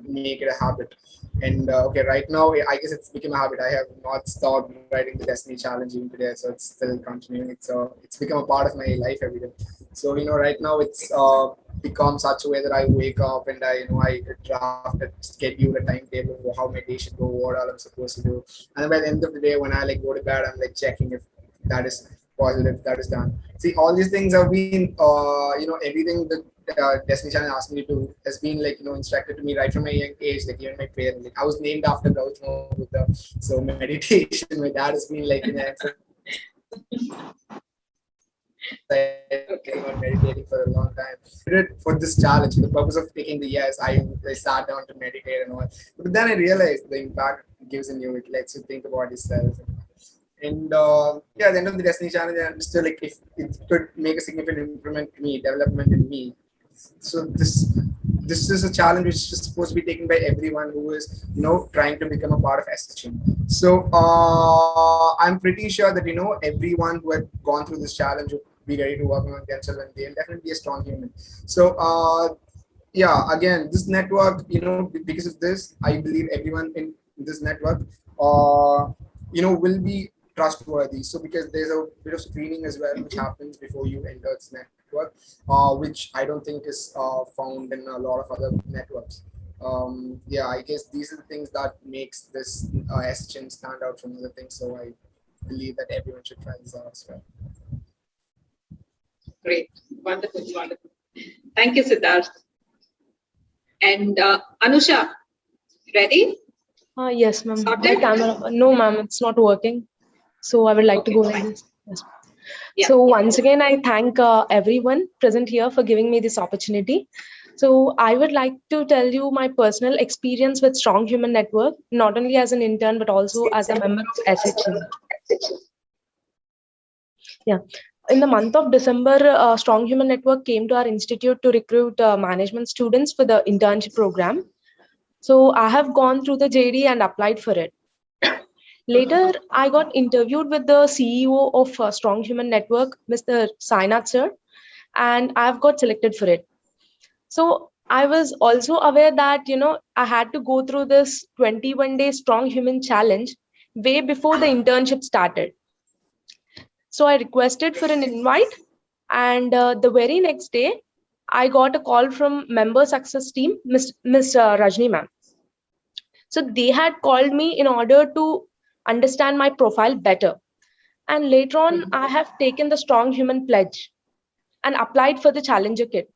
make it a habit. And okay, right now I guess it's become a habit. I have not stopped writing the Destiny challenge even today, so it's still continuing. It's become a part of my life every day. So right now it's become such a way that I wake up and I draft a schedule, a timetable for how my day should go, what all I'm supposed to do, and then by the end of the day when I go to bed, I'm checking if that is positive, that is done. See, all these things have been everything that Destiny Channel asked me to do has been instructed to me right from a young age. Even my parents, I was named after Gautama Buddha. So meditation, my dad has been meditating for a long time. I did it for this challenge, for the purpose of taking the years. I sat down to meditate and all. But then I realized the impact it gives in you. It lets you think about yourself. And at the end of the Destiny challenge, I understood if it could make a significant improvement in me, development in me. So this is a challenge which is supposed to be taken by everyone who is trying to become a part of SHM. So I'm pretty sure that everyone who had gone through this challenge would be ready to work on themselves, and they'll definitely be a strong human. So again, this network, because of this, I believe everyone in this network will be trustworthy. So because there's a bit of screening as well which happens before you enter this network, which I don't think is found in a lot of other networks. I guess these are the things that makes this SHM stand out from other things. So I believe that everyone should try this out as well. Great, wonderful. Thank you, Siddharth. And Anusha, ready? Yes, ma'am. My camera, no, ma'am, it's not working. So I would like to go like this. Yes. Yeah. So once again, I thank everyone present here for giving me this opportunity. So I would like to tell you my personal experience with Strong Human Network, not only as an intern, but also as a member of SHM. Yeah. In the month of December, Strong Human Network came to our institute to recruit management students for the internship program. So I have gone through the JD and applied for it. Later, I got interviewed with the CEO of Strong Human Network, Mr. Sainath sir, and I've got selected for it. So I was also aware that, I had to go through this 21-day Strong Human challenge way before the internship started. So I requested for an invite, and the very next day, I got a call from member success team, Miss Rajni ma'am. So they had called me in order to understand my profile better. And later on, I have taken the Strong Human pledge and applied for the Challenger kit.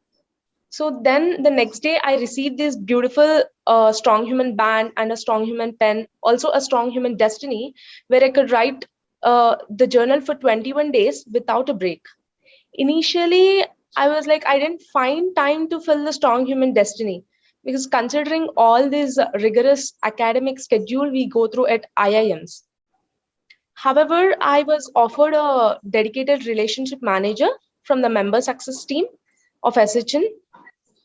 So then the next day, I received this beautiful Strong Human band and a Strong Human pen, also a Strong Human Destiny, where I could write the journal for 21 days without a break. Initially, I was like, I didn't find time to fill the Strong Human Destiny, because considering all this rigorous academic schedule we go through at IIMs. However, I was offered a dedicated relationship manager from the member success team of SHN.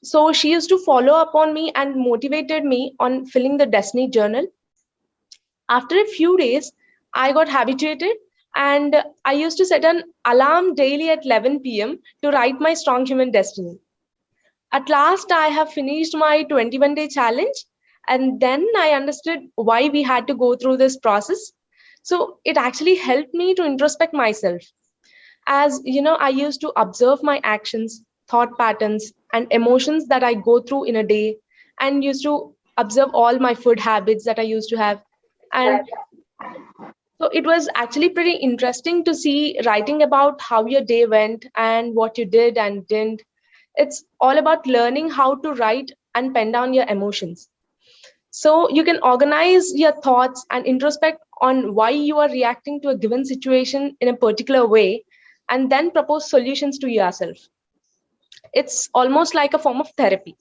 So she used to follow up on me and motivated me on filling the Destiny journal. After a few days, I got habituated, and I used to set an alarm daily at 11 p.m. to write my Strong Human Destiny. At last, I have finished my 21-day challenge, and then I understood why we had to go through this process. So it actually helped me to introspect myself. As I used to observe my actions, thought patterns, and emotions that I go through in a day, and used to observe all my food habits that I used to have. And so it was actually pretty interesting to see writing about how your day went and what you did and didn't. It's all about learning how to write and pen down your emotions. So you can organize your thoughts and introspect on why you are reacting to a given situation in a particular way, and then propose solutions to yourself. It's almost like a form of therapy.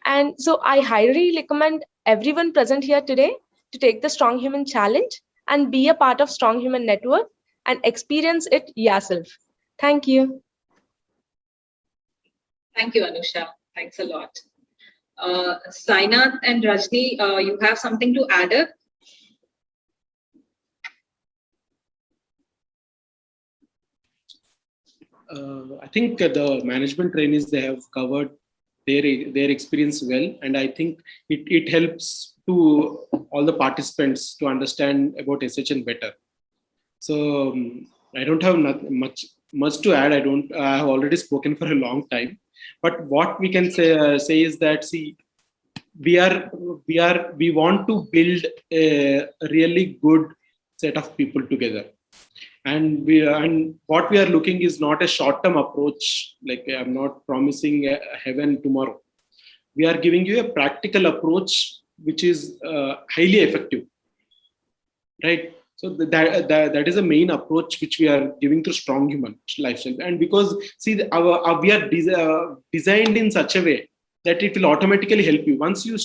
And so I highly recommend everyone present here today to take the Strong Human Challenge and be a part of Strong Human Network and experience it yourself. Thank you. Thank you, Anusha. Thanks a lot. Sainath and Rajni, you have something to add up? I think the management trainees, they have covered their experience well, and I think it helps to all the participants to understand about SHN better. So I don't have much to add. I have already spoken for a long time, but what we can say is that, see, we want to build a really good set of people together. And what we are looking is not a short-term approach. Like, I'm not promising heaven tomorrow. We are giving you a practical approach which is highly effective, right? So that is a main approach which we are giving to Strong Human lifestyle. And because, see, we are designed in such a way that it will automatically help you. Once you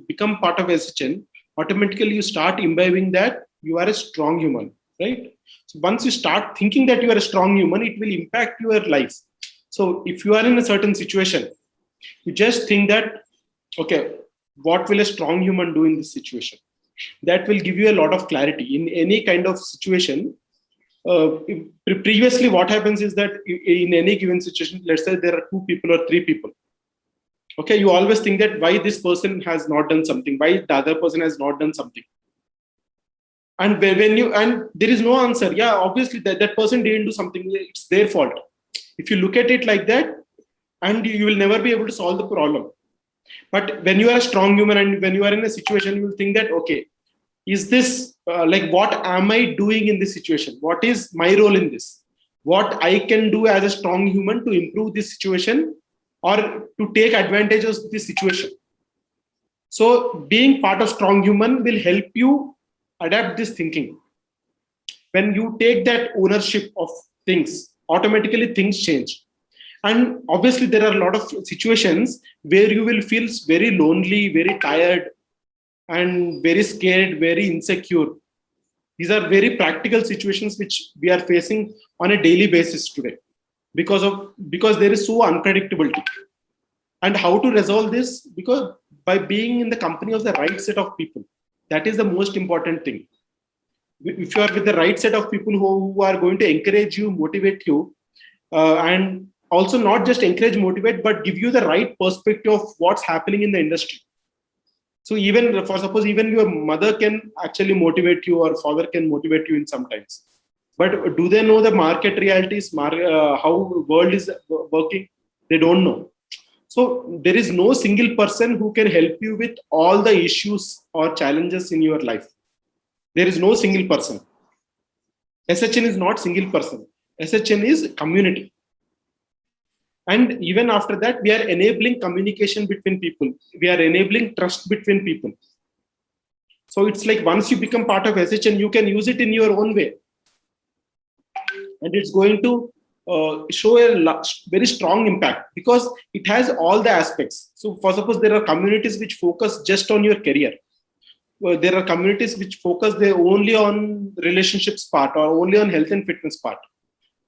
become part of SHN, automatically you start imbibing that you are a strong human, right? So once you start thinking that you are a strong human, it will impact your life. So if you are in a certain situation, you just think that, okay, what will a strong human do in this situation? That will give you a lot of clarity in any kind of situation. Previously, what happens is that in any given situation, let's say there are 2 people or 3 people. Okay, you always think that why this person has not done something, why the other person has not done something. And and there is no answer. Yeah, obviously that person didn't do something. It's their fault. If you look at it like that, and you will never be able to solve the problem. But when you are a strong human and when you are in a situation, you will think that, okay, is this what am I doing in this situation? What is my role in this? What I can do as a strong human to improve this situation or to take advantage of this situation. So being part of Strong Human will help you adapt this thinking. When you take that ownership of things, automatically things change. And obviously there are a lot of situations where you will feel very lonely, very tired, and very scared, very insecure. These are very practical situations which we are facing on a daily basis today because there is so unpredictability. And how to resolve this? Because by being in the company of the right set of people, that is the most important thing. If you are with the right set of people who are going to encourage you, motivate you, and also not just encourage, motivate, but give you the right perspective of what's happening in the industry. So even for suppose even your mother can actually motivate you or father can motivate you in sometimes. But do they know the market realities, how the world is working? They don't know. So there is no single person who can help you with all the issues or challenges in your life. There is no single person. SHN is not single person. SHN is community. And even after that, we are enabling communication between people. We are enabling trust between people. So it's like once you become part of SHN, you can use it in your own way. And it's going to show a very strong impact because it has all the aspects. So for suppose there are communities which focus just on your career. There are communities which focus only on relationships part or only on health and fitness part.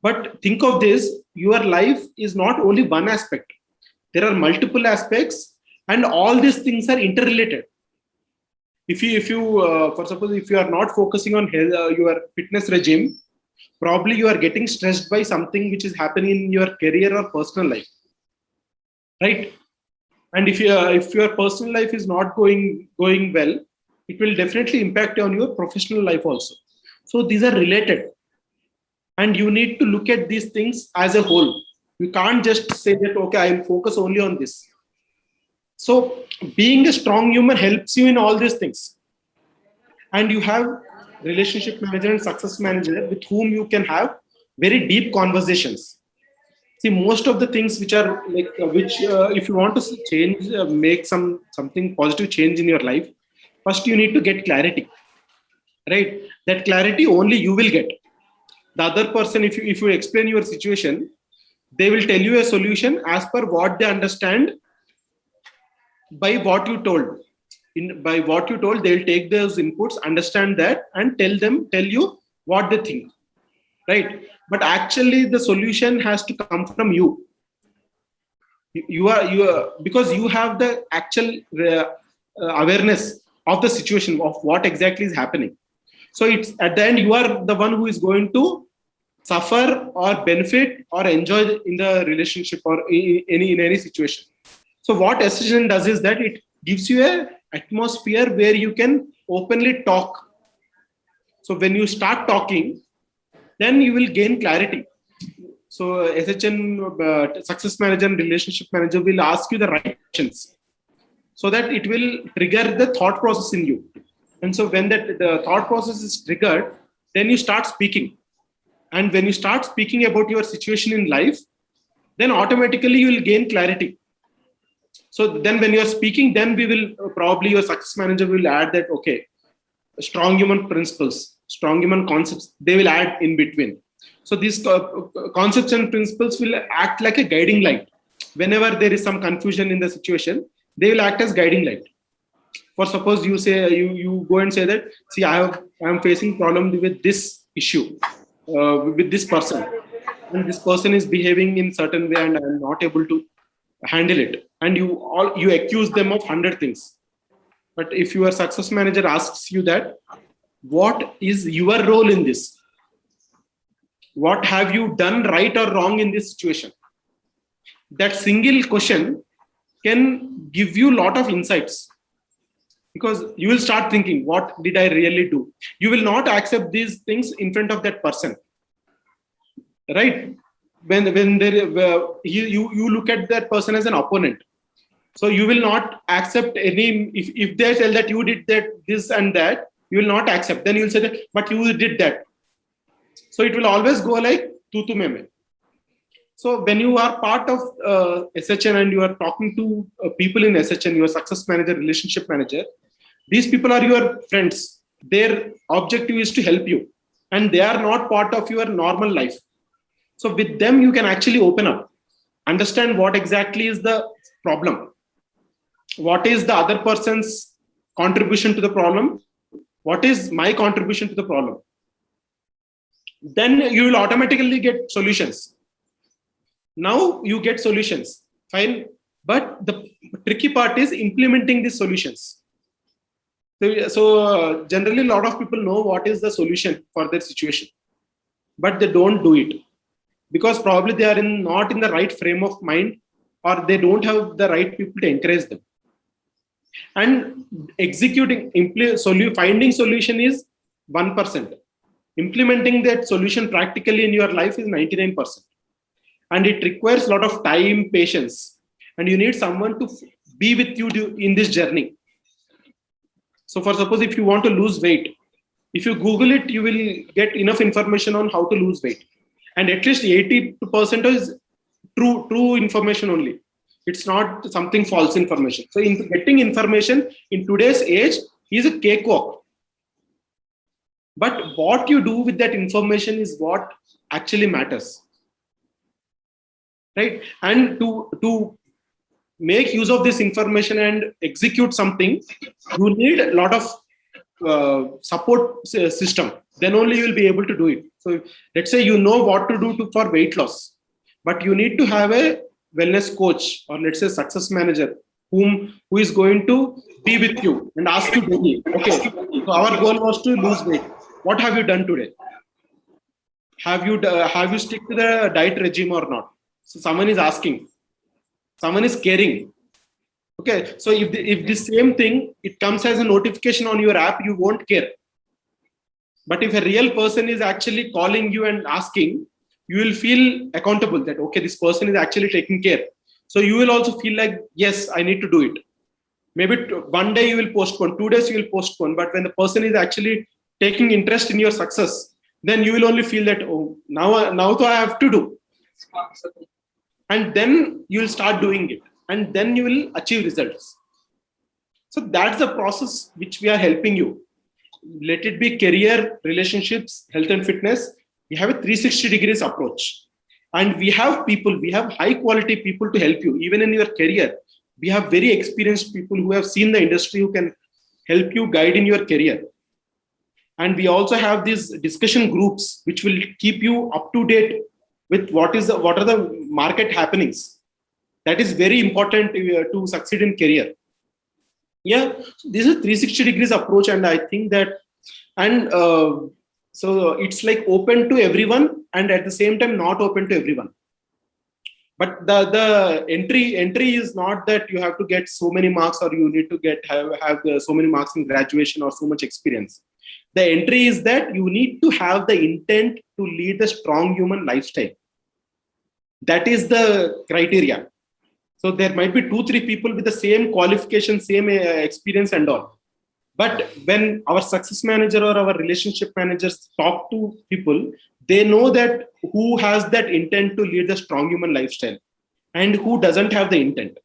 But think of this, your life is not only one aspect. There are multiple aspects and all these things are interrelated. If you for suppose if you are not focusing on health, your fitness regime, probably you are getting stressed by something which is happening in your career or personal life, right? And if your personal life is not going well, it will definitely impact on your professional life also. So these are related. And you need to look at these things as a whole. You can't just say that, okay, I will focus only on this. So being a strong human helps you in all these things. And you have relationship manager and success manager with whom you can have very deep conversations. See, most of the things which are if you want to change, make something positive change in your life, first you need to get clarity, right? That clarity only you will get. The other person, if you explain your situation, they will tell you a solution as per what they understand by what you told. By what you told, they'll take those inputs, understand that, and tell you what they think, right? But actually, the solution has to come from you. You are because you have the actual awareness of the situation of what exactly is happening. So it's at the end you are the one who is going to suffer or benefit or enjoy in the relationship or in any situation. So what assessment does is that it gives you a atmosphere where you can openly talk. So when you start talking, then you will gain clarity. So SHN, success manager and relationship manager will ask you the right questions so that it will trigger the thought process in you. And so when the thought process is triggered, then you start speaking. And when you start speaking about your situation in life, then automatically you will gain clarity. So then when you're speaking, then we will probably your success manager will add that, okay, strong human principles, strong human concepts, they will add in between. So these concepts and principles will act like a guiding light. Whenever there is some confusion in the situation, they will act as guiding light. For suppose you say, you go and say that, see, I am facing problem with this issue, with this person. And this person is behaving in certain way and I am not able to handle it. And you accuse them of 100 things. But if your success manager asks you that, what is your role in this? What have you done right or wrong in this situation? That single question can give you a lot of insights, because you will start thinking, what did I really do? You will not accept these things in front of that person, right? When you look at that person as an opponent, so you will not accept any. If they tell that you did that, this and that, you will not accept. Then you will say that, but you did that. So it will always go like tu meme. So when you are part of SHN and you are talking to people in SHN, your success manager, relationship manager, these people are your friends. Their objective is to help you, and they are not part of your normal life. So with them, you can actually open up, understand what exactly is the problem, what is the other person's contribution to the problem, what is my contribution to the problem. Then you will automatically get solutions. Now you get solutions, fine. But the tricky part is implementing these solutions. So generally, a lot of people know what is the solution for their situation, but they don't do it because probably they are not in the right frame of mind, or they don't have the right people to encourage them. And finding solution is 1%. Implementing that solution practically in your life is 99%. And it requires a lot of time, patience, and you need someone to be with you in this journey. So for suppose if you want to lose weight, if you Google it, you will get enough information on how to lose weight. And at least 80% is true information only. It's not something false information. So getting information in today's age is a cakewalk. But what you do with that information is what actually matters. Right? And to make use of this information and execute something, you need a lot of support system. Then only you will be able to do it. So let's say you know what to do for weight loss, but you need to have a wellness coach, or let's say success manager who is going to be with you and ask you daily, okay, so our goal was to lose weight. What have you done today? Have you stick to the diet regime or not? So someone is asking, someone is caring. Okay, so if the same thing, it comes as a notification on your app, you won't care. But if a real person is actually calling you and asking, you will feel accountable that, okay, this person is actually taking care. So you will also feel like, yes, I need to do it. Maybe one day you will postpone, 2 days you will postpone. But when the person is actually taking interest in your success, then you will only feel that, oh, now I have to do. And then you will start doing it. And then you will achieve results. So that's the process which we are helping you. Let it be career, relationships, health and fitness. We have a 360 degrees approach. And we have people, we have high quality people to help you, even in your career. We have very experienced people who have seen the industry who can help you guide in your career. And we also have these discussion groups which will keep you up to date with what are the market happenings. That is very important to succeed in career. Yeah, this is a 360 degrees approach, and I think that, and so it's like open to everyone, and at the same time not open to everyone. But the entry is not that you have to get so many marks, or you need to have so many marks in graduation or so much experience. The entry is that you need to have the intent to lead a strong human lifestyle. That is the criteria. So there might be 2-3 people with the same qualification, same experience and all. But when our success manager or our relationship managers talk to people, they know that who has that intent to lead the strong human lifestyle and who doesn't have the intent.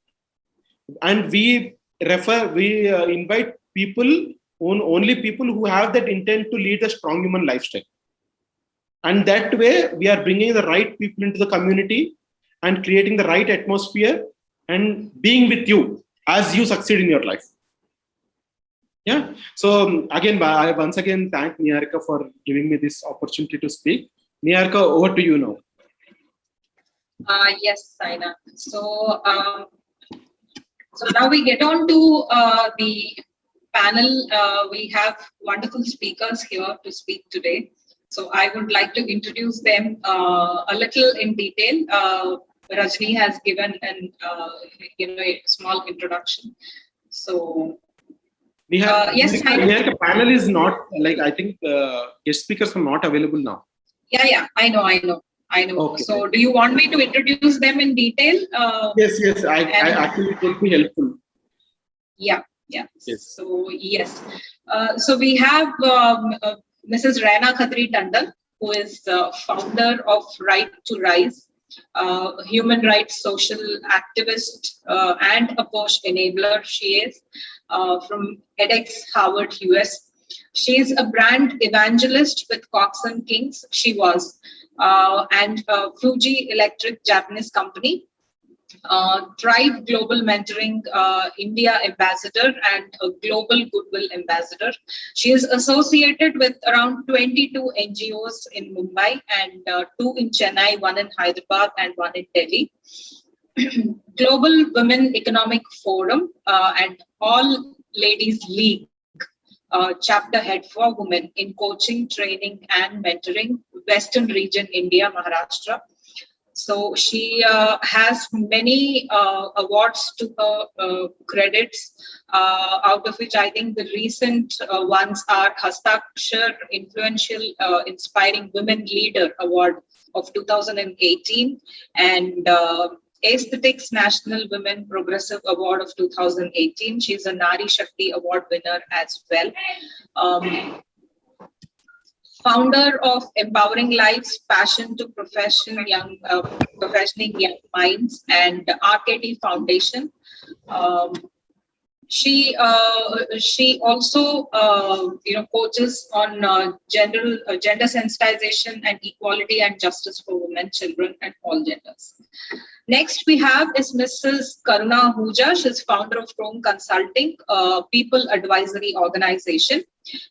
And we invite people, only people who have that intent to lead the strong human lifestyle. And that way we are bringing the right people into the community and creating the right atmosphere and being with you as you succeed in your life. Yeah. So again, I once again thank Niharika for giving me this opportunity to speak. Niharika, over to you now. Yes, Sainath. So now we get on to the panel. We have wonderful speakers here to speak today. So I would like to introduce them a little in detail. Rajni has given a small introduction. So yes, Niharika, panel is not, like, I think guest speakers are not available now. Yeah, I know. Okay. So do you want me to introduce them in detail? Yes. I actually it will be helpful. Yeah. Yes. So yes. So we have Mrs. Raina Khatri Tandon, who is founder of Right to Rise, human rights social activist and a POSH enabler. She is from edX Harvard, US. She is a brand evangelist with Cox & Kings. She was and Fuji Electric Japanese company. Thrive Global Mentoring India Ambassador and a Global Goodwill Ambassador. She is associated with around 22 NGOs in Mumbai and 2 in Chennai, 1 in Hyderabad and 1 in Delhi. Global Women Economic Forum and All Ladies League chapter head for women in coaching, training and mentoring, Western region, India, Maharastra. So she has many awards to her credits, out of which I think the recent ones are Hastakshar Influential Inspiring Women Leader Award of 2018 and Aesthetics National Women Progressive Award of 2018. She's a Nari Shakti Award winner as well. Founder of Empowering Lives, Passion to Professioning Young Minds, and RKT Foundation. She also coaches on gender sensitization and equality and justice for women, children, and all genders. Next we have is Mrs. Karuna Ahuja. She's founder of Rome Consulting, people advisory organization.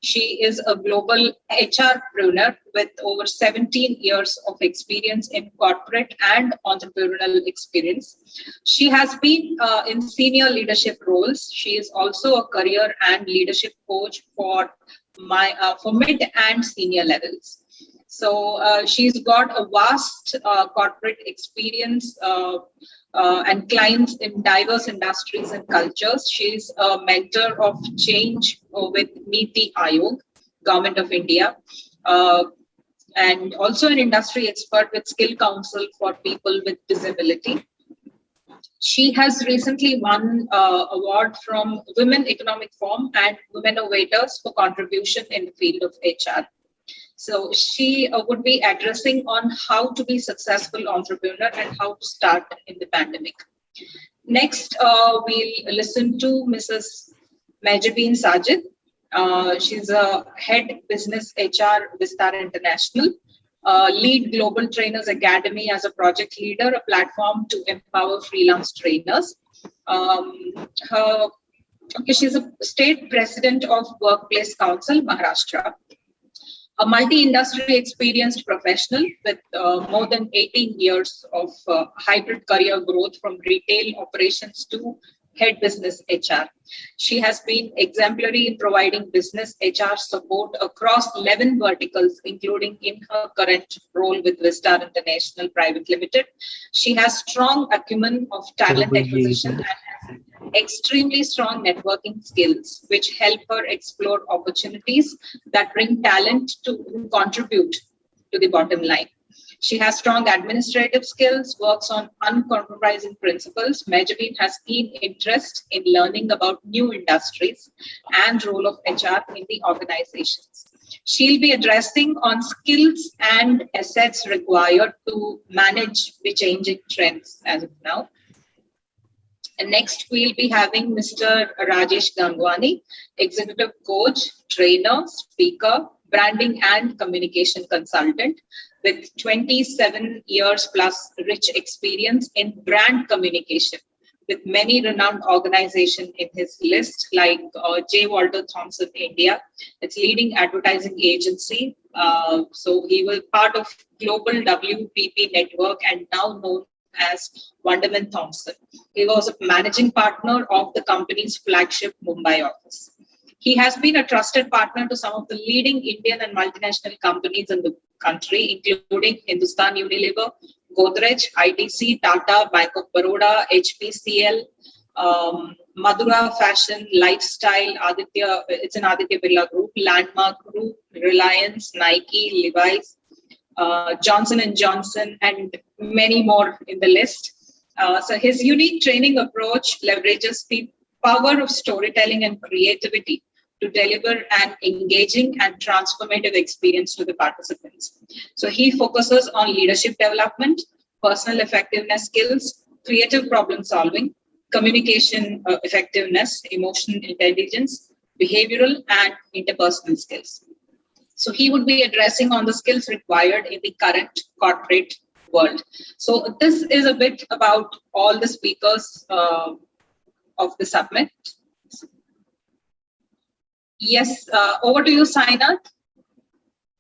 She is a global HRpreneur with over 17 years of experience in corporate and entrepreneurial experience. She has been in senior leadership roles. She is also a career and leadership coach for mid and senior levels. So she's got a vast corporate experience and clients in diverse industries and cultures. She's a mentor of change with Niti Aayog, Government of India, and also an industry expert with Skill Council for people with disability. She has recently won award from Women Economic Forum and Women Innovators for contribution in the field of HR. So she would be addressing on how to be successful entrepreneur and how to start in the pandemic. Next, we'll listen to Mrs. Mehjabeen Sajid. She's a head business HR, Viztar International. Lead Global Trainers Academy as a project leader, a platform to empower freelance trainers. She's a state president of Workplace Council, Maharastra. A multi-industry experienced professional with more than 18 years of hybrid career growth from retail operations to head business HR. She has been exemplary in providing business HR support across 11 verticals, including in her current role with Viztar International Private Limited. She has strong acumen of talent acquisition and has extremely strong networking skills, which help her explore opportunities that bring talent to contribute to the bottom line. She has strong administrative skills, works on uncompromising principles. Mehjabeen has keen interest in learning about new industries and role of HR in the organizations. She'll be addressing on skills and assets required to manage the changing trends as of now. And next, we'll be having Mr. Rajesh Gangwani, executive coach, trainer, speaker, branding and communication consultant with 27 years plus rich experience in brand communication with many renowned organizations in his list like J. Walter Thompson India, its leading advertising agency. So he was part of Global WPP Network and now known as Wunderman Thompson. He was a managing partner of the company's flagship Mumbai office. He has been a trusted partner to some of the leading Indian and multinational companies in the country, including Hindustan Unilever, Godrej, ITC, Tata, Bank of Baroda, HPCL, Madura Fashion, Lifestyle, Aditya, it's an Aditya Birla Group, Landmark Group, Reliance, Nike, Levi's, Johnson & Johnson, and many more in the list. So his unique training approach leverages the power of storytelling and creativity to deliver an engaging and transformative experience to the participants. So he focuses on leadership development, personal effectiveness skills, creative problem solving, communication effectiveness, emotional intelligence, behavioral and interpersonal skills. So he would be addressing on the skills required in the current corporate world. So this is a bit about all the speakers of the summit. Yes, over to you, Sainath.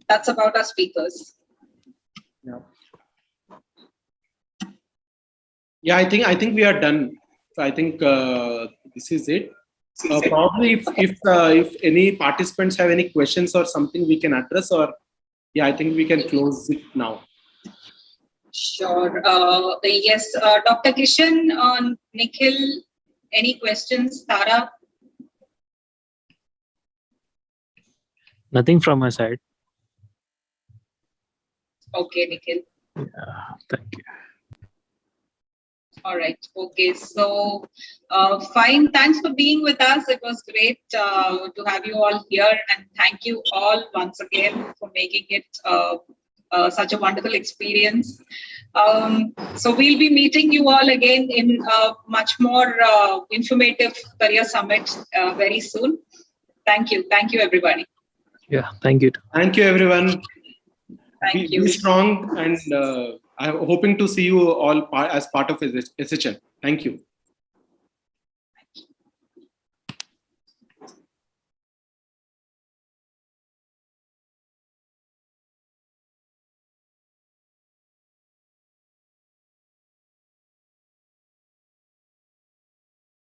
That's about our speakers. Yeah, I think we are done. So I think this is it. Probably if any participants have any questions or something we can address, or yeah, I think we can close it now. Sure. Yes, Dr. Kishan, Nikhil, any questions? Tara? Nothing from my side. Okay, Nikhil. Yeah, thank you. All right. Okay. So, fine. Thanks for being with us. It was great to have you all here. And thank you all once again for making it such a wonderful experience. So we'll be meeting you all again in a much more informative career summit very soon. Thank you. Thank you, everybody. Yeah, thank you. Thank you, everyone. Thank you. Be strong, and I'm hoping to see you all as part of SHL. Thank you.